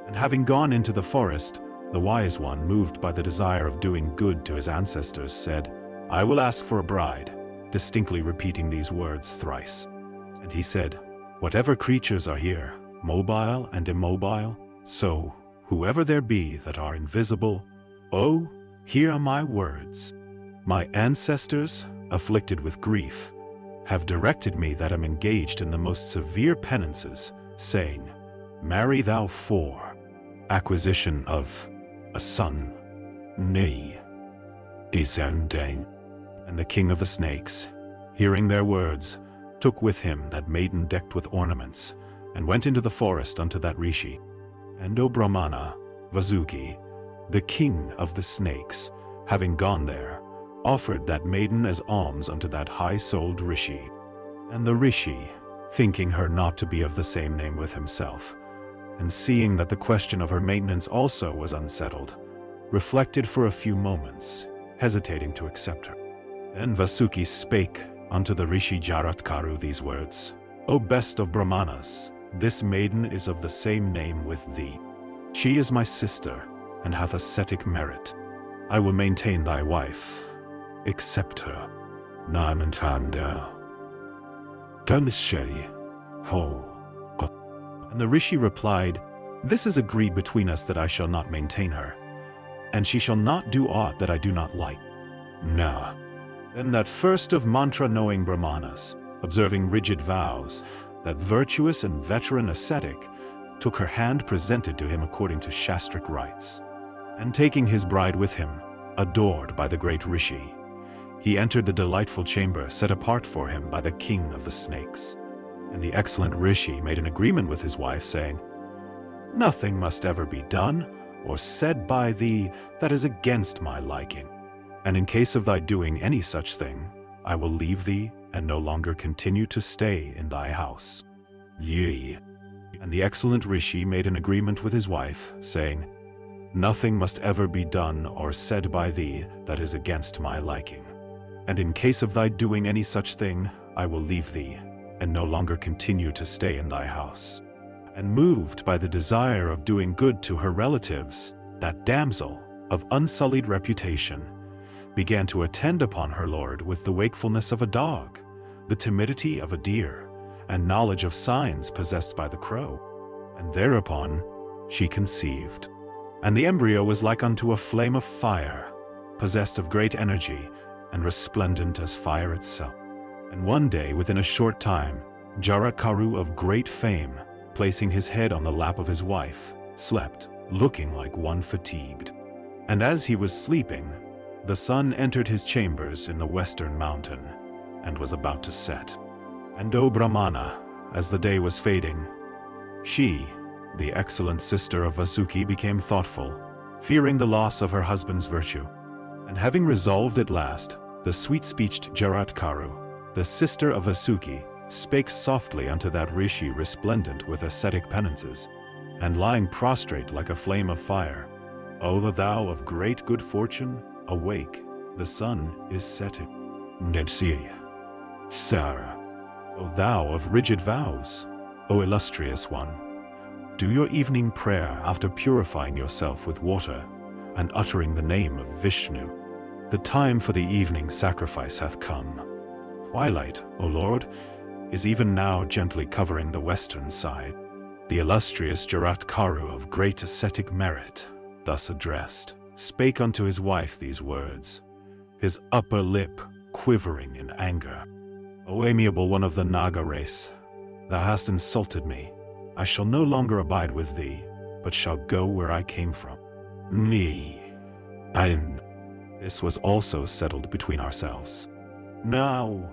And having gone into the forest, the wise one, moved by the desire of doing good to his ancestors, said, I will ask for a bride, distinctly repeating these words thrice. And he said, Whatever creatures are here, mobile and immobile, so, whoever there be that are invisible, oh, hear my words. My ancestors, afflicted with grief, have directed me that am engaged in the most severe penances, saying, Marry thou for acquisition of a son, nay, descending. And the king of the snakes, hearing their words, took with him that maiden decked with ornaments, and went into the forest unto that rishi. And O Brahmana, Vasuki, the king of the snakes, having gone there, offered that maiden as alms unto that high-souled rishi. And the rishi, thinking her not to be of the same name with himself, and seeing that the question of her maintenance also was unsettled, reflected for a few moments, hesitating to accept her. Then Vasuki spake unto the rishi Jaratkaru these words, O best of Brahmanas, this maiden is of the same name with thee. She is my sister, and hath ascetic merit. I will maintain thy wife. Accept her. Namantanda. Tanisheri. Ho. And the rishi replied, This is agreed between us that I shall not maintain her, and she shall not do aught that I do not like. No. Then that first of mantra-knowing Brahmanas, observing rigid vows, that virtuous and veteran ascetic, took her hand presented to him according to shastric rites, and taking his bride with him, adored by the great rishi, he entered the delightful chamber set apart for him by the king of the snakes. And the excellent rishi made an agreement with his wife, saying, Nothing must ever be done or said by thee that is against my liking. And in case of thy doing any such thing, I will leave thee and no longer continue to stay in thy house. Yea. And the excellent rishi made an agreement with his wife, saying, Nothing must ever be done or said by thee that is against my liking. And in case of thy doing any such thing, I will leave thee and no longer continue to stay in thy house. And moved by the desire of doing good to her relatives, that damsel, of unsullied reputation, began to attend upon her lord with the wakefulness of a dog, the timidity of a deer, and knowledge of signs possessed by the crow. And thereupon she conceived. And the embryo was like unto a flame of fire, possessed of great energy, and resplendent as fire itself. And one day, within a short time, Jaratkaru of great fame, placing his head on the lap of his wife, slept, looking like one fatigued. And as he was sleeping, the sun entered his chambers in the western mountain, and was about to set. And O Brahmana, as the day was fading, she, the excellent sister of Vasuki, became thoughtful, fearing the loss of her husband's virtue. And having resolved at last, the sweet-speeched Jaratkaru, the sister of Vasuki, spake softly unto that rishi resplendent with ascetic penances, and lying prostrate like a flame of fire, O thou of great good fortune, awake, the sun is setting. Nedsi, Sarah, O thou of rigid vows, O illustrious one, do your evening prayer after purifying yourself with water, and uttering the name of Vishnu. The time for the evening sacrifice hath come. Twilight, O Lord, is even now gently covering the western side. The illustrious Jaratkaru of great ascetic merit, thus addressed, spake unto his wife these words, his upper lip quivering in anger. O amiable one of the Naga race, thou hast insulted me. I shall no longer abide with thee, but shall go where I came from. This was also settled between ourselves. Now,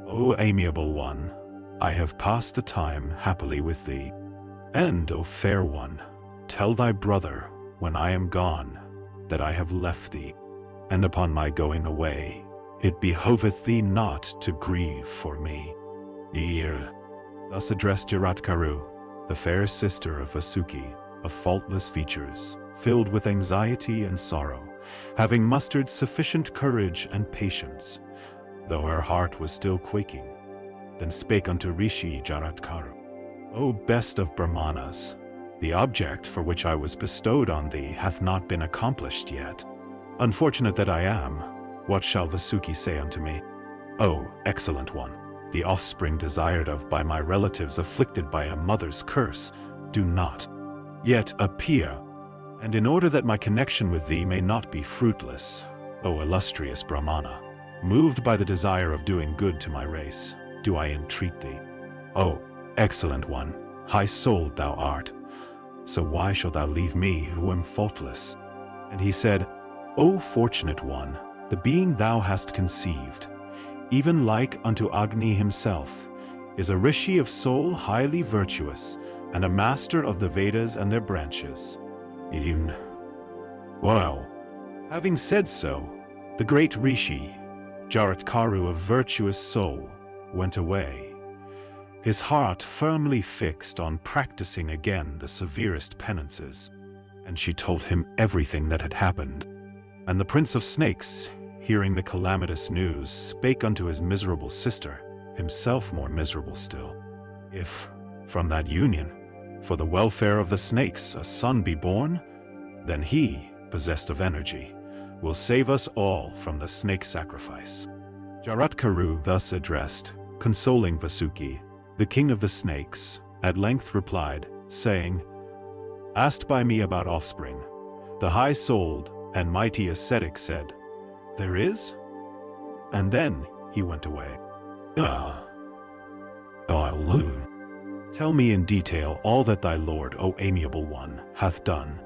O amiable one, I have passed the time happily with thee. And, O fair one, tell thy brother, when I am gone, that I have left thee, and upon my going away, it behoveth thee not to grieve for me. Thus addressed Jaratkaru, the fair sister of Vasuki, of faultless features, filled with anxiety and sorrow, having mustered sufficient courage and patience, though her heart was still quaking. Then spake unto Rishi Jaratkaru, O best of Brahmanas, the object for which I was bestowed on thee hath not been accomplished yet. Unfortunate that I am, what shall Vasuki say unto me? O excellent one, the offspring desired of by my relatives afflicted by a mother's curse, do not yet appear. And in order that my connection with thee may not be fruitless, O illustrious Brahmana, moved by the desire of doing good to my race, do I entreat thee. O excellent one, high-souled thou art, so why shalt thou leave me who am faultless? And he said, O fortunate one, the being thou hast conceived, even like unto Agni himself, is a rishi of soul highly virtuous, and a master of the Vedas and their branches. Well, having said so, the great rishi, Jaratkaru of virtuous soul, went away, his heart firmly fixed on practicing again the severest penances, and she told him everything that had happened. And the prince of snakes, hearing the calamitous news, spake unto his miserable sister, himself more miserable still, if, from that union, for the welfare of the snakes, a son be born, then he, possessed of energy, will save us all from the snake sacrifice. Jaratkaru, thus addressed, consoling Vasuki, the king of the snakes, at length replied, saying, Asked by me about offspring, the high-souled and mighty ascetic said, There is? And then he went away. Tell me in detail all that thy lord, O amiable one, hath done,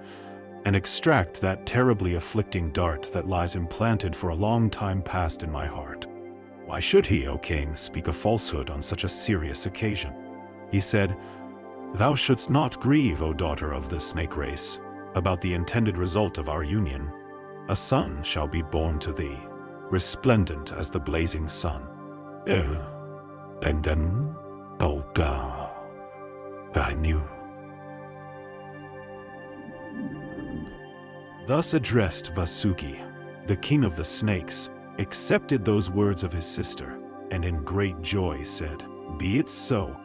and extract that terribly afflicting dart that lies implanted for a long time past in my heart. Why should he, O king, speak a falsehood on such a serious occasion? He said, Thou shouldst not grieve, O daughter of the snake race, about the intended result of our union. A son shall be born to thee, resplendent as the blazing sun. I knew. Thus addressed Vasuki, the king of the snakes, accepted those words of his sister, and in great joy said, Be it so.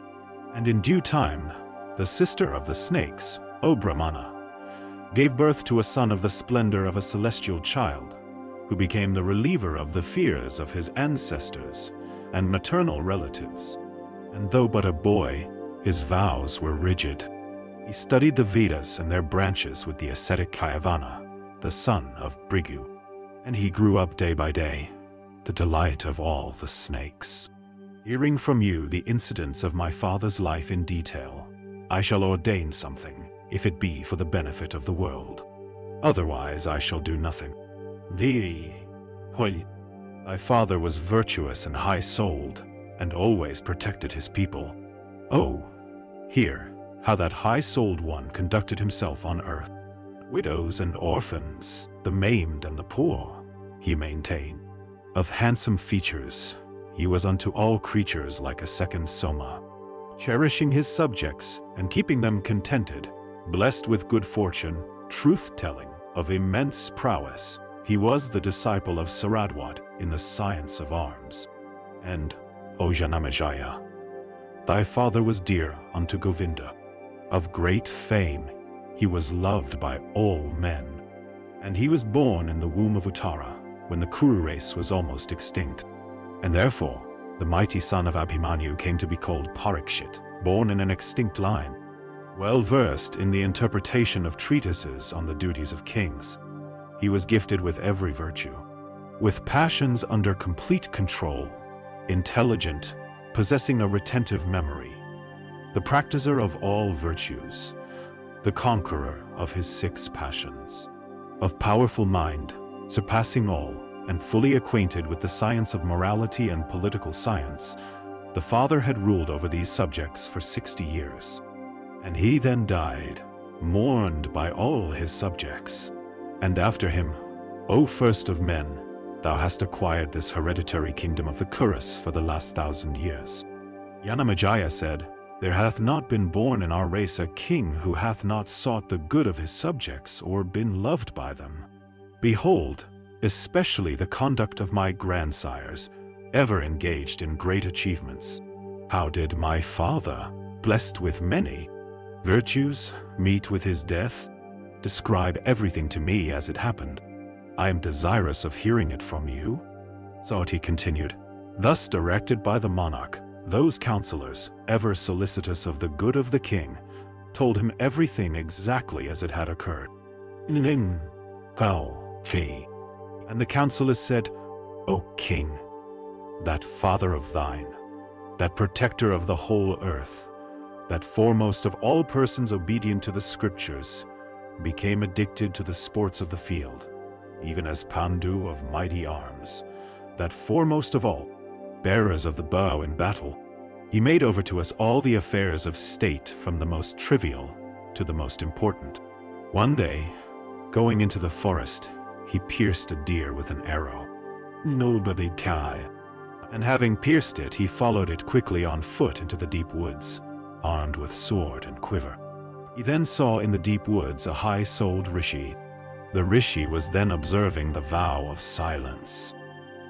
And in due time, the sister of the snakes, O Brahmana, gave birth to a son of the splendor of a celestial child, who became the reliever of the fears of his ancestors and maternal relatives. And though but a boy, his vows were rigid. He studied the Vedas and their branches with the ascetic Kyavana, the son of Bhrigu, and he grew up day by day, the delight of all the snakes. Hearing from you the incidents of my father's life in detail, I shall ordain something, if it be for the benefit of the world. Otherwise I shall do nothing. Thy father was virtuous and high-souled, and always protected his people. Oh, hear how that high-souled one conducted himself on earth. Widows and orphans, the maimed and the poor, he maintained. Of handsome features, he was unto all creatures like a second Soma, cherishing his subjects and keeping them contented, blessed with good fortune, truth-telling, of immense prowess. He was the disciple of Saradwat in the science of arms. And, O Janamejaya, thy father was dear unto Govinda. Of great fame, he was loved by all men. And he was born in the womb of Uttara, when the Kuru race was almost extinct. And therefore, the mighty son of Abhimanyu came to be called Parikshit, born in an extinct line. Well versed in the interpretation of treatises on the duties of kings, he was gifted with every virtue, with passions under complete control, intelligent, possessing a retentive memory, the practicer of all virtues, the conqueror of his 6 passions, of powerful mind, surpassing all, and fully acquainted with the science of morality and political science. The father had ruled over these subjects for 60 years. And he then died, mourned by all his subjects. And after him, O first of men, thou hast acquired this hereditary kingdom of the Kurus for the last 1,000 years. Janamejaya said, There hath not been born in our race a king who hath not sought the good of his subjects or been loved by them. Behold, especially the conduct of my grandsires, ever engaged in great achievements. How did my father, blessed with many virtues, meet with his death? Describe everything to me as it happened. I am desirous of hearing it from you. Sati continued, Thus directed by the monarch, those counselors, ever solicitous of the good of the king, told him everything exactly as it had occurred. And the counselors said, O king, that father of thine, that protector of the whole earth, that foremost of all persons obedient to the scriptures, became addicted to the sports of the field, even as Pandu of mighty arms, that foremost of all, bearers of the bow in battle. He made over to us all the affairs of state from the most trivial to the most important. One day, going into the forest, he pierced a deer with an arrow. And having pierced it, he followed it quickly on foot into the deep woods, armed with sword and quiver. He then saw in the deep woods a high-souled rishi. The rishi was then observing the vow of silence.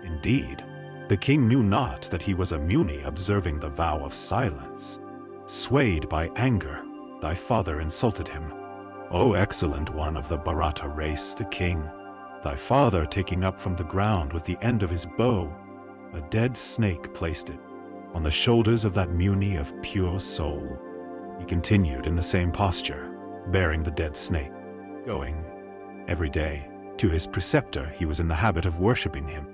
Indeed, the king knew not that he was a muni observing the vow of silence. Swayed by anger, thy father insulted him. O excellent one of the Bharata race, the king, thy father taking up from the ground with the end of his bow, a dead snake placed it on the shoulders of that muni of pure soul. He continued in the same posture, bearing the dead snake. Going, every day, to his preceptor, he was in the habit of worshipping him.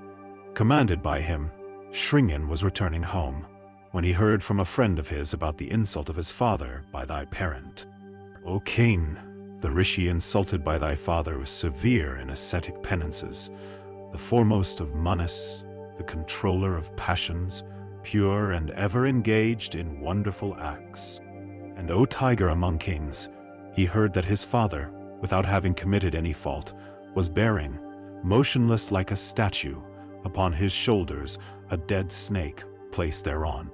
Commanded by him, Shringen was returning home, when he heard from a friend of his about the insult of his father by thy parent. O king, the rishi insulted by thy father was severe in ascetic penances, the foremost of Manas, the controller of passions, pure and ever engaged in wonderful acts. And O tiger among kings, he heard that his father, without having committed any fault, was bearing, motionless like a statue, upon his shoulders a dead snake placed thereon.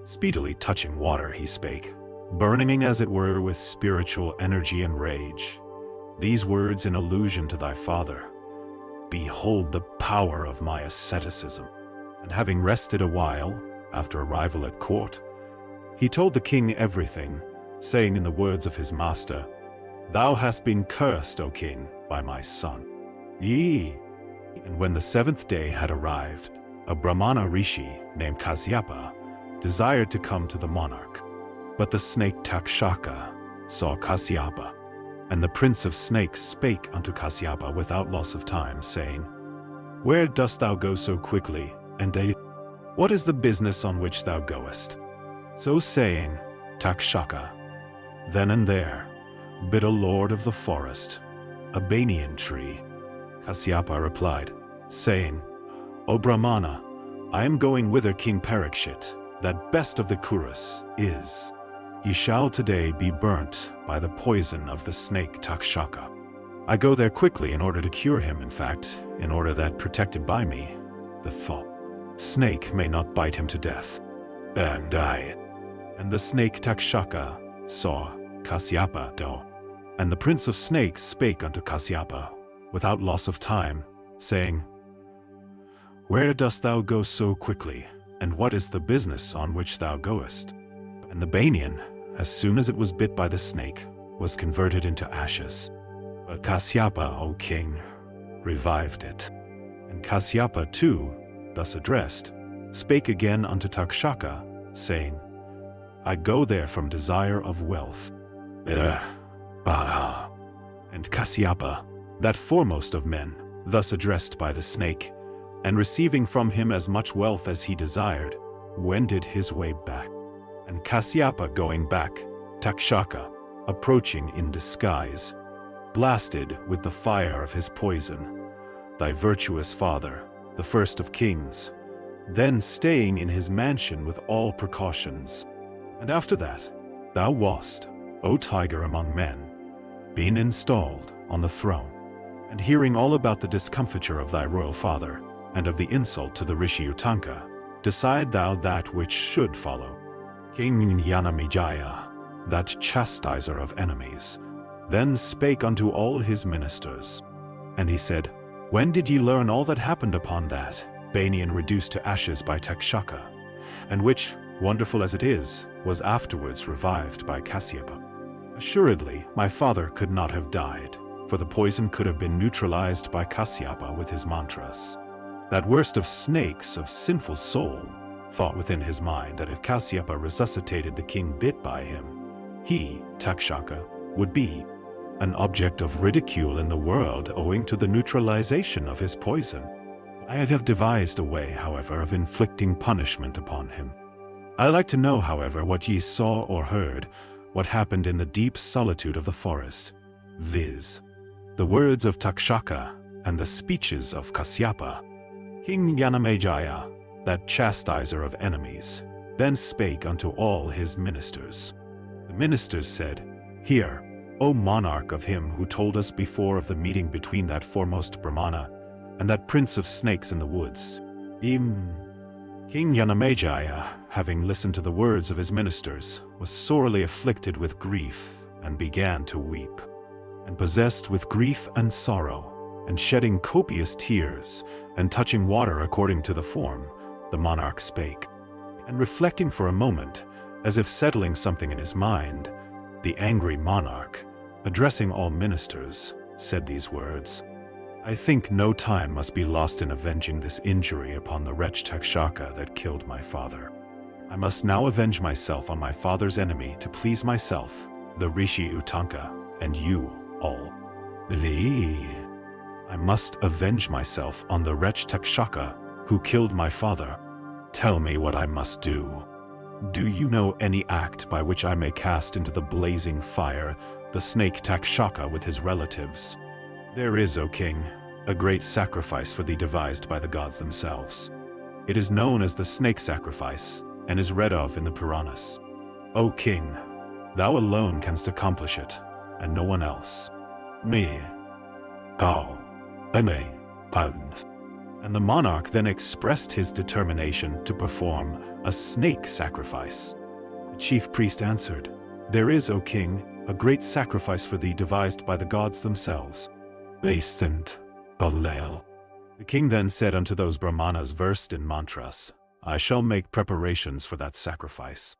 Speedily touching water he spake, burning as it were with spiritual energy and rage. These words in allusion to thy father, Behold the power of my asceticism. And having rested a while, after arrival at court, he told the king everything, saying in the words of his master, Thou hast been cursed, O king, by my son. Yea. And when the 7th day had arrived, a Brahmana rishi named Kasyapa desired to come to the monarch. But the snake Takshaka saw Kasyapa, and the prince of snakes spake unto Kasyapa without loss of time, saying, Where dost thou go so quickly, and what is the business on which thou goest? So saying, Takshaka, then and there, bid a lord of the forest, a banyan tree. Kasyapa replied, saying, O Brahmana, I am going whither King Parikshit, that best of the Kurus, is. He shall today be burnt by the poison of the snake Takshaka. I go there quickly in order to cure him, in fact, in order that, protected by me, the thought snake may not bite him to death. And the snake Takshaka saw Kasyapa do. And the prince of snakes spake unto Kasyapa, without loss of time, saying, Where dost thou go so quickly, and what is the business on which thou goest? And the banyan, as soon as it was bit by the snake, was converted into ashes. But Kasyapa, O king, revived it. And Kasyapa too, thus addressed, spake again unto Takshaka, saying, I go there from desire of wealth. And Kasyapa, that foremost of men, thus addressed by the snake, and receiving from him as much wealth as he desired, wended his way back. And Kasyapa going back, Takshaka, approaching in disguise, blasted with the fire of his poison, thy virtuous father, the first of kings, then staying in his mansion with all precautions. And after that, thou wast, O tiger among men, being installed on the throne, and hearing all about the discomfiture of thy royal father, and of the insult to the Rishi Utanka, decide thou that which should follow. King Janamejaya, that chastiser of enemies, then spake unto all his ministers. And he said, When did ye learn all that happened upon that banyan reduced to ashes by Takshaka, and which, wonderful as it is, was afterwards revived by Kasyapa? Assuredly, my father could not have died, for the poison could have been neutralized by Kasyapa with his mantras. That worst of snakes of sinful soul thought within his mind that if Kasyapa resuscitated the king bit by him, he, Takshaka, would be an object of ridicule in the world owing to the neutralization of his poison. I have devised a way, however, of inflicting punishment upon him. I like to know, however, what ye saw or heard, what happened in the deep solitude of the forest, viz., the words of Takshaka and the speeches of Kasyapa. King Janamejaya, that chastiser of enemies, then spake unto all his ministers. The ministers said, Hear, O monarch of him who told us before of the meeting between that foremost Brahmana and that prince of snakes in the woods. King Janamejaya, having listened to the words of his ministers, was sorely afflicted with grief, and began to weep. And possessed with grief and sorrow, and shedding copious tears, and touching water according to the form, the monarch spake. And reflecting for a moment, as if settling something in his mind, the angry monarch, addressing all ministers, said these words, I think no time must be lost in avenging this injury upon the wretch Takshaka that killed my father. I must now avenge myself on my father's enemy to please myself, the Rishi Utanka, and you all. I must avenge myself on the wretch Takshaka who killed my father. Tell me what I must do. Do you know any act by which I may cast into the blazing fire the snake Takshaka with his relatives? There is, O king, a great sacrifice for thee devised by the gods themselves. It is known as the snake sacrifice, and is read of in the Puranas. O king, thou alone canst accomplish it, and no one else. Me. And the monarch then expressed his determination to perform a snake sacrifice. The chief priest answered, There is, O king, a great sacrifice for thee devised by the gods themselves. The king then said unto those Brahmanas versed in mantras, I shall make preparations for that sacrifice.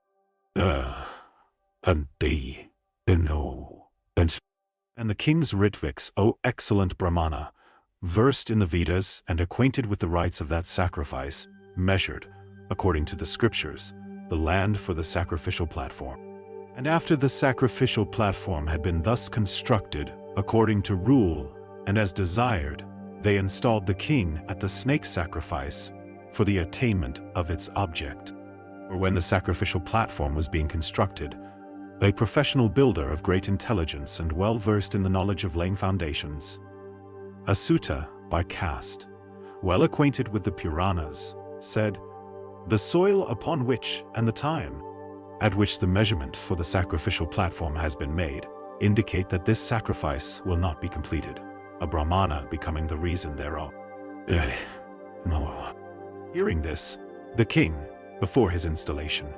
And the king's Ritviks, O excellent Brahmana, versed in the Vedas and acquainted with the rites of that sacrifice, measured, according to the scriptures, the land for the sacrificial platform. And after the sacrificial platform had been thus constructed, according to rule, and as desired, they installed the king at the snake sacrifice for the attainment of its object. Or when the sacrificial platform was being constructed, a professional builder of great intelligence and well versed in the knowledge of laying foundations, a Sutta by caste, well acquainted with the Puranas, said, "The soil upon which and the time at which the measurement for the sacrificial platform has been made indicate that this sacrifice will not be completed, a Brahmana becoming the reason thereof." Hearing this, the king, before his installation,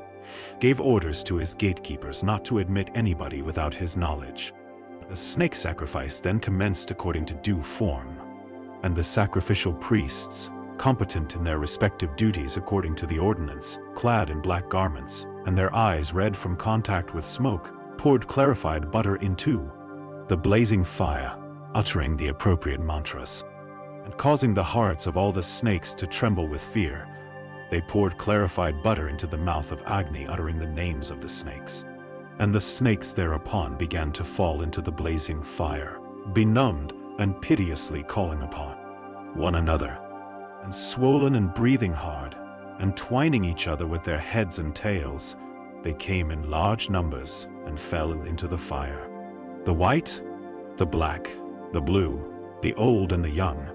gave orders to his gatekeepers not to admit anybody without his knowledge. The snake sacrifice then commenced according to due form, and the sacrificial priests, competent in their respective duties according to the ordinance, clad in black garments, and their eyes red from contact with smoke, poured clarified butter into the blazing fire, uttering the appropriate mantras, and causing the hearts of all the snakes to tremble with fear. They poured clarified butter into the mouth of Agni, uttering the names of the snakes. And the snakes thereupon began to fall into the blazing fire, benumbed and piteously calling upon one another, and swollen and breathing hard, and twining each other with their heads and tails, they came in large numbers and fell into the fire. The white, the black, the blue, the old and the young,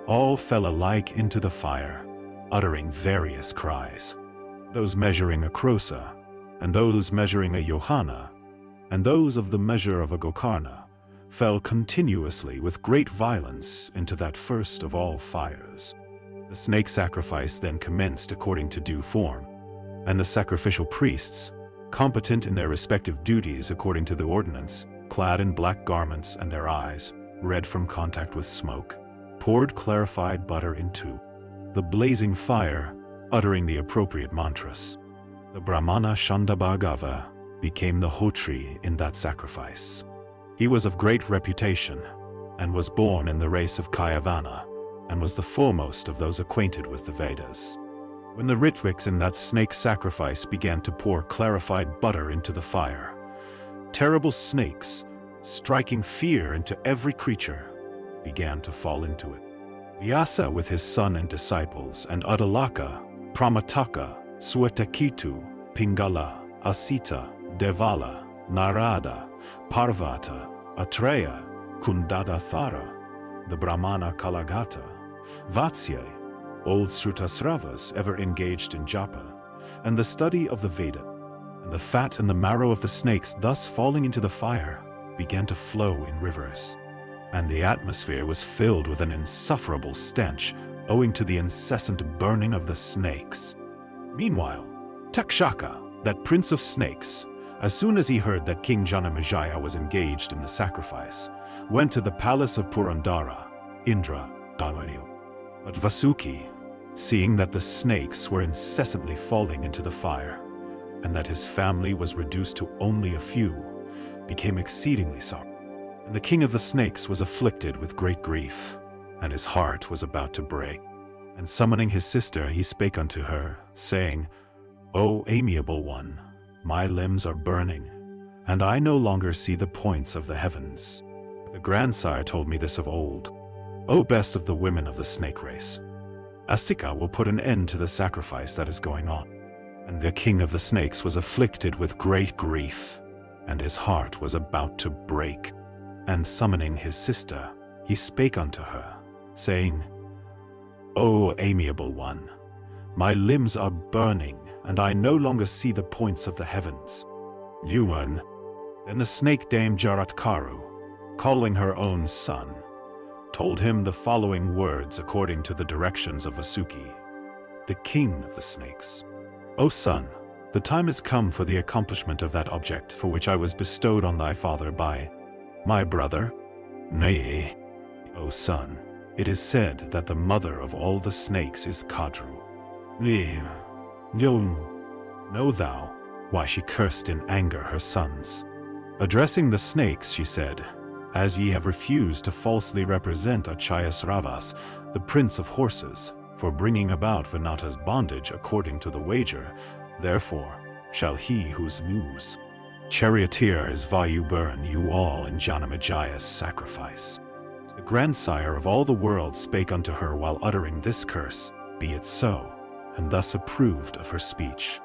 all fell alike into the fire, uttering various cries. Those measuring a krosa, and those measuring a yohana, and those of the measure of a gokarna, fell continuously with great violence into that first of all fires. The snake sacrifice then commenced according to due form, and the sacrificial priests, competent in their respective duties according to the ordinance, clad in black garments and their eyes, red from contact with smoke, poured clarified butter into the blazing fire, uttering the appropriate mantras. The Brahmana Shandabhagava became the Hotri in that sacrifice. He was of great reputation, and was born in the race of Kayavana, and was the foremost of those acquainted with the Vedas. When the Ritviks in that snake sacrifice began to pour clarified butter into the fire, terrible snakes, striking fear into every creature, began to fall into it. Vyasa with his son and disciples, and Adalaka, Pramataka, Swetakitu, Pingala, Asita, Devala, Narada, Parvata, Atreya, Kundadathara, the Brahmana Kalagata, Vatsyay, old Srutasravas ever engaged in japa, and the study of the Veda, and the fat and the marrow of the snakes thus falling into the fire began to flow in rivers, and the atmosphere was filled with an insufferable stench owing to the incessant burning of the snakes. Meanwhile, Takshaka, that prince of snakes, as soon as he heard that King Janamejaya was engaged in the sacrifice, went to the palace of Purandara, Indra, Dharmaniu. But Vasuki, seeing that the snakes were incessantly falling into the fire, and that his family was reduced to only a few, became exceedingly sorrowful. And the king of the snakes was afflicted with great grief, and his heart was about to break. And summoning his sister, he spake unto her, saying, "O amiable one, my limbs are burning, and I no longer see the points of the heavens. The grandsire told me this of old. O best of the women of the snake race, Astika will put an end to the sacrifice that is going on." And the king of the snakes was afflicted with great grief, and his heart was about to break. And summoning his sister, he spake unto her, saying, "O amiable one, my limbs are burning, and I no longer see the points of the heavens." Human. Then the snake dame Jaratkaru, calling her own son, told him the following words according to the directions of Vasuki, the king of the snakes. "O son, the time is come for the accomplishment of that object for which I was bestowed on thy father by my brother. Nay, O son, it is said that the mother of all the snakes is Kadru. Know thou why she cursed in anger her sons? Addressing the snakes, she said, as ye have refused to falsely represent Achayasravas, the prince of horses, for bringing about Vinata's bondage according to the wager, therefore shall he whose lose charioteer is Vayu burn you all in Janamajaya's sacrifice. The grandsire of all the world spake unto her while uttering this curse, be it so, and thus approved of her speech.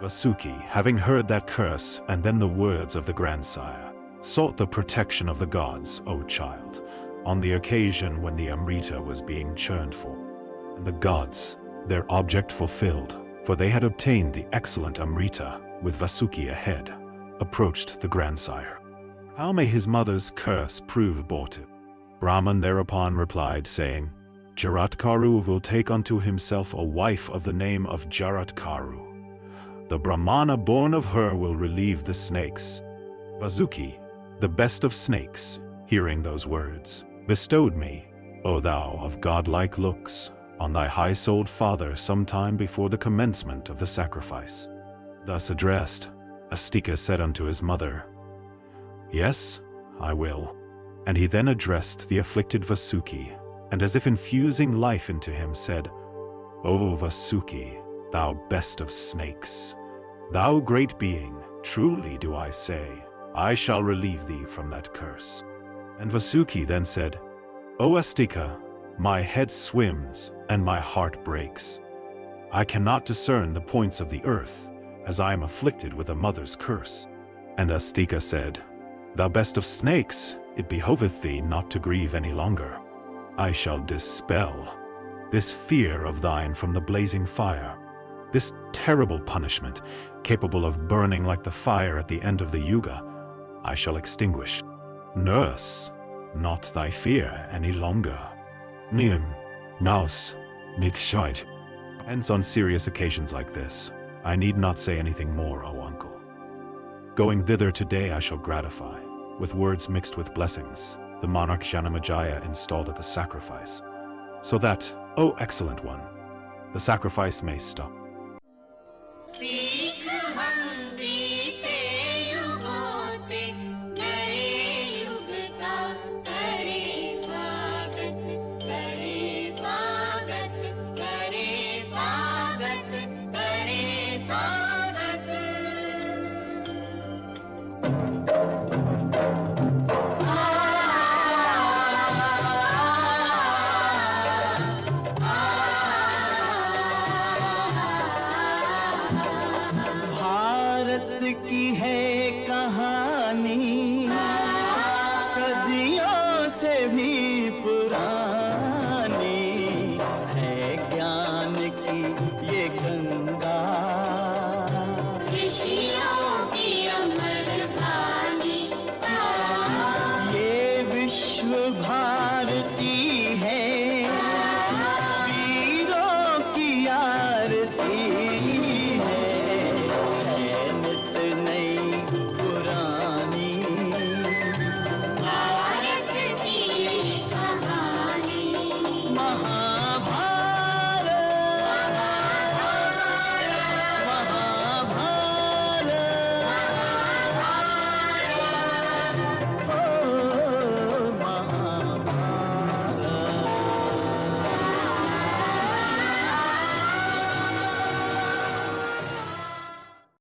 Vasuki, having heard that curse and then the words of the grandsire, sought the protection of the gods, O child, on the occasion when the Amrita was being churned for. And the gods, their object fulfilled, for they had obtained the excellent Amrita, with Vasuki ahead, approached the grandsire. How may his mother's curse prove abortive? Brahman thereupon replied, saying, Jaratkaru will take unto himself a wife of the name of Jaratkaru. The Brahmana born of her will relieve the snakes. Vasuki, the best of snakes, hearing those words, bestowed me, O thou of godlike looks, on thy high-souled father some time before the commencement of the sacrifice. Thus addressed, Astika said unto his mother, Yes, I will. And he then addressed the afflicted Vasuki, and as if infusing life into him said, O Vasuki, thou best of snakes, thou great being, truly do I say, I shall relieve thee from that curse. And Vasuki then said, O Astika, my head swims and my heart breaks. I cannot discern the points of the earth, as I am afflicted with a mother's curse. And Astika said, Thou best of snakes, it behoveth thee not to grieve any longer. I shall dispel this fear of thine from the blazing fire, this terrible punishment, capable of burning like the fire at the end of the Yuga, I shall extinguish. Nurse not thy fear any longer. Nim, naus, nit. Hence on serious occasions like this, I need not say anything more, O uncle. Going thither today I shall gratify, with words mixed with blessings, the monarch Janamejaya installed at the sacrifice, so that, O excellent one, the sacrifice may stop. See